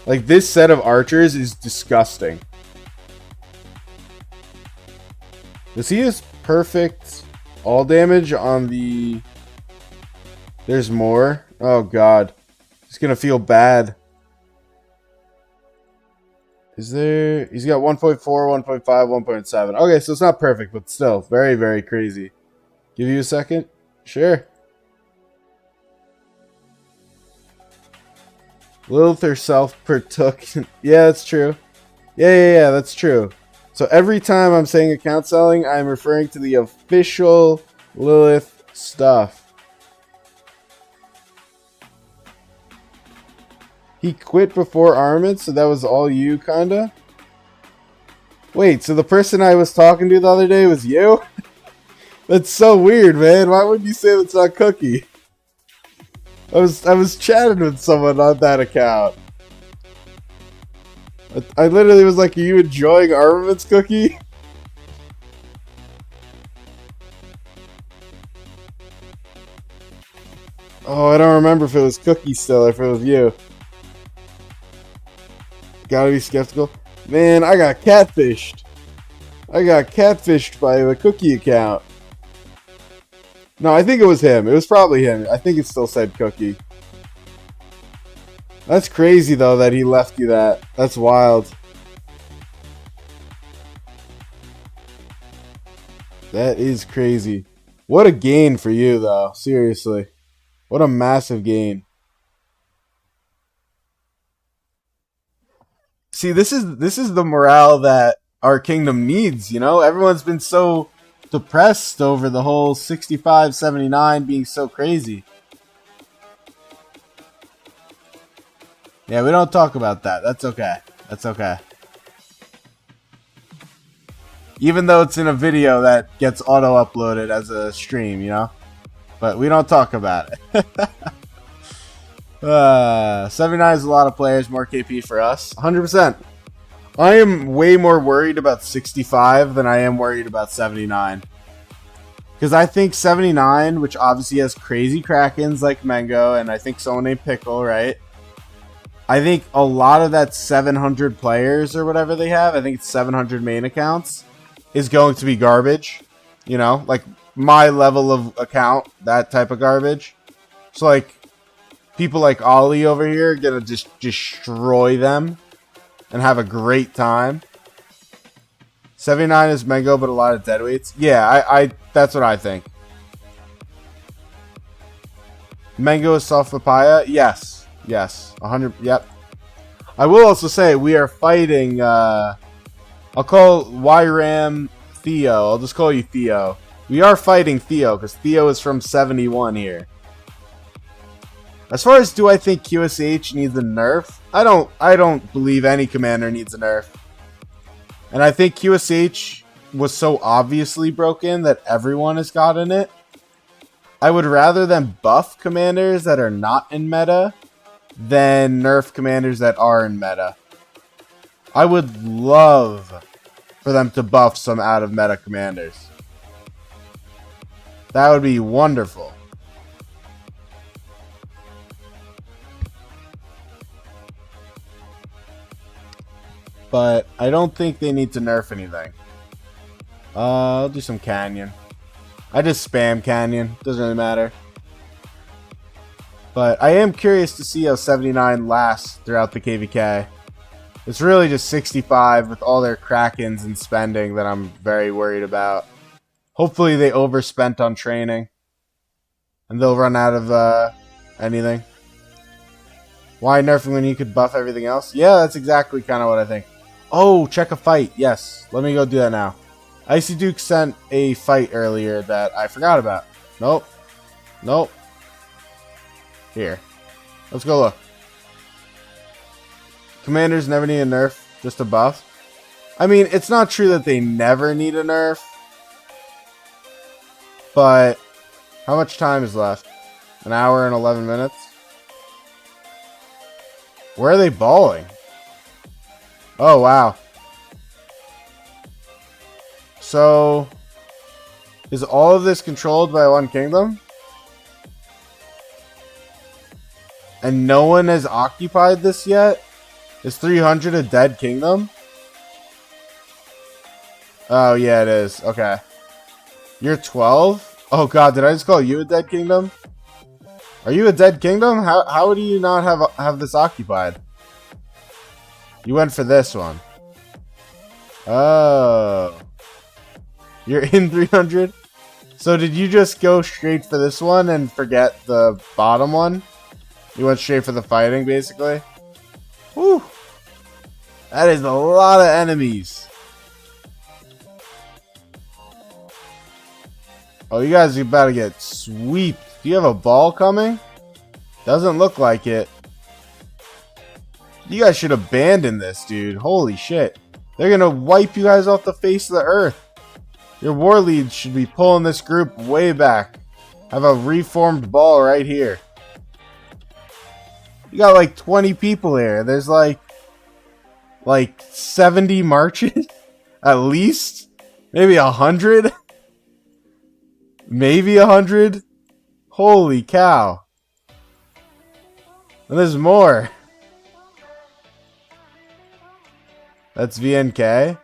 Like, this set of archers is disgusting. Does he have perfect all damage on the... There's more? Oh, God. He's gonna feel bad. Is there... He's got 1.4, 1.5, 1.7. Okay, so it's not perfect, but still. Very, very crazy. Give you a second? Sure. Lilith herself partook. Yeah, that's true. Yeah, that's true. So every time I'm saying account selling, I'm referring to the official Lilith stuff. He quit before armament, so that was all you, kinda? Wait, so the person I was talking to the other day was you? That's so weird, man. Why would you say that's not Cookie? I was chatting with someone on that account. I literally was like, are you enjoying armaments, Cookie? Oh, I don't remember if it was Cookie still or if it was you. Gotta be skeptical. Man, I got catfished. I got catfished by the Cookie account. No, I think it was him. It was probably him. I think it still said Cookie. That's crazy, though, that he left you that. That's wild. That is crazy. What a gain for you, though. Seriously. What a massive gain. See, this is the morale that our kingdom needs, you know? Everyone's been so depressed over the whole 65-79 being so crazy. Yeah, we don't talk about that. That's okay. That's okay. Even though it's in a video that gets auto-uploaded as a stream, you know? But we don't talk about it. 79 is a lot of players, more KP for us. 100%. I am way more worried about 65 than I am worried about 79. Because I think 79, which obviously has crazy Krakens like Mango, and I think someone named Pickle, right? I think a lot of that 700 players or whatever they have, I think it's 700 main accounts, is going to be garbage. You know, like my level of account, that type of garbage. So like, people like Ollie over here are going to just destroy them and have a great time. 79 is Mango, but a lot of deadweights. Yeah, I that's what I think. Mango is soft papaya? Yes. Yes. 100. Yep. I will also say we are fighting. I'll call YRAM Theo. I'll just call you Theo. We are fighting Theo because Theo is from 71 here. As far as do I think QSH needs a nerf? I don't believe any commander needs a nerf. And I think QSH was so obviously broken that everyone has gotten it. I would rather them buff commanders that are not in meta than nerf commanders that are in meta. I would love for them to buff some out of meta commanders. That would be wonderful. But I don't think they need to nerf anything. I'll do some Canyon. I just spam Canyon. Doesn't really matter. But I am curious to see how 79 lasts throughout the KVK. It's really just 65 with all their Krakens and spending that I'm very worried about. Hopefully they overspent on training. And they'll run out of anything. Why nerfing when you could buff everything else? Yeah, that's exactly kind of what I think. Oh, check a fight. Yes. Let me go do that now. Icy Duke sent a fight earlier that I forgot about. Nope. Nope. Here. Let's go look. Commanders never need a nerf, just a buff. I mean, it's not true that they never need a nerf. But how much time is left? An hour and 11 minutes? Where are they balling? Oh, wow. So, is all of this controlled by one kingdom? And no one has occupied this yet? Is 300 a dead kingdom? Oh, yeah, it is. Okay. You're 12? Oh, God, did I just call you a dead kingdom? Are you a dead kingdom? How do you not have this occupied? You went for this one. Oh. You're in 300? So did you just go straight for this one and forget the bottom one? You went straight for the fighting, basically? Whew. That is a lot of enemies. Oh, you guys are about to get sweeped. Do you have a ball coming? Doesn't look like it. You guys should abandon this, dude. Holy shit. They're gonna wipe you guys off the face of the earth. Your war leads should be pulling this group way back. Have a reformed ball right here. You got like 20 people here. There's like 70 marches? At least? Maybe 100? Maybe 100? Holy cow. And there's more. That's VNK.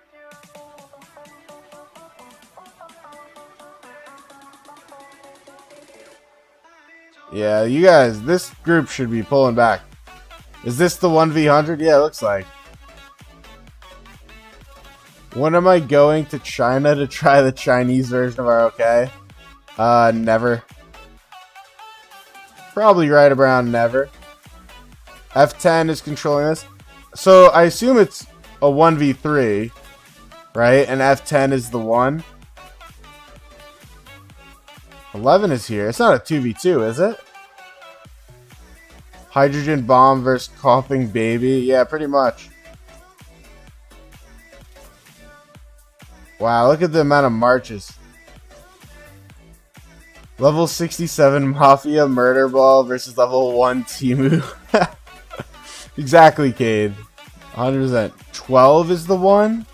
Yeah, you guys, this group should be pulling back. Is this the 1v100? Yeah, it looks like. When am I going to China to try the Chinese version of ROK? Never. Probably right around never. F10 is controlling this. So I assume it's a 1v3, right? And F10 is the 1. 11 is here. It's not a 2v2, is it? Hydrogen bomb versus coughing baby. Yeah, pretty much. Wow, look at the amount of marches. Level 67 Mafia Murder Ball versus level 1 Timu. Exactly, Cade. 100%. 12 is the one?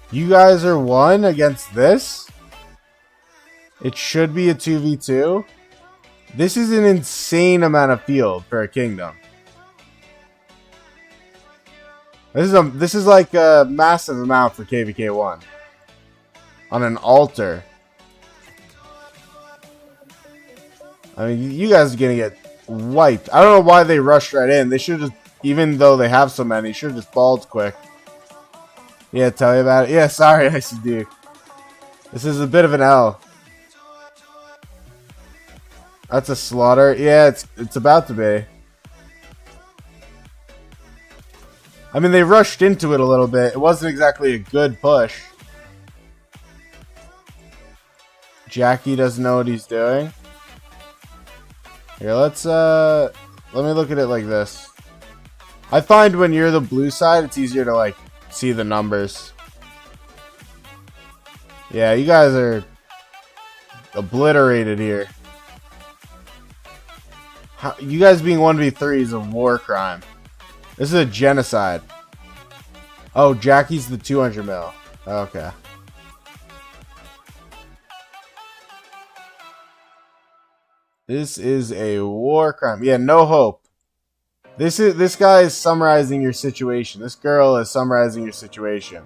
You guys are 1 against this? It should be a 2v2. This is an insane amount of field for a kingdom. This is like a massive amount for KVK1. On an altar. I mean, you guys are gonna get wiped. I don't know why they rushed right in. They should just, even though they have so many, should have just balled quick. Yeah, tell you about it. Yeah, sorry, Icy Duke. This is a bit of an L. That's a slaughter. Yeah, it's about to be. I mean, they rushed into it a little bit. It wasn't exactly a good push. Jackie doesn't know what he's doing. Here, let me look at it like this. I find when you're the blue side, it's easier to, like, see the numbers. Yeah, you guys are obliterated here. You guys being 1v3 is a war crime. This is a genocide. Oh, Jackie's the 200 mil. Okay. This is a war crime. Yeah, no hope. This guy is summarizing your situation. This girl is summarizing your situation.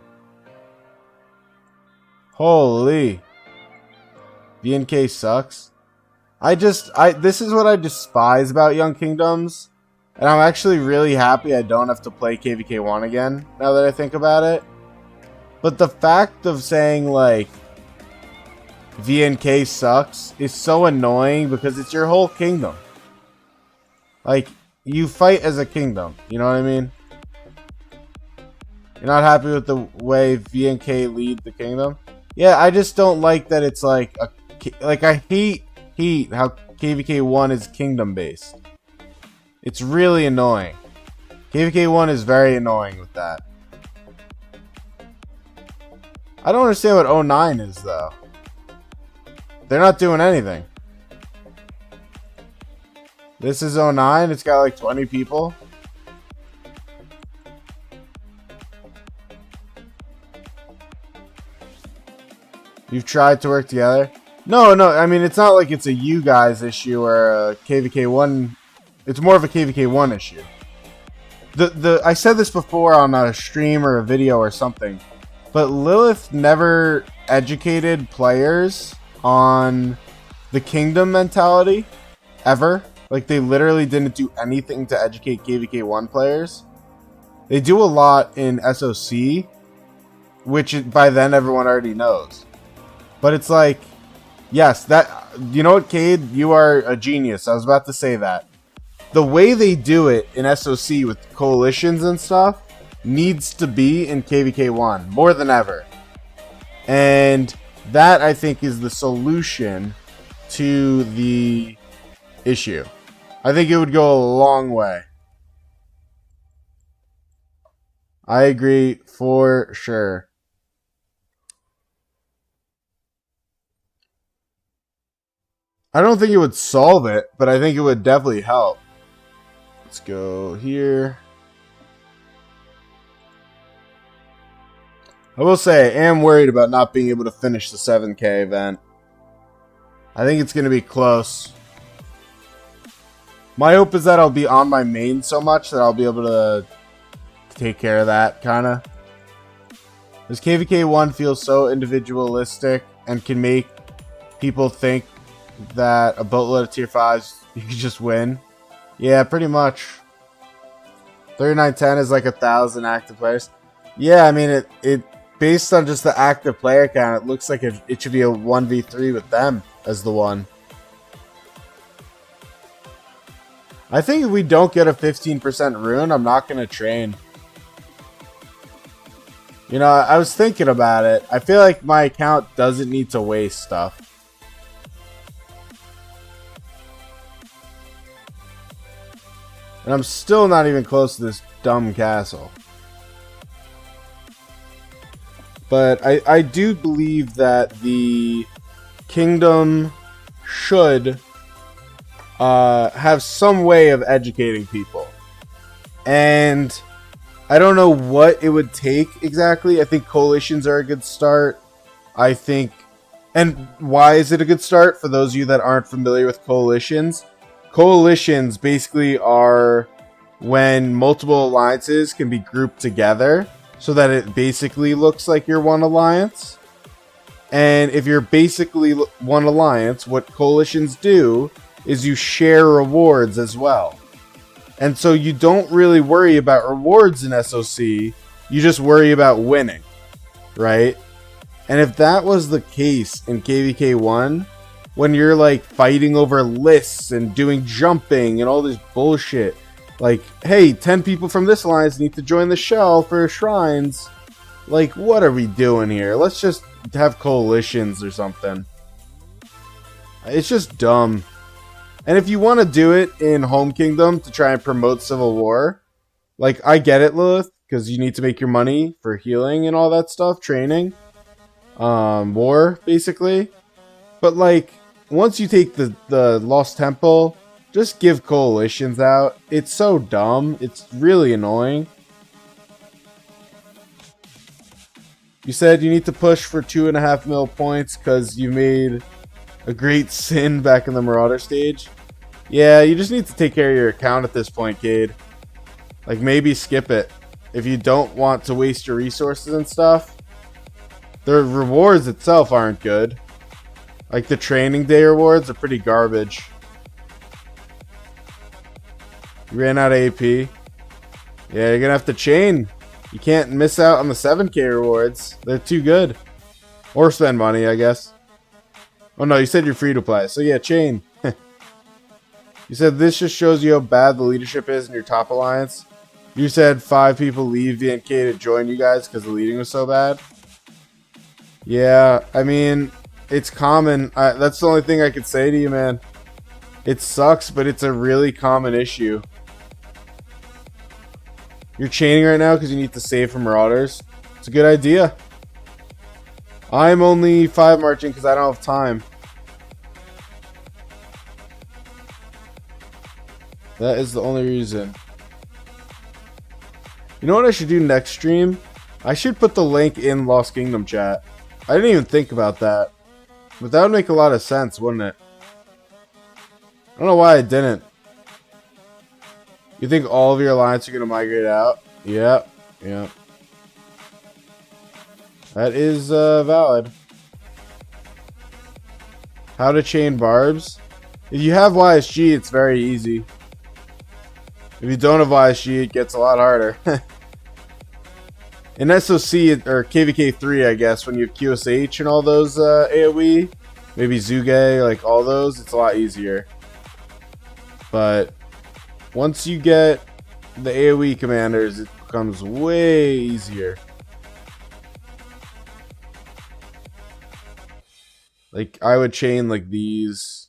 Holy. BNK sucks. This is what I despise about Young Kingdoms. And I'm actually really happy I don't have to play KVK1 again, now that I think about it. But the fact of saying, like, VNK sucks is so annoying because it's your whole kingdom. Like, you fight as a kingdom, you know what I mean? You're not happy with the way VNK lead the kingdom? Yeah, I just don't like that it's like I hate how KVK1 is kingdom based. It's really annoying. KVK1 is very annoying with that. I don't understand what 09 is though. They're not doing anything. This is 09. It's got like 20 people. You've tried to work together? No. I mean, it's not like it's a you guys issue or a KVK1. It's more of a KVK1 issue. I said this before on a stream or a video or something, but Lilith never educated players on the kingdom mentality ever. Like, they literally didn't do anything to educate KVK1 players. They do a lot in SOC, which by then everyone already knows. But it's like, yes, you know what, Cade? You are a genius. I was about to say that. The way they do it in SOC with coalitions and stuff needs to be in KVK1 more than ever. And that, I think, is the solution to the issue. I think it would go a long way. I agree for sure. I don't think it would solve it, but I think it would definitely help. Let's go here. I will say, I am worried about not being able to finish the 7K event. I think it's going to be close. My hope is that I'll be on my main so much that I'll be able to take care of that, kind of. This KVK1 feels so individualistic and can make people think that a boatload of tier 5s, you can just win. Yeah, pretty much. 3910 is like 1,000 active players. Yeah, I mean, it based on just the active player count, it looks like it should be a 1v3 with them as the one. I think if we don't get a 15% rune, I'm not going to train. You know, I was thinking about it. I feel like my account doesn't need to waste stuff. And I'm still not even close to this dumb castle. But I do believe that the kingdom should have some way of educating people. And I don't know what it would take exactly. I think coalitions are a good start. I think... And why is it a good start? For those of you that aren't familiar with coalitions, coalitions basically are when multiple alliances can be grouped together so that it basically looks like you're one alliance. And if you're basically one alliance, what coalitions do is you share rewards as well. And so you don't really worry about rewards in SOC, you just worry about winning, right? And if that was the case in KVK 1, when you're like fighting over lists and doing jumping and all this bullshit, like, hey, 10 people from this alliance need to join the shell for shrines. Like, what are we doing here? Let's just have coalitions or something. It's just dumb. And if you want to do it in Home Kingdom to try and promote Civil War, like, I get it, Lilith, because you need to make your money for healing and all that stuff, training. War, basically. But, like, once you take the Lost Temple, just give coalitions out. It's so dumb. It's really annoying. You said you need to push for 2.5 mil points because you made a great sin back in the Marauder stage. Yeah, you just need to take care of your account at this point, Cade. Like, maybe skip it. If you don't want to waste your resources and stuff. The rewards itself aren't good. Like, the training day rewards are pretty garbage. You ran out of AP. Yeah, you're gonna have to chain. You can't miss out on the 7k rewards. They're too good. Or spend money, I guess. Oh no, you said you're free to play. So yeah, chain. You said this just shows you how bad the leadership is in your top alliance. You said 5 people leave VNK to join you guys because the leading was so bad. Yeah, I mean, it's common. That's the only thing I could say to you, man. It sucks, but it's a really common issue. You're chaining right now because you need to save from Marauders. It's a good idea. I'm only 5 marching because I don't have time. That is the only reason. You know what I should do next stream? I should put the link in Lost Kingdom chat. I didn't even think about that. But that would make a lot of sense, wouldn't it? I don't know why I didn't. You think all of your alliance are going to migrate out? Yep. Yep. That is valid. How to chain barbs? If you have YSG, it's very easy. If you don't have YSG, it gets a lot harder. In SOC, or KVK 3, I guess, when you have QSH and all those AoE, maybe Zuge, like all those, it's a lot easier. But once you get the AoE commanders, it becomes way easier. Like, I would chain like these.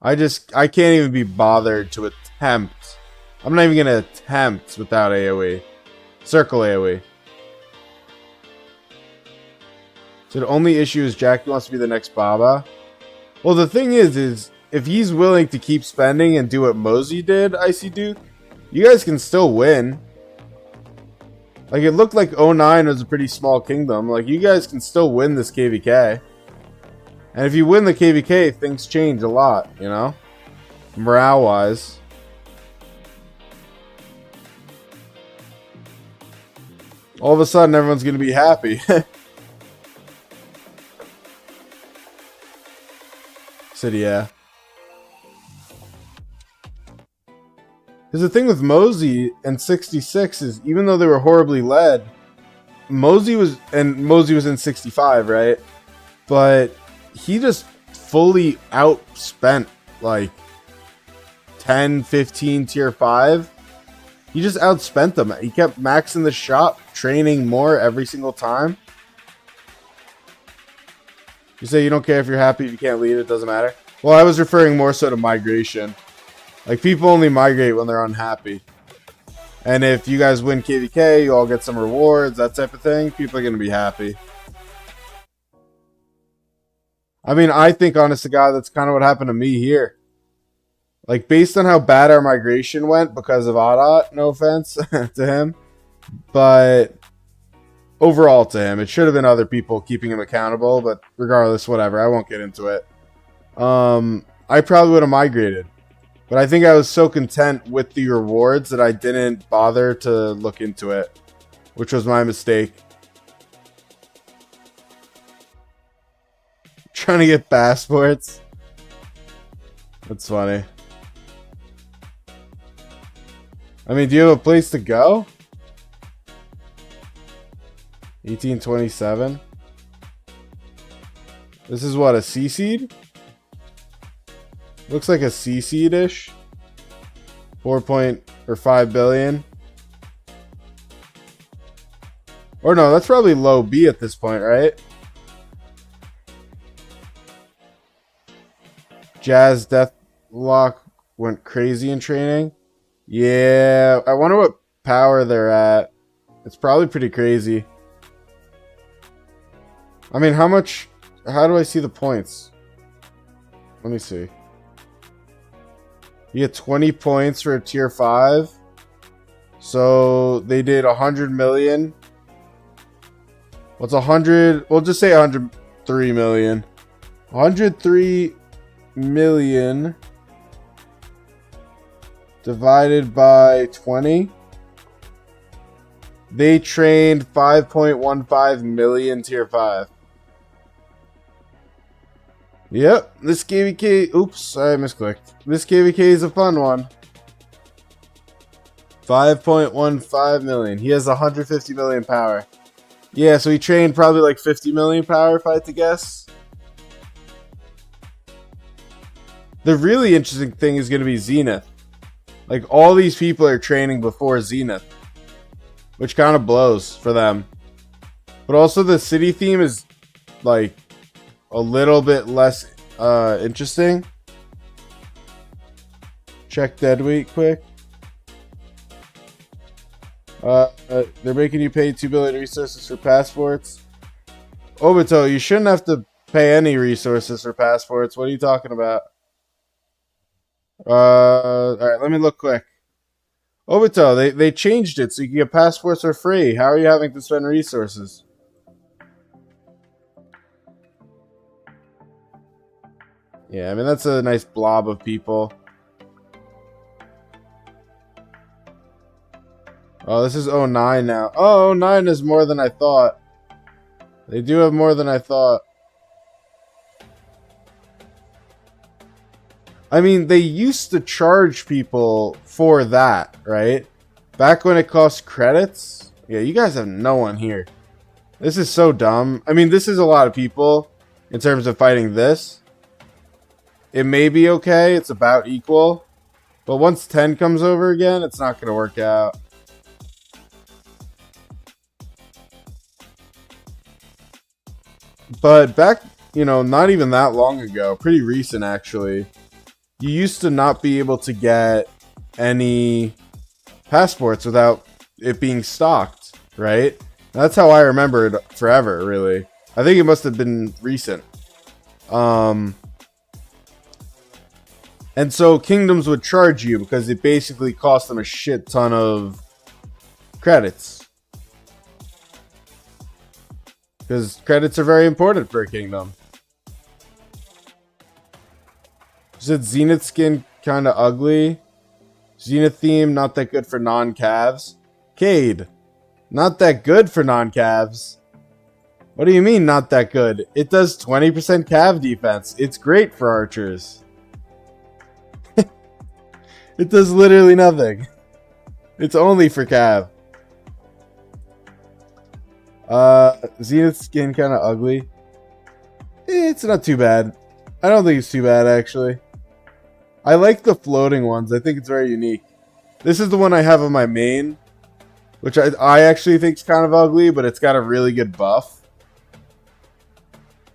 I can't even be bothered to attempt. I'm not even going to attempt without AoE. Circle AoE. So the only issue is Jackie wants to be the next Baba. Well, the thing is if he's willing to keep spending and do what Mosey did, Icy Duke, you guys can still win. Like, it looked like 09 was a pretty small kingdom. Like, you guys can still win this KVK. And if you win the KVK, things change a lot, you know? Morale-wise. All of a sudden, everyone's going to be happy. Said, yeah. Because the thing with Mosey and 66 is, even though they were horribly led, Mosey was in 65, right? But he just fully outspent, like, 10, 15 tier 5. He just outspent them. He kept maxing the shop, training more every single time. You say you don't care if you're happy, if you can't lead, it doesn't matter. Well, I was referring more so to migration. Like, people only migrate when they're unhappy. And if you guys win KVK, you all get some rewards, that type of thing. People are going to be happy. I mean, I think, honest to God, that's kind of what happened to me here. Like, based on how bad our migration went because of Adat, no offense to him. But overall to him, it should have been other people keeping him accountable. But regardless, whatever. I won't get into it. I probably would have migrated. But I think I was so content with the rewards that I didn't bother to look into it, which was my mistake. Trying to get passports. That's funny. I mean, do you have a place to go? 1827. This is what, a C seed? Looks like a C seed-ish. 5 billion. Or no, that's probably low B at this point, right? Jazz Deathlock went crazy in training. Yeah, I wonder what power they're at. It's probably pretty crazy. I mean, how do I see the points? Let me see. You get 20 points for a tier 5. So they did 100 million. What's 100? We'll just say 103 million. 103 million divided by 20. They trained 5.15 million tier 5. Yep, this KVK... Oops, I misclicked. This KVK is a fun one. 5.15 million. He has 150 million power. Yeah, so he trained probably like 50 million power, if I had to guess. The really interesting thing is going to be Zenith. Like, all these people are training before Zenith, which kind of blows for them. But also the city theme is, like, a little bit less interesting. Check dead weight quick. They're making you pay 2 billion resources for passports. Obito, you shouldn't have to pay any resources for passports. What are you talking about? Alright, let me look quick. Obito, they changed it so you can get passports for free. How are you having to spend resources? Yeah, I mean, that's a nice blob of people. Oh, this is 09 now. Oh, 09 is more than I thought. They do have more than I thought. I mean, they used to charge people for that, right? Back when it cost credits. Yeah, you guys have no one here. This is so dumb. I mean, this is a lot of people in terms of fighting this. It may be okay. It's about equal. But once 10 comes over again, it's not going to work out. But back, you know, not even that long ago, pretty recent actually, you used to not be able to get any passports without it being stocked, right? That's how I remember it forever, really. I think it must have been recent. And so kingdoms would charge you because it basically cost them a shit ton of credits. Because credits are very important for a kingdom. Is it Zenith skin kind of ugly? Zenith theme, not that good for non-calves. Cade, not that good for non-calves. What do you mean not that good? It does 20% cav defense. It's great for archers. It does literally nothing. It's only for cav. Zenith skin kind of ugly. It's not too bad. I don't think it's too bad, actually. I like the floating ones. I think it's very unique. This is the one I have on my main, which I actually think is kind of ugly, but it's got a really good buff.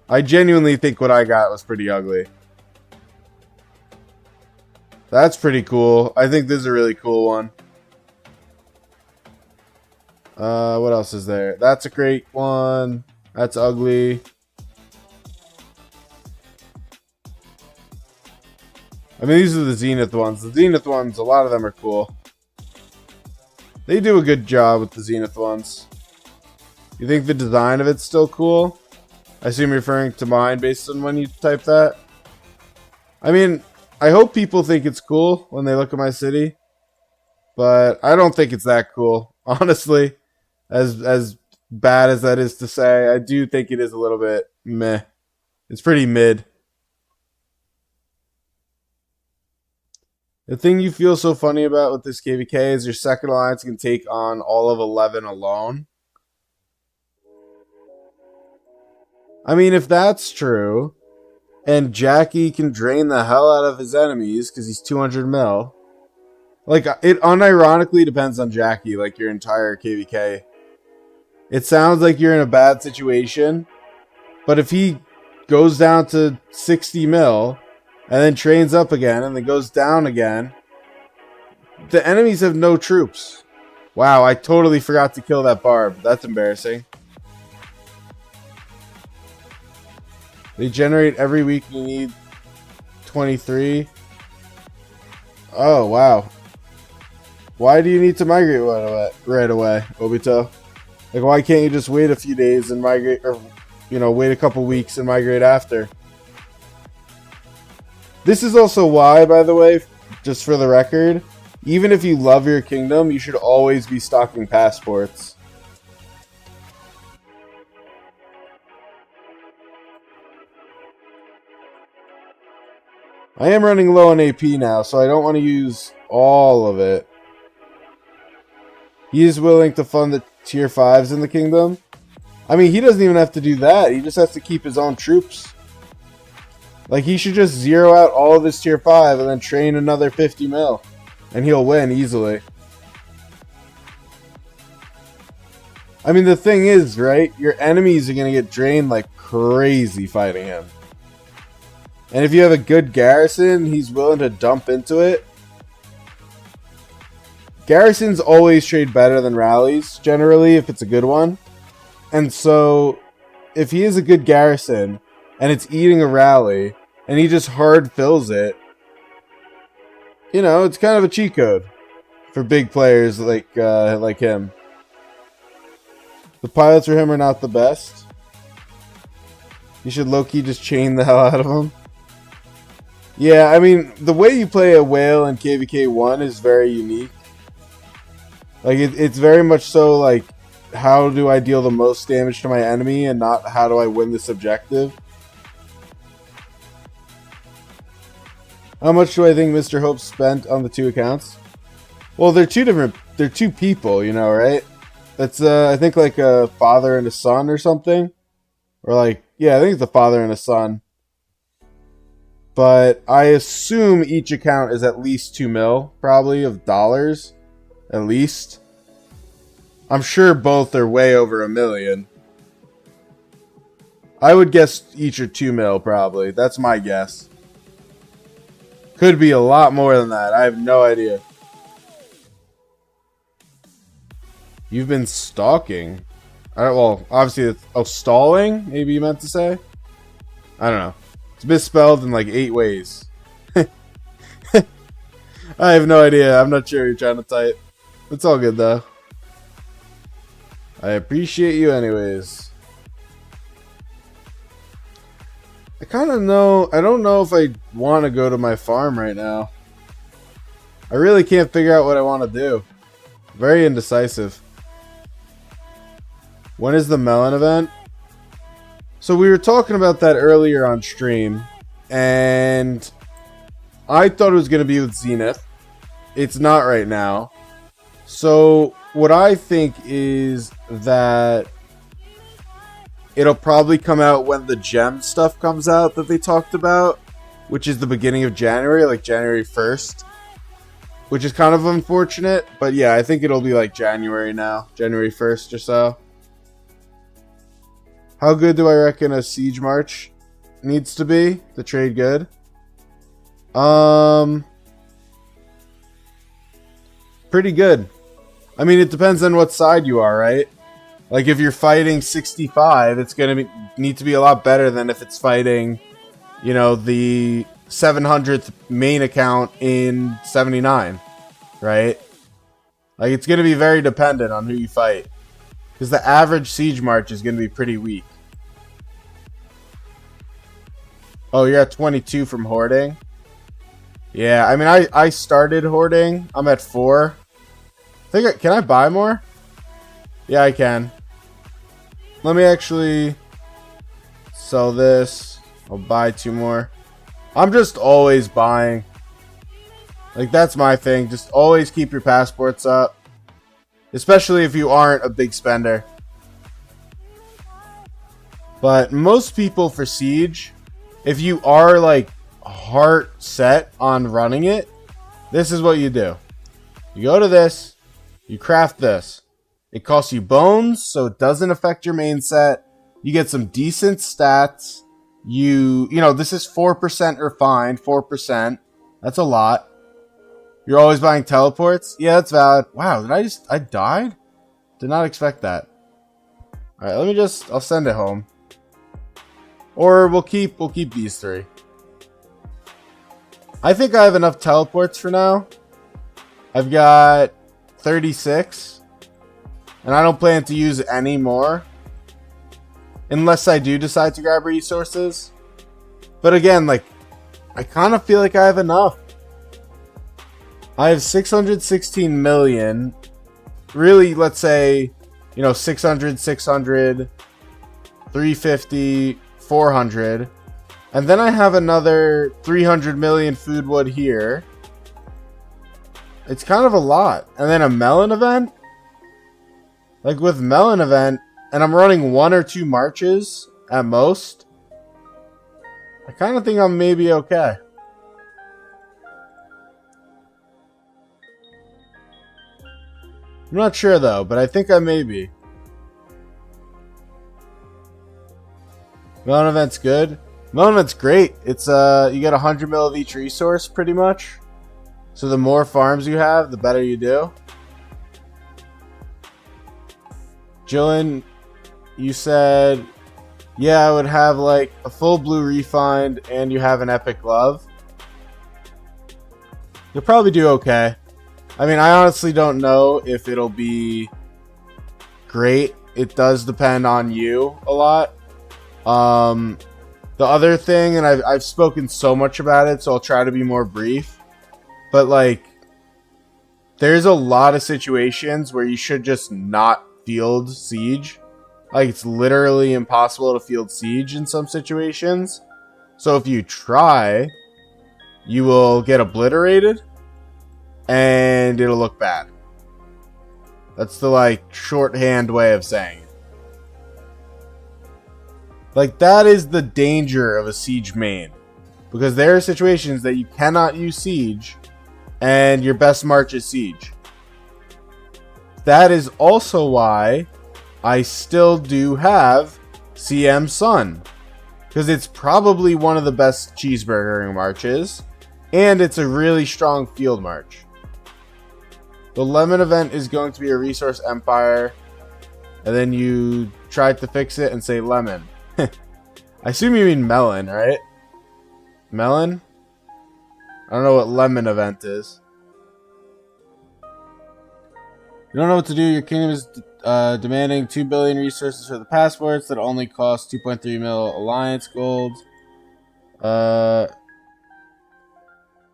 I genuinely think what I got was pretty ugly. That's pretty cool. I think this is a really cool one. What else is there? That's a great one. That's ugly. I mean, these are the Zenith ones. The Zenith ones, a lot of them are cool. They do a good job with the Zenith ones. You think the design of it's still cool? I assume you're referring to mine based on when you type that. I mean, I hope people think it's cool when they look at my city. But I don't think it's that cool. Honestly, as bad as that is to say, I do think it is a little bit meh. It's pretty mid. The thing you feel so funny about with this KVK is your second alliance can take on all of 11 alone. I mean, if that's true, and Jackie can drain the hell out of his enemies because he's 200 mil, like, it unironically depends on Jackie, like your entire KVK. It sounds like you're in a bad situation, but if he goes down to 60 mil, and then trains up again, and then goes down again, the enemies have no troops. Wow, I totally forgot to kill that barb. That's embarrassing. They generate every week. You need 23. Oh, wow. Why do you need to migrate right away, Obito? Like, why can't you just wait a few days and migrate, or, you know, wait a couple weeks and migrate after? This is also why, by the way, just for the record, even if you love your kingdom, you should always be stocking passports. I am running low on AP now, so I don't want to use all of it. He is willing to fund the tier 5s in the kingdom. I mean, he doesn't even have to do that. He just has to keep his own troops. Like, he should just zero out all of his tier 5 and then train another 50 mil. And he'll win easily. I mean, the thing is, right? Your enemies are going to get drained like crazy fighting him. And if you have a good garrison, he's willing to dump into it. Garrisons always trade better than rallies, generally, if it's a good one. And so, if he is a good garrison, and it's eating a rally, and he just hard fills it, you know, it's kind of a cheat code for big players like him. The pilots for him are not the best. You should low-key just chain the hell out of them. Yeah, I mean, the way you play a whale in KVK 1 is very unique. Like, it's very much so, like, how do I deal the most damage to my enemy and not how do I win this objective? How much do I think Mr. Hope spent on the 2 accounts? Well, they're two people, you know, right? That's, I think, like a father and a son or something. Or, like, yeah, I think it's a father and a son. But I assume each account is at least 2 mil, probably, of dollars. At least. I'm sure both are way over $1 million. I would guess each are 2 mil, probably. That's my guess. Could be a lot more than that. I have no idea. You've been stalking. Well, obviously, it's stalling, maybe you meant to say? I don't know. It's misspelled in like 8 ways. I have no idea. I'm not sure what you're trying to type. It's all good, though. I appreciate you anyways. I kind of know... I don't know if I want to go to my farm right now. I really can't figure out what I want to do. Very indecisive. When is the melon event? So we were talking about that earlier on stream. And I thought it was going to be with Zenith. It's not right now. So what I think is that it'll probably come out when the gem stuff comes out that they talked about, which is the beginning of January, like January 1st, which is kind of unfortunate. But yeah, I think it'll be like January now, January 1st or so. How good do I reckon a siege march needs to be to trade good? Pretty good. I mean, it depends on what side you are, right? Like, if you're fighting 65, it's going to need to be a lot better than if it's fighting, you know, the 700th main account in 79, right? Like, it's going to be very dependent on who you fight. Because the average siege march is going to be pretty weak. Oh, you're at 22 from hoarding? Yeah, I mean, I started hoarding. I'm at 4. Can I buy more? Yeah, I can. Let me actually sell this. I'll buy 2 more. I'm just always buying. Like, that's my thing. Just always keep your passports up. Especially if you aren't a big spender. But most people for Siege, if you are, like, heart set on running it, this is what you do. You go to this. You craft this. It costs you bones, so it doesn't affect your main set. You get some decent stats. You know, this is 4% refined, 4%. That's a lot. You're always buying teleports? Yeah, that's valid. Wow, I died? Did not expect that. Alright, I'll send it home. Or we'll keep these 3. I think I have enough teleports for now. I've got 36. And I don't plan to use any more. Unless I do decide to grab resources. But again, like, I kind of feel like I have enough. I have 616 million. Really, let's say, you know, 600, 600, 350, 400. And then I have another 300 million food wood here. It's kind of a lot. And then a melon event? Like with melon event, and I'm running 1 or 2 marches at most, I kind of think I'm maybe okay. I'm not sure though, but I think I may be. Melon event's good. Melon event's great. It's you get 100 mil of each resource pretty much. So the more farms you have, the better you do. Jillian, you said, yeah, I would have like a full blue refined and you have an epic glove. You'll probably do okay. I mean, I honestly don't know if it'll be great. It does depend on you a lot. The other thing, and I've spoken so much about it, so I'll try to be more brief. But like, there's a lot of situations where you should just not field siege. Like, it's literally impossible to field siege in some situations. So if you try, you will get obliterated. And it'll look bad. That's the, like, shorthand way of saying it. Like, that is the danger of a siege main. Because there are situations that you cannot use siege, and your best march is siege. That is also why I still do have CM Sun. Because it's probably one of the best cheeseburgering marches, and it's a really strong field march. The lemon event is going to be a resource empire. And then you tried to fix it and say lemon. I assume you mean melon, right? Melon? I don't know what lemon event is. You don't know what to do. Your kingdom is demanding 2 billion resources for the passports that only cost 2.3 mil alliance gold.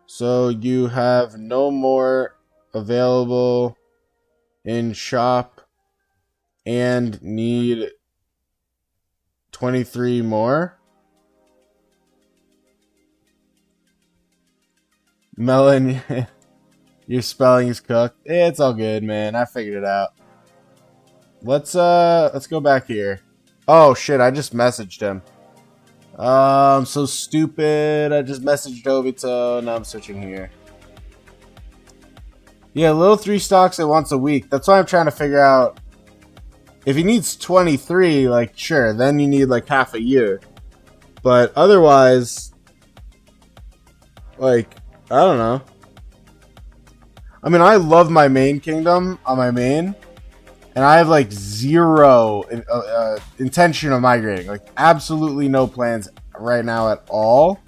So you have no more available in shop and need 23 more. Melon, your spelling is cooked. It's all good, man. I figured it out. Let's go back here. Oh shit, I just messaged him. I'm so stupid. I just messaged Obito. Now I'm searching here. Yeah, little 3 stocks at once a week. That's why I'm trying to figure out. If he needs 23, like, sure, then you need, like, half a year. But otherwise, like, I don't know. I mean, I love my main kingdom on my main, and I have like zero intention of migrating. Like, absolutely no plans right now at all.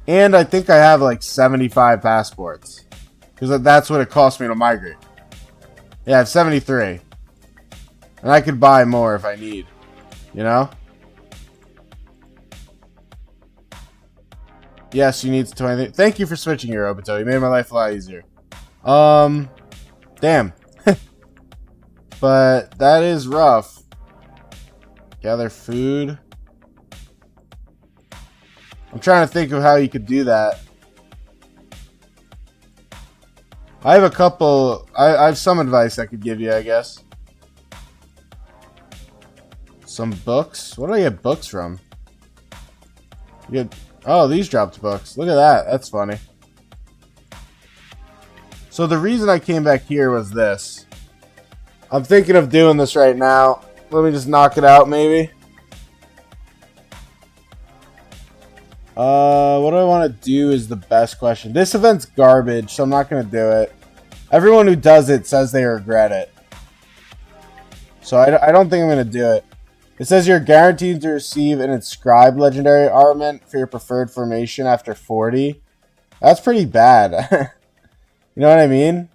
And I think I have like 75 passports, because that's what it cost me to migrate. Yeah, I have 73. And I could buy more if I need, you know? Yes, you need 20. Thank you for switching your Obito. You made my life a lot easier. Damn. But that is rough. Gather food. I'm trying to think of how you could do that. I have a couple. I have some advice I could give you, I guess. Some books. What do I get books from? You get. Oh, these dropped books. Look at that. That's funny. So the reason I came back here was this. I'm thinking of doing this right now. Let me just knock it out, maybe. What do I want to do is the best question. This event's garbage, so I'm not going to do it. Everyone who does it says they regret it. So I don't think I'm going to do it. It says you're guaranteed to receive an inscribed legendary armament for your preferred formation after 40. That's pretty bad. You know what I mean?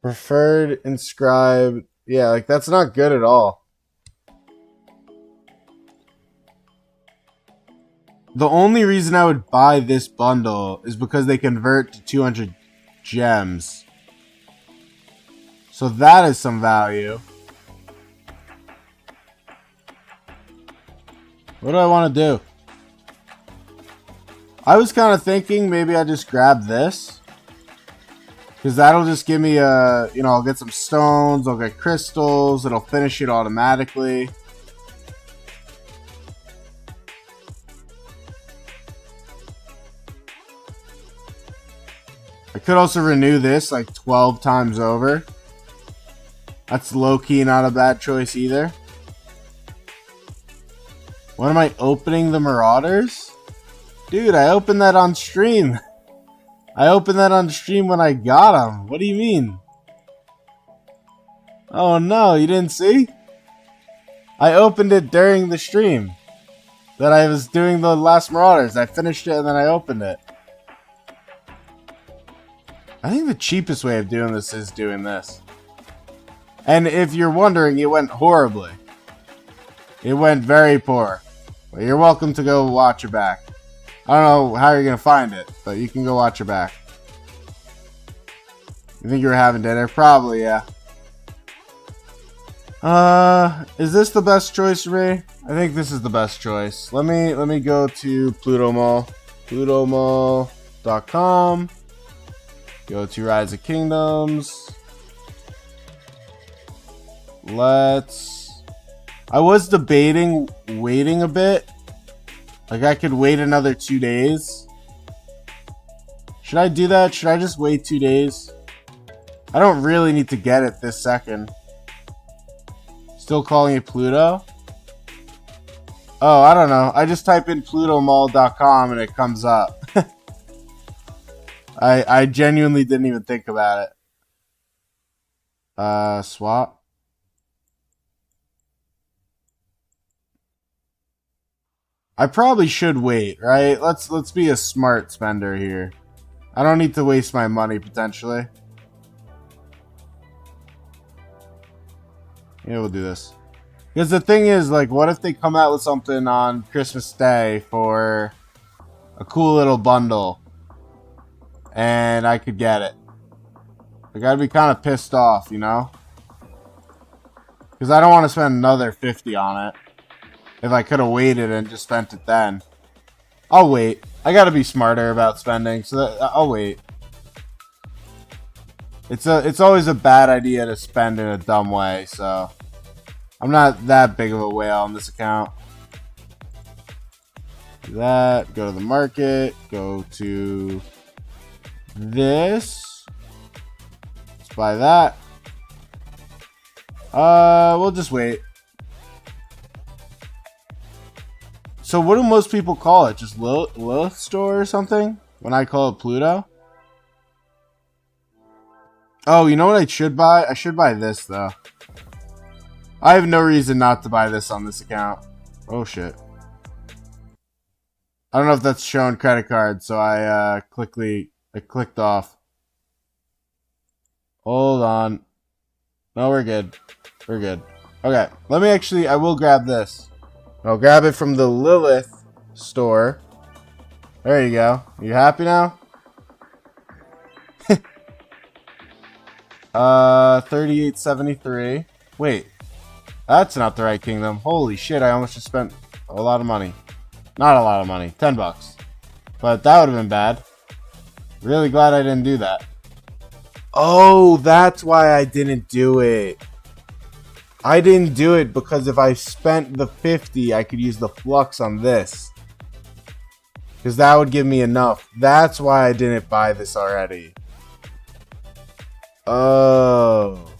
Preferred, inscribed. Yeah, like that's not good at all. The only reason I would buy this bundle is because they convert to 200 gems. So that is some value. What do I want to do? I was kind of thinking maybe I just grab this. Because that'll just give me a, you know, I'll get some stones, I'll get crystals, it'll finish it automatically. I could also renew this like 12 times over. That's low-key not a bad choice either. When am I opening the Marauders? Dude, I opened that on stream. I opened that on stream when I got them. What do you mean? Oh no, you didn't see? I opened it during the stream. That I was doing the last Marauders. I finished it and then I opened it. I think the cheapest way of doing this is doing this. And if you're wondering, it went horribly. It went very poor. But you're welcome to go watch it back. I don't know how you're going to find it, but you can go watch it back. You think you were having dinner? Probably, yeah. Is this the best choice for me? I think this is the best choice. Let me go to Pluto Mall. PlutoMall.com. Go to Rise of Kingdoms. I was debating waiting a bit. Like, I could wait another 2 days. Should I do that? Should I just wait 2 days? I don't really need to get it this second. Still calling it Pluto? Oh, I don't know. I just type in PlutoMall.com and it comes up. I genuinely didn't even think about it. Swap. I probably should wait, right? Let's be a smart spender here. I don't need to waste my money, potentially. Yeah, we'll do this. Because the thing is, like, what if they come out with something on Christmas Day for a cool little bundle? And I could get it. I gotta be kind of pissed off, you know? Because I don't want to spend another 50 on it. If I could have waited and just spent it then. I'll wait. I gotta be smarter about spending, so I'll wait. It's always a bad idea to spend in a dumb way, so I'm not that big of a whale on this account. Do that. Go to the market. Go to this. Let's buy that. We'll just wait. So what do most people call it? Just Lilith store or something? when I call it Pluto? Oh, you know what I should buy? I should buy this, though. I have no reason not to buy this on this account. Oh, shit. I don't know if that's showing credit card, so I clicked off. Hold on. No, we're good. We're good. Okay, let me actually, I will grab this. I'll grab it from the Lilith store. There you go. You happy now? 38.73. Wait. That's not the right kingdom. Holy shit, I almost just spent a lot of money. Not a lot of money. $10. But that would have been bad. Really glad I didn't do that. Oh, that's why I didn't do it. I didn't do it because if I spent the 50, I could use the flux on this. Because that would give me enough. That's why I didn't buy this already. Oh.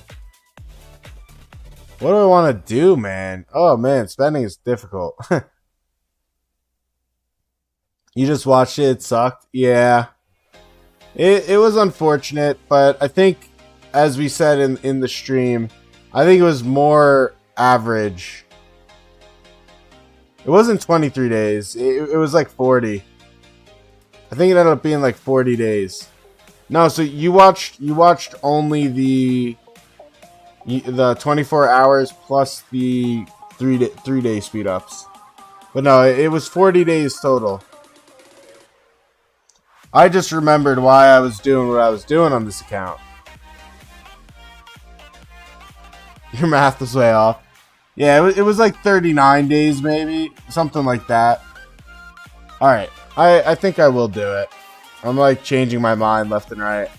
What do I want to do, man? Oh, man, spending is difficult. You just watched it, it sucked? Yeah. It was unfortunate, but I think, as we said in the stream, I think it was more average. It wasn't 23 days. It was like 40. I think it ended up being like 40 days. No, so you watched only the 24 hours plus the 3-day speed ups. But no, it was 40 days total. I just remembered why I was doing what I was doing on this account. Your math was way off. Yeah, it was like 39 days maybe. Something like that. Alright, I think I will do it. I'm like changing my mind left and right.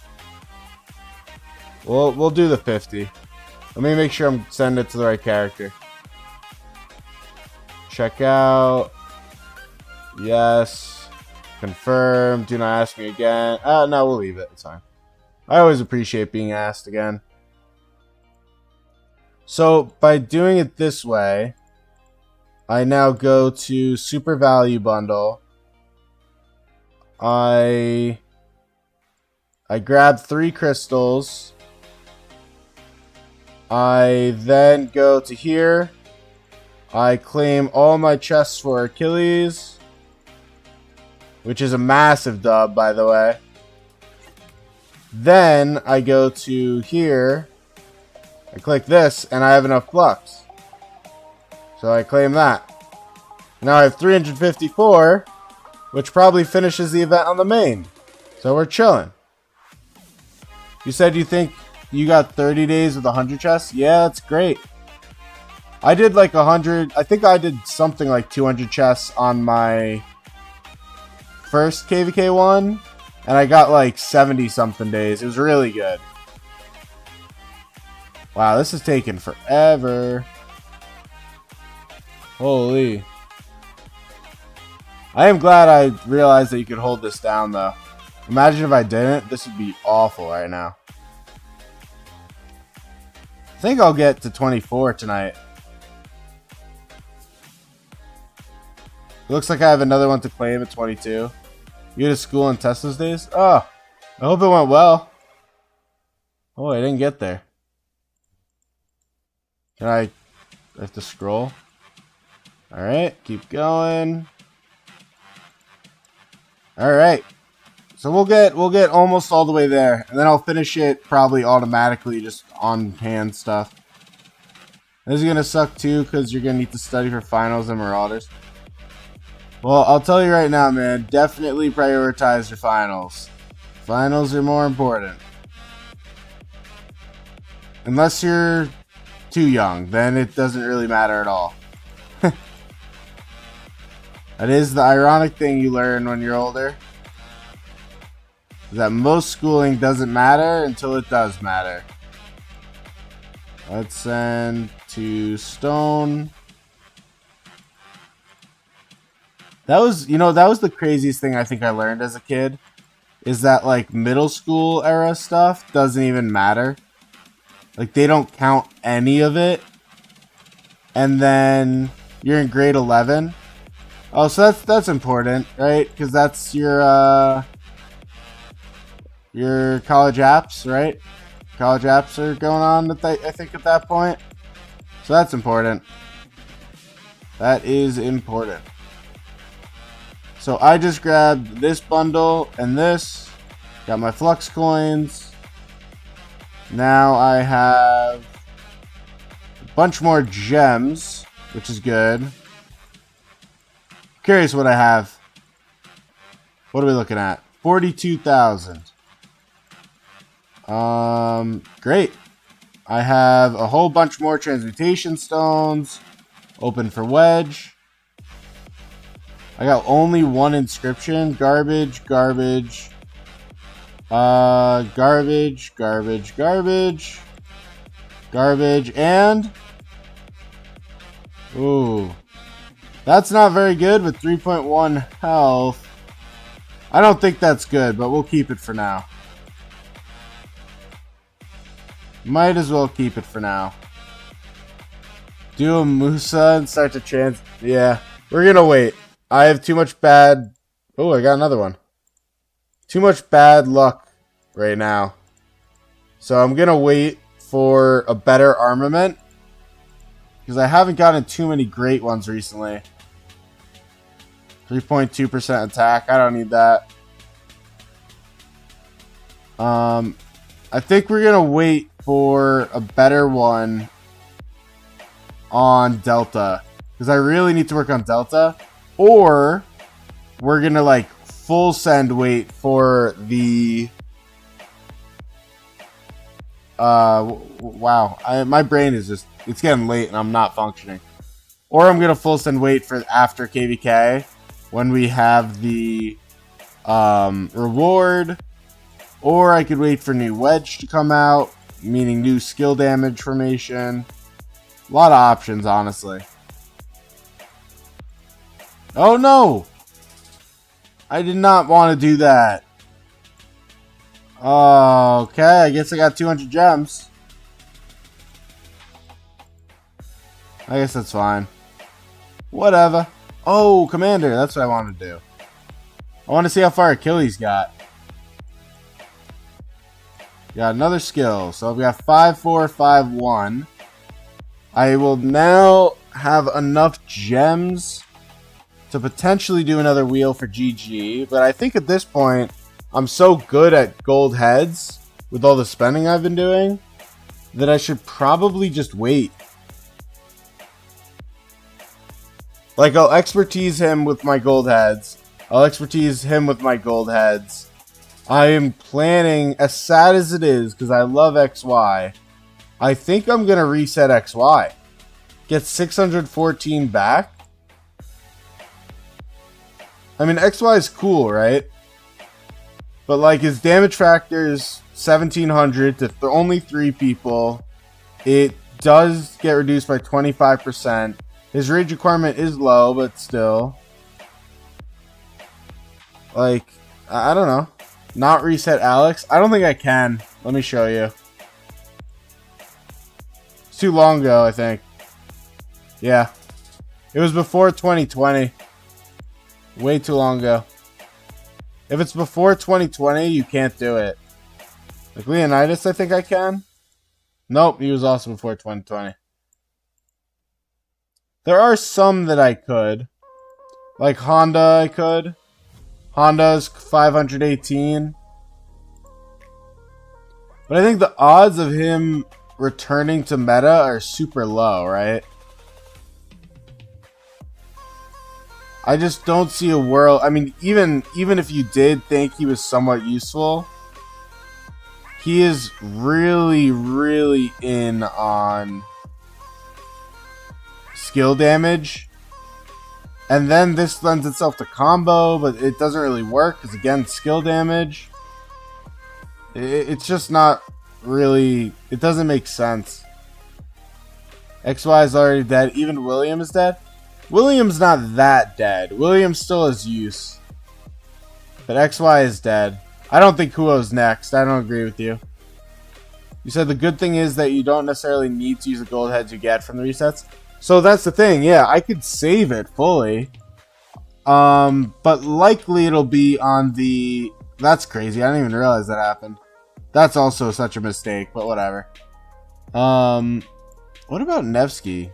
We'll do the 50. Let me make sure I'm sending it to the right character. Check out. Yes. Confirm. Do not ask me again. No, we'll leave it. It's fine. I always appreciate being asked again. So, by doing it this way, I now go to Super Value Bundle. I grab 3 crystals. I then go to here. I claim all my chests for Achilles. Which is a massive dub, by the way. Then I go to here. I click this, and I have enough flux. So I claim that. Now I have 354, which probably finishes the event on the main. So we're chilling. You said you think you got 30 days with 100 chests? Yeah, that's great. I did like 100. I think I did something like 200 chests on my first KVK one, and I got like 70 something days. It was really good. Wow, this is taking forever. Holy. I am glad I realized that you could hold this down though. Imagine if I didn't, this would be awful right now. I think I'll get to 24 tonight. It looks like I have another one to claim at 22. You go to school and test those days? Oh, I hope it went well. Oh, I didn't get there. Can I have to scroll? Alright, keep going. Alright. So we'll get almost all the way there. And then I'll finish it probably automatically just on hand stuff. This is gonna suck too, because you're gonna need to study for finals and Marauders. Well, I'll tell you right now, man, definitely prioritize your finals. Finals are more important. Unless you're too young, then it doesn't really matter at all. That is the ironic thing you learn when you're older. Is that most schooling doesn't matter until it does matter. Let's send to Stone. That was the craziest thing I think I learned as a kid. Is that like middle school era stuff doesn't even matter. Like they don't count any of it. And then you're in grade 11. Oh, so that's important, right? Because that's your your college apps, right? College apps are going on at I think at that point. So that's important. That is important. So I just grabbed this bundle and this. Got my flux coins. Now I have a bunch more gems, which is good. Curious what I have. What are we looking at? 42,000. Great. I have a whole bunch more transmutation stones. Open for wedge. I got only one inscription. Garbage, garbage. Garbage, garbage, garbage. Garbage, and... Ooh. That's not very good with 3.1 health. I don't think that's good, but we'll keep it for now. Might as well keep it for now. Do a Musa and start to chance. Yeah, we're gonna wait. I have too much bad... Oh, I got another one. Too much bad luck right now. So I'm gonna wait for a better armament. Because I haven't gotten too many great ones recently. 3.2% attack. I don't need that. I think we're gonna wait for a better one on Delta. Because I really need to work on Delta. Or we're gonna like full send wait for the... wow. My brain is just... It's getting late and I'm not functioning. Or I'm gonna full send wait for after KVK. When we have the reward. Or I could wait for new wedge to come out. Meaning new skill damage formation. A lot of options, honestly. Oh no! I did not want to do that. Okay, I guess I got 200 gems. I guess that's fine. Whatever. Oh, Commander, that's what I want to do. I want to see how far Achilles got. Got another skill. So I've got 5, 4, 5, 1. I will now have enough gems to potentially do another wheel for GG. But I think at this point, I'm so good at gold heads with all the spending I've been doing that I should probably just wait. Like, I'll expertise him with my gold heads. I'll expertise him with my gold heads. I am planning, as sad as it is, because I love XY, I think I'm going to reset XY. Get 614 back. I mean, XY is cool, right? But, like, his damage factor is 1700 to only 3 people. It does get reduced by 25%. His rage requirement is low, but still. Like, I don't know. Not reset Alex? I don't think I can. Let me show you. It's too long ago, I think. Yeah. It was before 2020. Way too long ago. If it's before 2020, you can't do it. Like Leonidas, I think I can. Nope, he was also before 2020. There are some that I could. Like Honda, I could. Honda's 518. But I think the odds of him returning to meta are super low, right? I just don't see a world... I mean, even if you did think he was somewhat useful, he is really, really in on skill damage. And then this lends itself to combo, but it doesn't really work because, again, skill damage. It's just not really... It doesn't make sense. XY is already dead. Even William is dead. William's not that dead. William still has use. But XY is dead. I don't think Kuo's next. I don't agree with you. You said the good thing is that you don't necessarily need to use the gold heads you get from the resets. So that's the thing. Yeah, I could save it fully. But likely it'll be on the That's crazy. I didn't even realize that happened. That's also such a mistake, but whatever. What about Nevsky?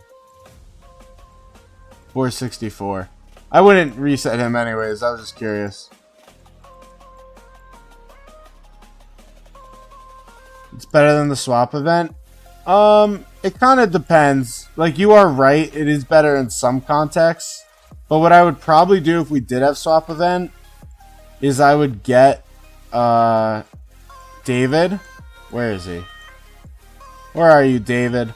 464. I wouldn't reset him anyways. I was just curious. It's better than the swap event. It kind of depends. Like, you are right. It is better in some contexts. But what I would probably do if we did have swap event is I would get David. Where is he? Where are you, David?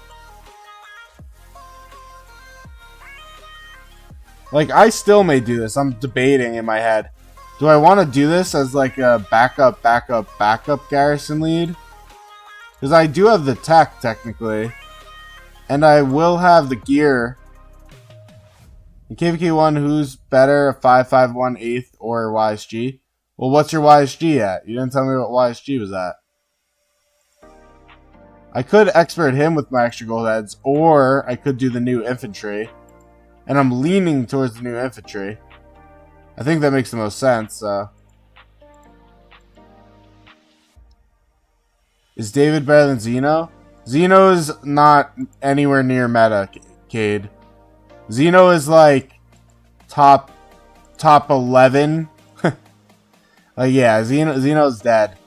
Like, I still may do this. I'm debating in my head. Do I want to do this as like a backup garrison lead? Because I do have the tech, technically. And I will have the gear. In KVK1, who's better, a 551 8th or YSG? Well, what's your YSG at? You didn't tell me what YSG was at. I could expert him with my extra gold heads, or I could do the new infantry. And I'm leaning towards the new infantry. I think that makes the most sense. Is David better than Xeno? Xeno is not anywhere near meta, Cade. Xeno is like top 11. Yeah, Xeno's dead.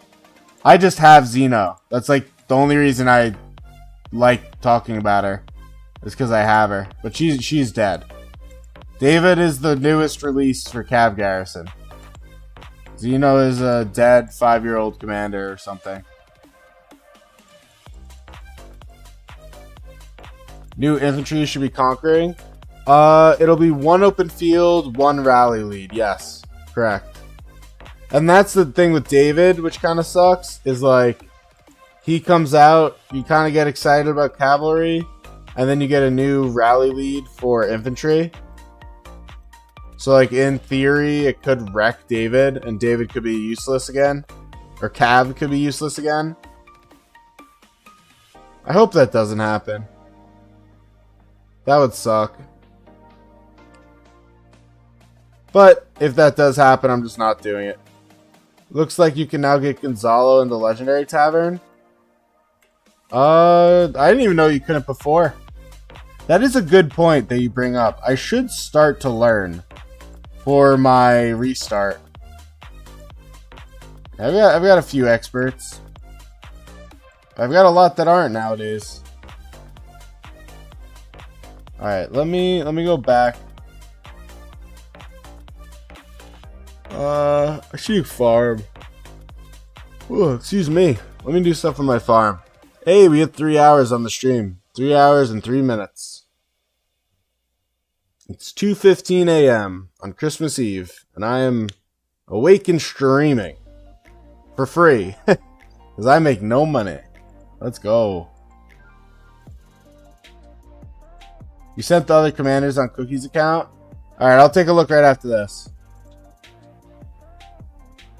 I just have Xeno. That's like the only reason I like talking about her. Is because I have her. But she's dead. David is the newest release for Cav Garrison. Xeno is a dead 5-year-old commander or something. New infantry should be conquering. It'll be 1 open field, 1 rally lead. Yes, correct. And that's the thing with David, which kind of sucks, is like, he comes out, you kind of get excited about cavalry, and then you get a new rally lead for infantry. So, like, in theory, it could wreck David, and David could be useless again. Or Cav could be useless again. I hope that doesn't happen. That would suck. But if that does happen, I'm just not doing it. Looks like you can now get Gonzalo in the Legendary Tavern. I didn't even know you couldn't before. That is a good point that you bring up. I should start to learn for my restart. I've got a few experts. I've got a lot that aren't nowadays. Alright, let me go back. I should farm. Ooh, excuse me. Let me do stuff on my farm. Hey, we had 3 hours on the stream. 3 hours and 3 minutes. It's 2:15 a.m. on Christmas Eve, and I am awake and streaming. For free. Because I make no money. Let's go. You sent the other commanders on Cookie's account? Alright, I'll take a look right after this.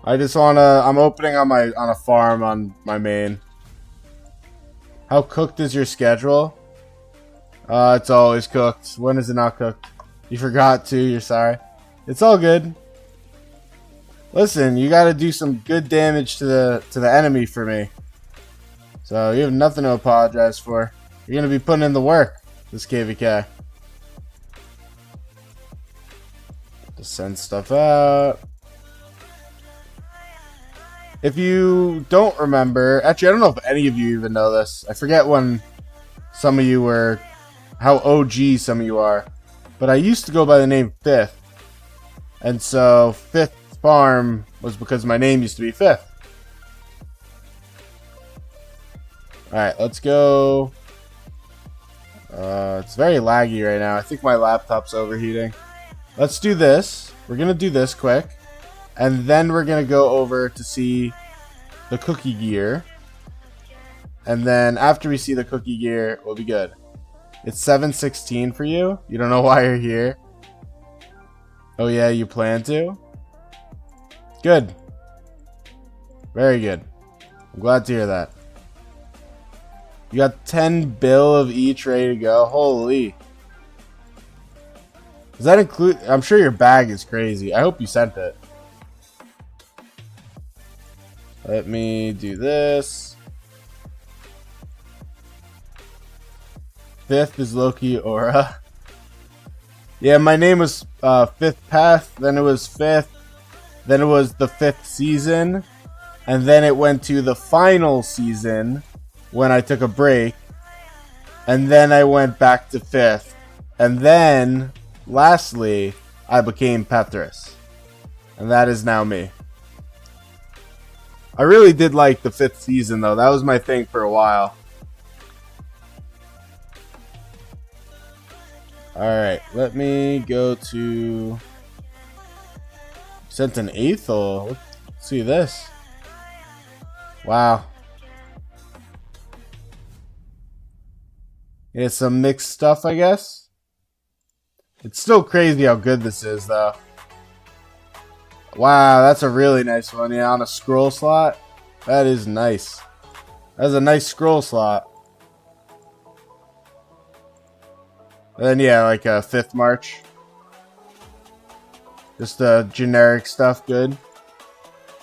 I just wanna... I'm opening on a farm on my main. How cooked is your schedule? It's always cooked. When is it not cooked? You forgot to, you're sorry. It's all good. Listen, you gotta do some good damage to the enemy for me. So you have nothing to apologize for. You're gonna be putting in the work, this KVK. Just send stuff out. If you don't remember, actually I don't know if any of you even know this. I forget when some of you were, how OG some of you are. But I used to go by the name Fifth. And so Fifth Farm was because my name used to be Fifth. Alright, let's go. It's very laggy right now. I think my laptop's overheating. Let's do this. We're going to do this quick. And then we're going to go over to see the cookie gear. And then after we see the cookie gear, we'll be good. It's 7:16 for you. You don't know why you're here. Oh yeah, you plan to? Good. Very good. I'm glad to hear that. You got 10 bill of each ready to go. Holy. Does that include... I'm sure your bag is crazy. I hope you sent it. Let me do this. 5th is Loki Aura. Yeah, my name was 5th Path, then it was 5th, then it was the 5th season, and then it went to the final season when I took a break, and then I went back to 5th, and then, lastly, I became Pethris, and that is now me. I really did like the 5th season, though. That was my thing for a while. Alright, let me go to... Sent an Aethel. Let's see this. Wow. Yeah, some mixed stuff, I guess. It's still crazy how good this is, though. Wow, that's a really nice one. Yeah, on a scroll slot. That is nice. That's a nice scroll slot. And then yeah, like a 5th March. Just generic stuff, good.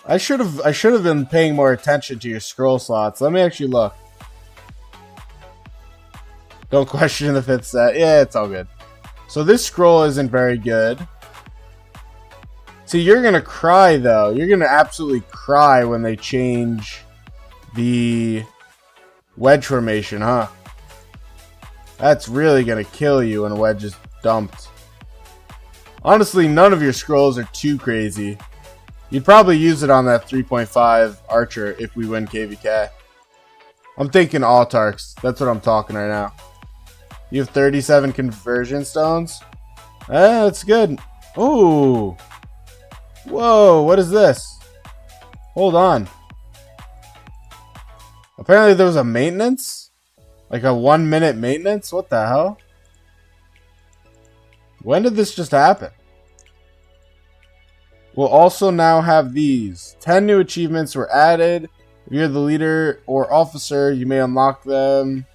I should have been paying more attention to your scroll slots. Let me actually look. Don't question the 5th set. Yeah, it's all good. So this scroll isn't very good. See, you're gonna cry though. You're gonna absolutely cry when they change the wedge formation, huh? That's really gonna kill you when wedge is dumped. Honestly, none of your scrolls are too crazy. You'd probably use it on that 3.5 archer if we win KVK. I'm thinking Autarchs. That's what I'm talking right now. You have 37 conversion stones? That's good. Ooh. Whoa, what is this? Hold on. Apparently there was a maintenance? Like a 1-minute maintenance? What the hell? When did this just happen? We'll also now have these. 10 new achievements were added. If you're the leader or officer, you may unlock them.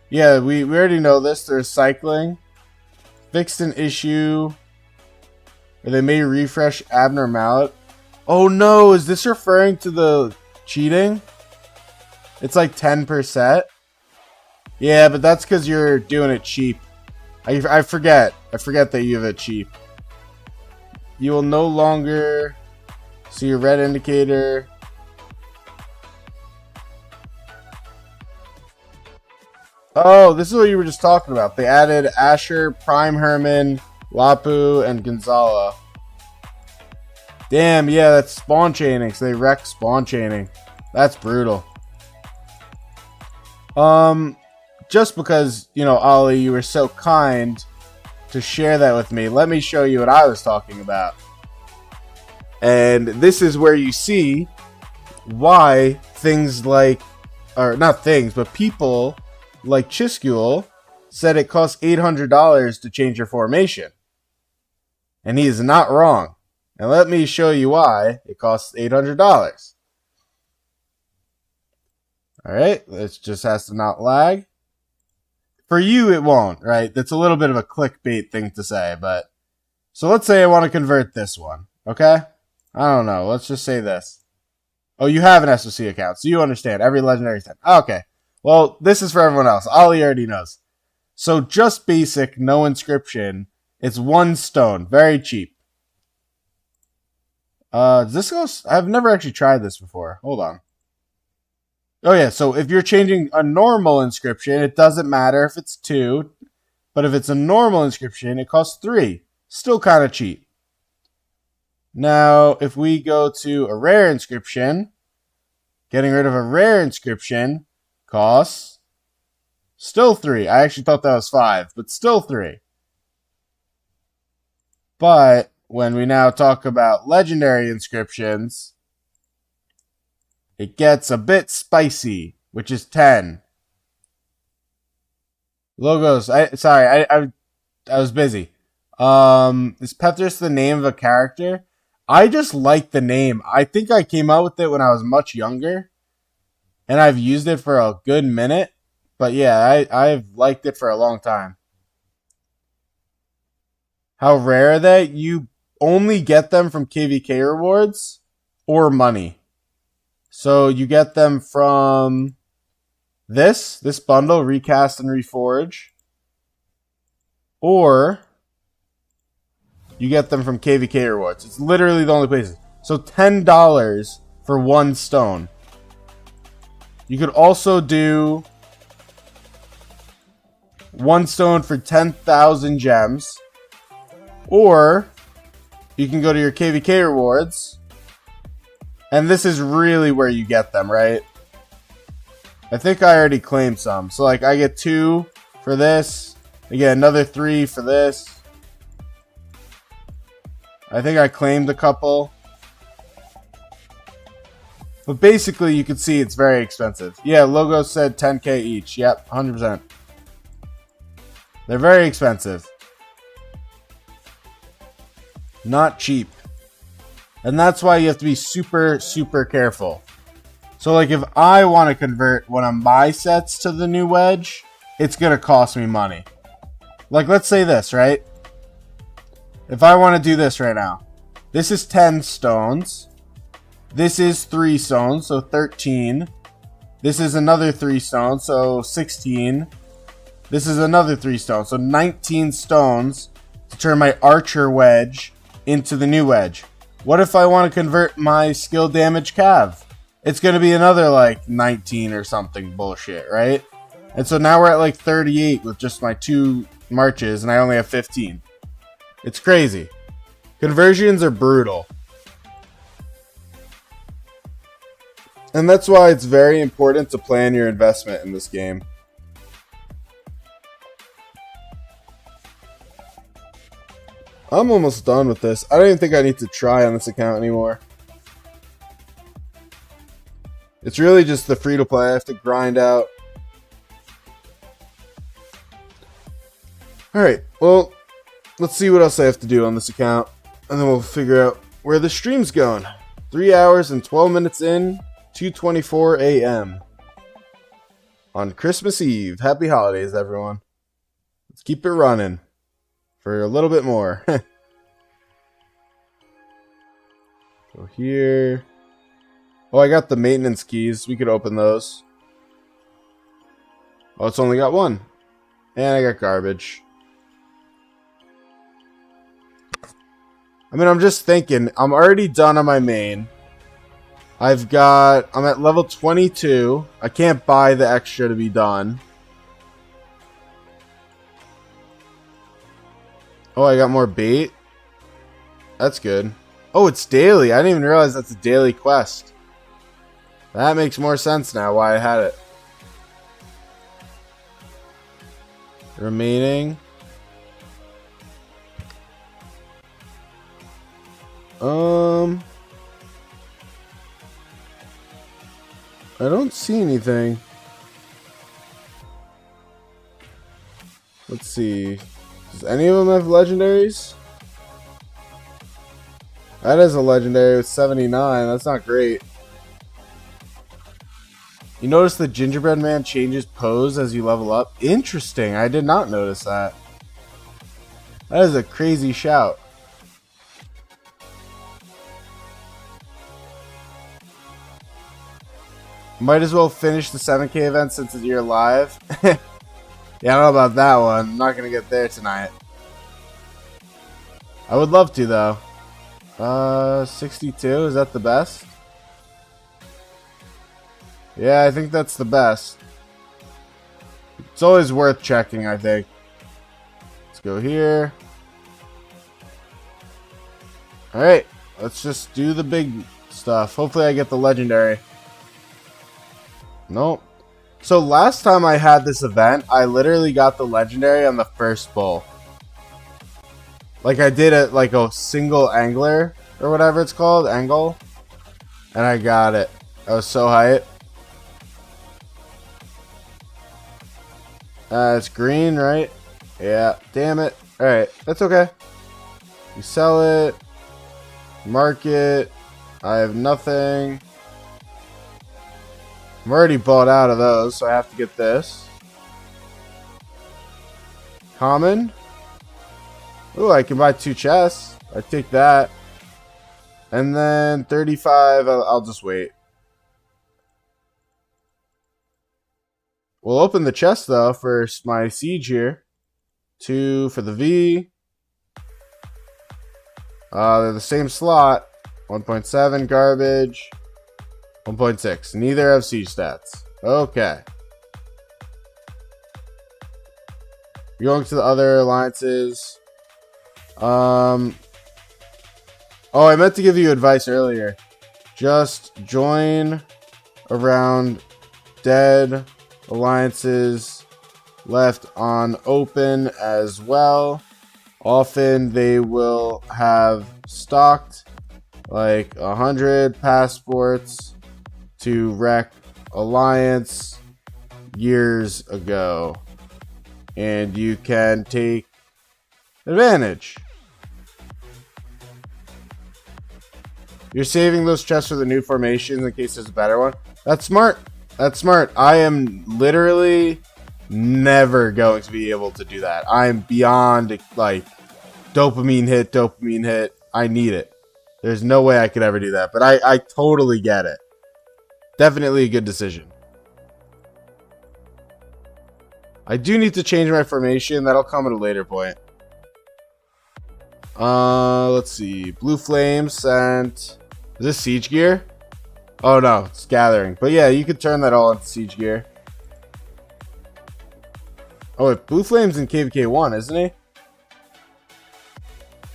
Yeah, we already know this. They're cycling. Fixed an issue. Or they may refresh abnormality. Oh no, is this referring to the cheating? It's like 10%. Yeah, but that's because you're doing it cheap. I forget. I forget that you have it cheap. You will no longer see a red indicator. Oh, this is what you were just talking about. They added Asher, Prime Herman, Lapu, and Gonzala. Damn, yeah, that's spawn chaining. So they wreck spawn chaining. That's brutal. Just because, you know, Ollie, you were so kind to share that with me, let me show you what I was talking about. And this is where you see why things like, or not things, but people like Chiskul said it costs $800 to change your formation. And he is not wrong. And let me show you why it costs $800. Alright, this just has to not lag. For you, it won't, right? That's a little bit of a clickbait thing to say, but... So let's say I want to convert this one, okay? I don't know, let's just say this. Oh, you have an SOC account, so you understand. Every legendary type. Okay. Well, this is for everyone else. Ollie already knows. So just basic, no inscription. It's 1 stone. Very cheap. Does this go... I've never actually tried this before. Hold on. Oh yeah, so if you're changing a normal inscription, it doesn't matter if it's 2. But if it's a normal inscription, it costs 3. Still kind of cheap. Now, if we go to a rare inscription, getting rid of a rare inscription costs still 3. I actually thought that was 5, but still 3. But when we now talk about legendary inscriptions, it gets a bit spicy, which is 10. Logos. Sorry, I was busy. Is Pethris the name of a character? I just like the name. I think I came out with it when I was much younger, and I've used it for a good minute. But yeah, I've liked it for a long time. How rare are they? You only get them from KVK rewards or money. So you get them from this bundle, Recast and Reforge. Or you get them from KVK Rewards. It's literally the only places. So $10 for one stone. You could also do one stone for 10,000 gems. Or you can go to your KVK Rewards. And this is really where you get them, right? I think I already claimed some. So like I get 2 for this. I get another 3 for this. I think I claimed a couple. But basically, you can see it's very expensive. Yeah, logo said 10k each. Yep, 100%. They're very expensive. Not cheap. And that's why you have to be super, super careful. So, like, if I want to convert one of my sets to the new wedge, it's going to cost me money. Like, let's say this, right? If I want to do this right now, this is 10 stones. This is 3 stones, so 13. This is another 3 stones, so 16. This is another 3 stones, so 19 stones to turn my archer wedge into the new wedge. What if I want to convert my skill damage cav? It's going to be another like 19 or something bullshit, right? And so now we're at like 38 with just my 2 marches, and I only have 15. It's crazy. Conversions are brutal. And that's why it's very important to plan your investment in this game. I'm almost done with this. I don't even think I need to try on this account anymore. It's really just the free-to-play I have to grind out. Alright, well, let's see what else I have to do on this account. And then we'll figure out where the stream's going. 3 hours and 12 minutes in, 2:24 a.m. on Christmas Eve. Happy holidays, everyone. Let's keep it running for a little bit more. Go here. Oh, I got the maintenance keys. We could open those. Oh, it's only got 1. And I got garbage. I mean, I'm just thinking. I'm already done on my main. I'm at level 22. I can't buy the extra to be done. Oh, I got more bait. That's good. Oh, it's daily. I didn't even realize that's a daily quest. That makes more sense now why I had it. Remaining. I don't see anything. Let's see. Does any of them have legendaries? That is a legendary with 79. That's not great. You notice the gingerbread man changes pose as you level up? Interesting. I did not notice that. That is a crazy shout. Might as well finish the 7K event since you're live. Yeah, I don't know about that one. I'm not going to get there tonight. I would love to, though. 62? Is that the best? Yeah, I think that's the best. It's always worth checking, I think. Let's go here. Alright, let's just do the big stuff. Hopefully I get the legendary. Nope. So last time I had this event, I literally got the legendary on the first bull. Like I did it like a single angler or whatever it's called, angle. And I got it. I was so hyped. It's green, right? Yeah, damn it. Alright, that's okay. You sell it. Market. I have nothing. I'm already bought out of those, so I have to get this. Common. Ooh, I can buy 2 chests. I take that. And then 35, I'll just wait. We'll open the chest though for my siege here. 2 for the V. They're the same slot. 1.7 garbage. 1.6. Neither have siege stats. Okay. Going to the other alliances. Oh, I meant to give you advice earlier. Just join around dead alliances left on open as well. Often they will have stocked like 100 passports to wreck alliance years ago, and you can take advantage. You're saving those chests for the new formations in case there's a better one. That's smart. That's smart. I am literally never going to be able to do that. I'm beyond like dopamine hit. I need it. There's no way I could ever do that, but I totally get it. Definitely a good decision. I do need to change my formation. That'll come at a later point. Let's see. Blue Flame sent... Is this siege gear? Oh no, it's gathering. But yeah, you could turn that all into siege gear. Oh wait, Blue Flame's in KVK 1, isn't he?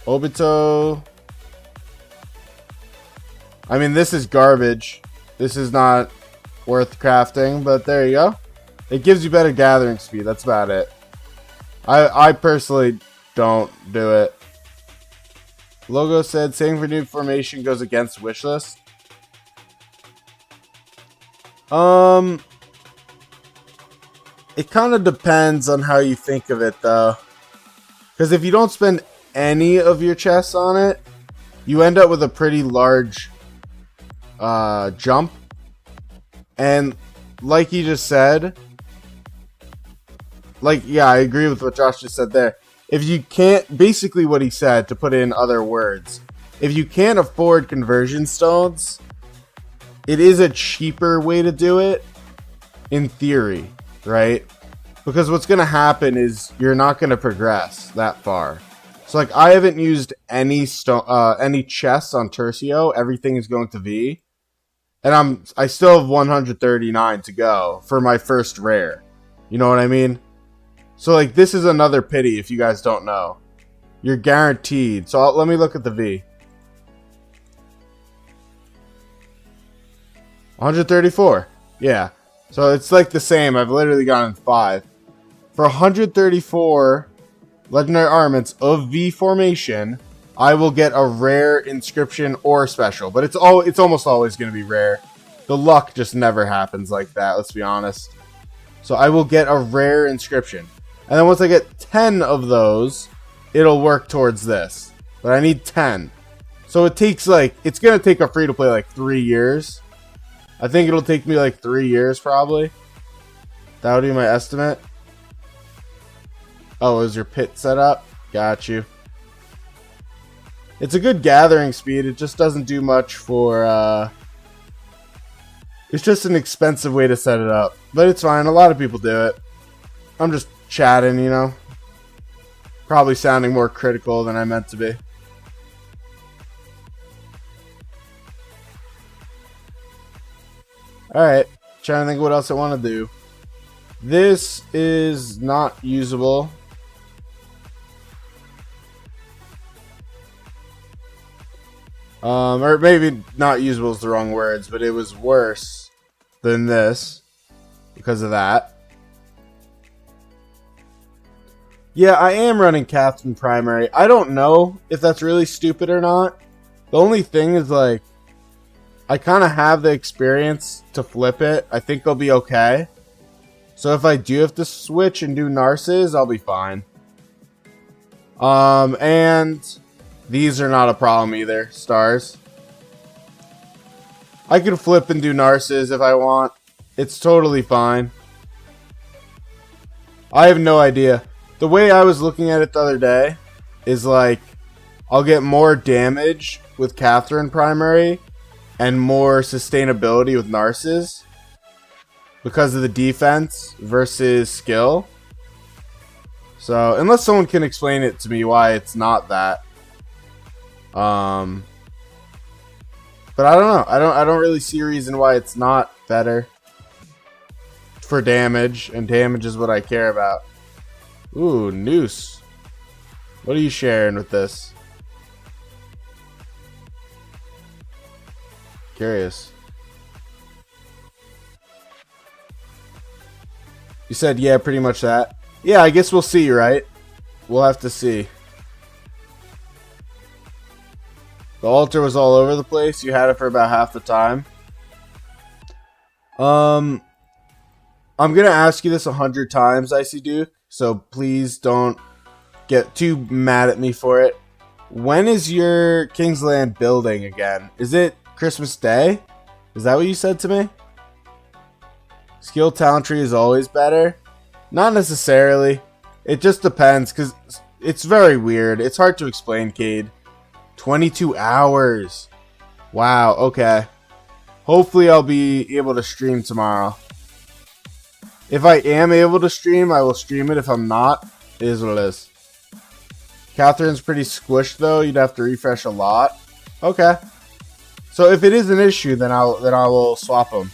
Obito. I mean, this is garbage. This is not worth crafting, but there you go. It gives you better gathering speed. That's about it. I personally don't do it. Logo said, saving for new formation goes against wishlist. It kind of depends on how you think of it, though. Because if you don't spend any of your chests on it, you end up with a pretty large jump. And like you just said, like, yeah, I agree with what Josh just said there. If you can't, basically what he said, to put in other words, if you can't afford conversion stones, it is a cheaper way to do it, in theory, right? Because what's going to happen is you're not going to progress that far. So, like, I haven't used any chests on Tercio. Everything is going to V. And I still have 139 to go for my first rare. You know what I mean? So, like, this is another pity if you guys don't know. You're guaranteed. So, let me look at the V. 134. Yeah. So, it's like the same. I've literally gotten 5. For 134 legendary armaments of V formation, I will get a rare inscription or special. But it's almost always going to be rare. The luck just never happens like that, let's be honest. So, I will get a rare inscription. And then once I get 10 of those, it'll work towards this. But I need 10. So it takes it's going to take a free-to-play like 3 years. I think it'll take me like 3 years probably. That would be my estimate. Oh, is your pit set up? Got you. It's a good gathering speed. It just doesn't do much for... It's just an expensive way to set it up. But it's fine. A lot of people do it. I'm just chatting, you know. Probably sounding more critical than I meant to be. Alright. Trying to think what else I want to do. This is not usable. Or maybe not usable is the wrong words, but it was worse than this because of that. Yeah, I am running Captain Primary. I don't know if that's really stupid or not. The only thing is, like, I kind of have the experience to flip it. I think I'll be okay. So if I do have to switch and do Narcissus, I'll be fine. And these are not a problem either, stars. I can flip and do Narcissus if I want. It's totally fine. I have no idea. The way I was looking at it the other day is like, I'll get more damage with Catherine Primary and more sustainability with Narcissus. because of the defense versus skill. So unless someone can explain it to me why it's not that. But I don't know. I don't really see a reason why it's not better for damage, and damage is what I care about. Ooh, noose. What are you sharing with this? Curious. You said, yeah, pretty much that. Yeah, I guess we'll see, right? We'll have to see. The altar was all over the place. You had it for about half the time. I'm gonna ask you this 100 times, Icy Duke, so please don't get too mad at me for it. When is your Kingsland building again? Is it Christmas Day? Is that what you said to me? Skill talent tree is always better? Not necessarily. It just depends, because it's very weird. It's hard to explain, Cade. 22 hours. Wow, okay. Hopefully I'll be able to stream tomorrow. If I am able to stream, I will stream it. If I'm not, it is what it is. Catherine's pretty squished though. You'd have to refresh a lot. Okay. So if it is an issue, then I will swap them.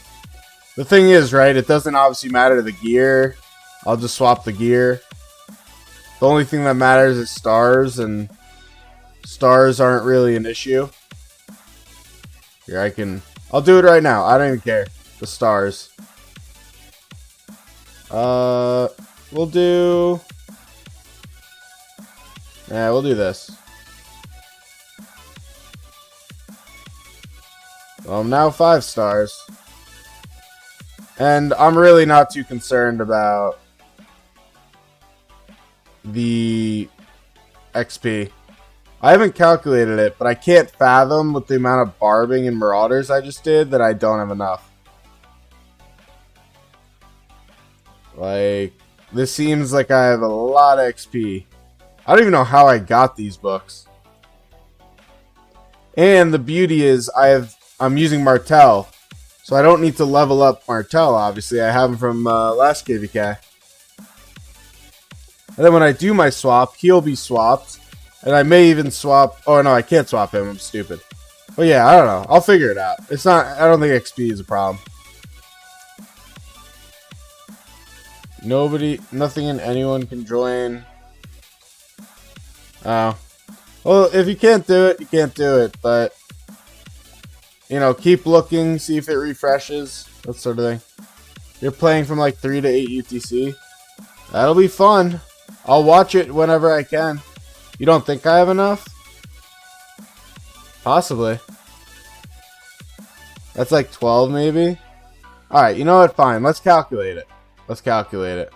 The thing is, right, it doesn't obviously matter the gear. I'll just swap the gear. The only thing that matters is stars, and stars aren't really an issue. Here, I'll do it right now. I don't even care. The stars. We'll do this. Well, I'm now 5 stars. And I'm really not too concerned about the XP. I haven't calculated it, but I can't fathom with the amount of barbing and marauders I just did that I don't have enough. Like, this seems like I have a lot of XP. I don't even know how I got these books. And the beauty is I'm using Martel. So I don't need to level up Martel, obviously. I have him from last KVK. And then when I do my swap, he'll be swapped. And I may even swap... Oh, no, I can't swap him. I'm stupid. But yeah, I don't know. I'll figure it out. It's not... I don't think XP is a problem. Nothing and anyone can join. Oh. Well, if you can't do it, you can't do it. But, you know, keep looking, see if it refreshes. That sort of thing. You're playing from like 3 to 8 UTC. That'll be fun. I'll watch it whenever I can. You don't think I have enough? Possibly. That's like 12 maybe? Alright, you know what? Fine. Let's calculate it. Let's calculate it.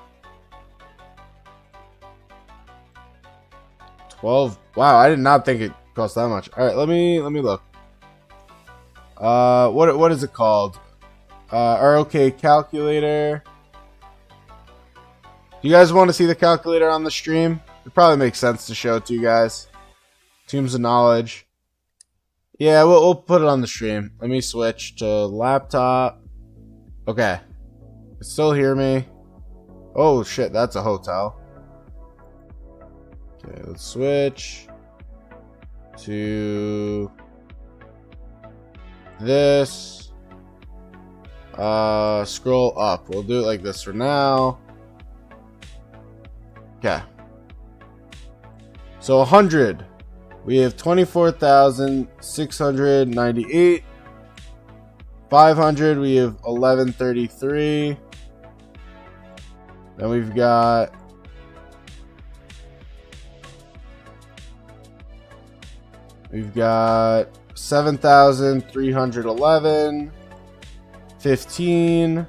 12. Wow, I did not think it cost that much. Alright, let me look. What is it called? ROK calculator. Do you guys want to see the calculator on the stream? It probably makes sense to show it to you guys. Tombs of Knowledge. Yeah, we'll put it on the stream. Let me switch to laptop. Okay. Still hear me? Oh shit, that's a hotel. Okay, let's switch to this. Scroll up. We'll do it like this for now. Okay. So 100. We have 24,698. 500. We have 1133. Then we've got 7,311. 15.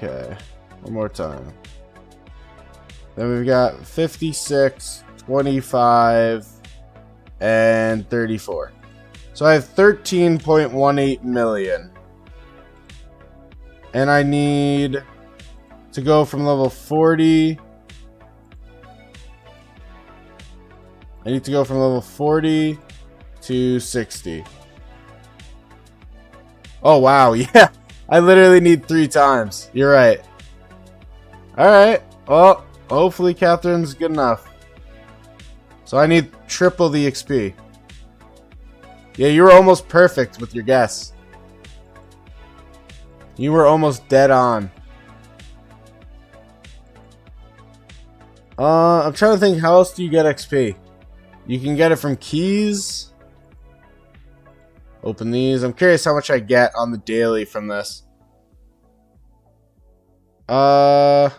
Okay, one more time. Then we've got 56, 25, and 34. So I have 13.18 million. And I need to go from level 40. I need to go from level 40 260. Oh, wow. Yeah. I literally need 3 times. You're right. Alright. Well, hopefully Catherine's good enough. So I need triple the XP. Yeah, you were almost perfect with your guess. You were almost dead on. I'm trying to think, how else do you get XP? You can get it from keys. Open these. I'm curious how much I get on the daily from this. Not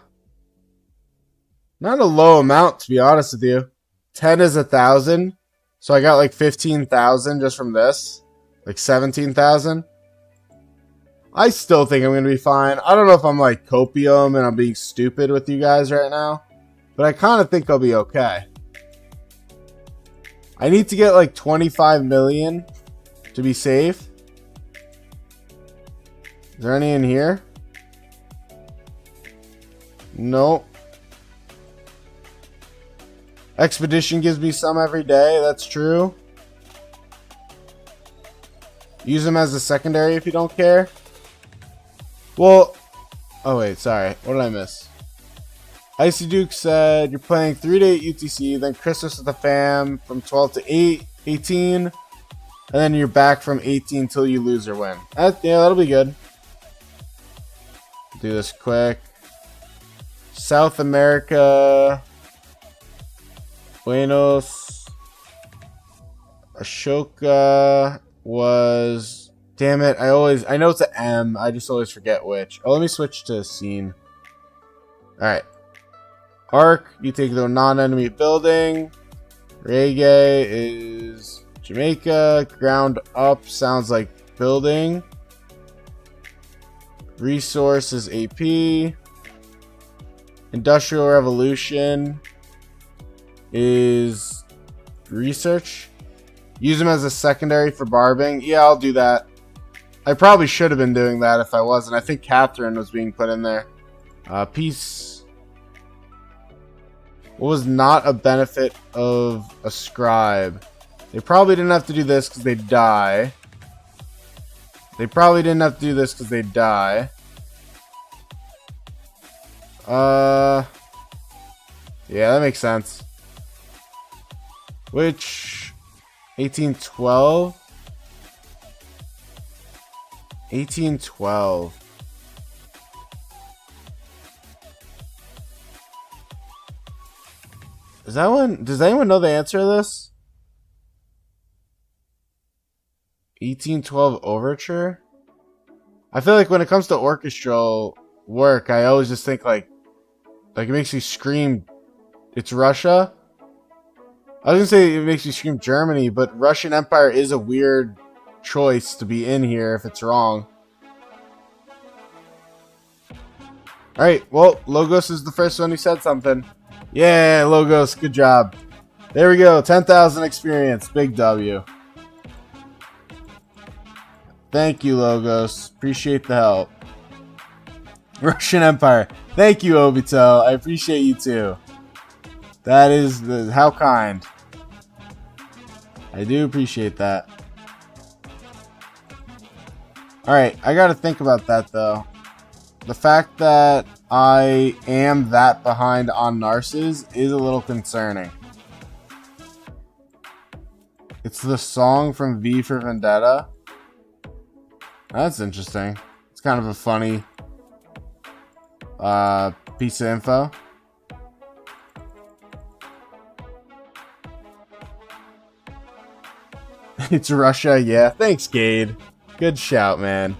a low amount, to be honest with you. 10 is 1,000. So I got like 15,000 just from this. Like 17,000. I still think I'm going to be fine. I don't know if I'm like copium and I'm being stupid with you guys right now. But I kind of think I'll be okay. I need to get like 25 million to be safe. Is there any in here? Nope. Expedition gives me some every day. That's true. Use them as a secondary if you don't care. Well, oh wait, sorry. What did I miss? Icy Duke said you're playing 3 to 8 UTC, then Christmas with the fam from 12 to 18, and then you're back from 18 till you lose or win. Yeah, that'll be good. Do this quick. South America. Buenos. Ashoka was... Damn it, I know it's an M, I just always forget which. Oh, let me switch to scene. Alright. Arc, you take the non-enemy building. Reggae is Jamaica. Ground up sounds like building. Resource is AP. Industrial Revolution is research. Use them as a secondary for barbing. Yeah, I'll do that. I probably should have been doing that if I wasn't. I think Catherine was being put in there. Peace. What was not a benefit of a scribe? They probably didn't have to do this because they die. They probably didn't have to do this because they die. Yeah, that makes sense. Which 1812? 1812. Is that one? Does anyone know the answer to this? 1812 Overture? I feel like when it comes to orchestral work, I always just think like it makes you scream. It's Russia. I was gonna say it makes you scream Germany, but Russian Empire is a weird choice to be in here if it's wrong. Alright, well, Logos is the first one who said something. Yeah, Logos, good job. There we go, 10,000 experience, big W. Thank you, Logos. Appreciate the help. Russian Empire. Thank you, Obito. I appreciate you too. That is how kind. I do appreciate that. Alright, I gotta think about that though. The fact that I am that behind on Narcissus is a little concerning. It's the song from V for Vendetta. That's interesting. It's kind of a funny piece of info. It's Russia, yeah. Thanks, Gade. Good shout, man.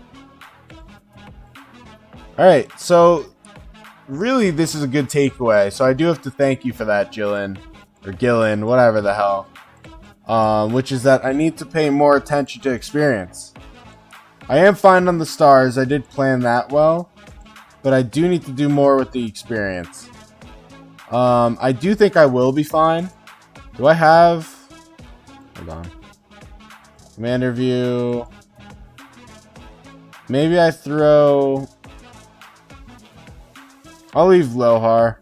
Alright, so really this is a good takeaway. So I do have to thank you for that, Jillian. Or Gillen, whatever the hell. Which is that I need to pay more attention to experience. I am fine on the stars. I did plan that well. But I do need to do more with the experience. I do think I will be fine. Do I have... Hold on. Commander view. Maybe I throw... I'll leave Lohar.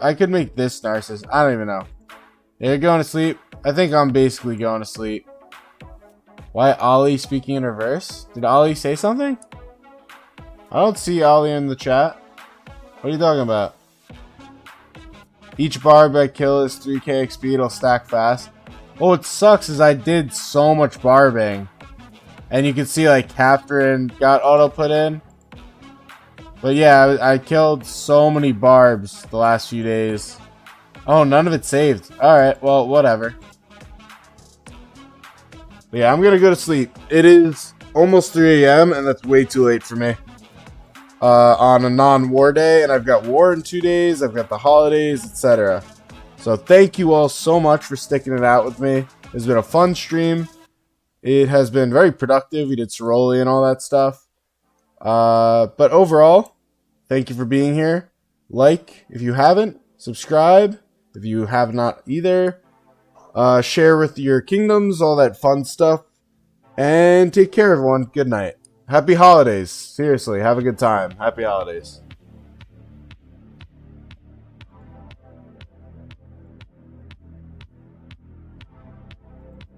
I could make this Narcissus. I don't even know. You're going to sleep? I think I'm basically going to sleep. Why Ollie speaking in reverse? Did Ollie say something? I don't see Ollie in the chat. What are you talking about? Each barb I kill is 3k XP. It'll stack fast. Oh, what sucks is I did so much barbing. And you can see like Catherine got auto put in. But yeah, I killed so many barbs the last few days. Oh, none of it saved. Alright, well, whatever. But yeah, I'm gonna go to sleep. It is almost 3 a.m. and that's way too late for me. On a non-war day, and I've got war in 2 days, I've got the holidays, etc. So thank you all so much for sticking it out with me. It's been a fun stream. It has been very productive. We did Cerolli and all that stuff. But overall, thank you for being here. Like if you haven't, subscribe if you have not either. Share with your kingdoms, all that fun stuff. And take care, everyone. Good night. Happy holidays. Seriously, have a good time. Happy holidays.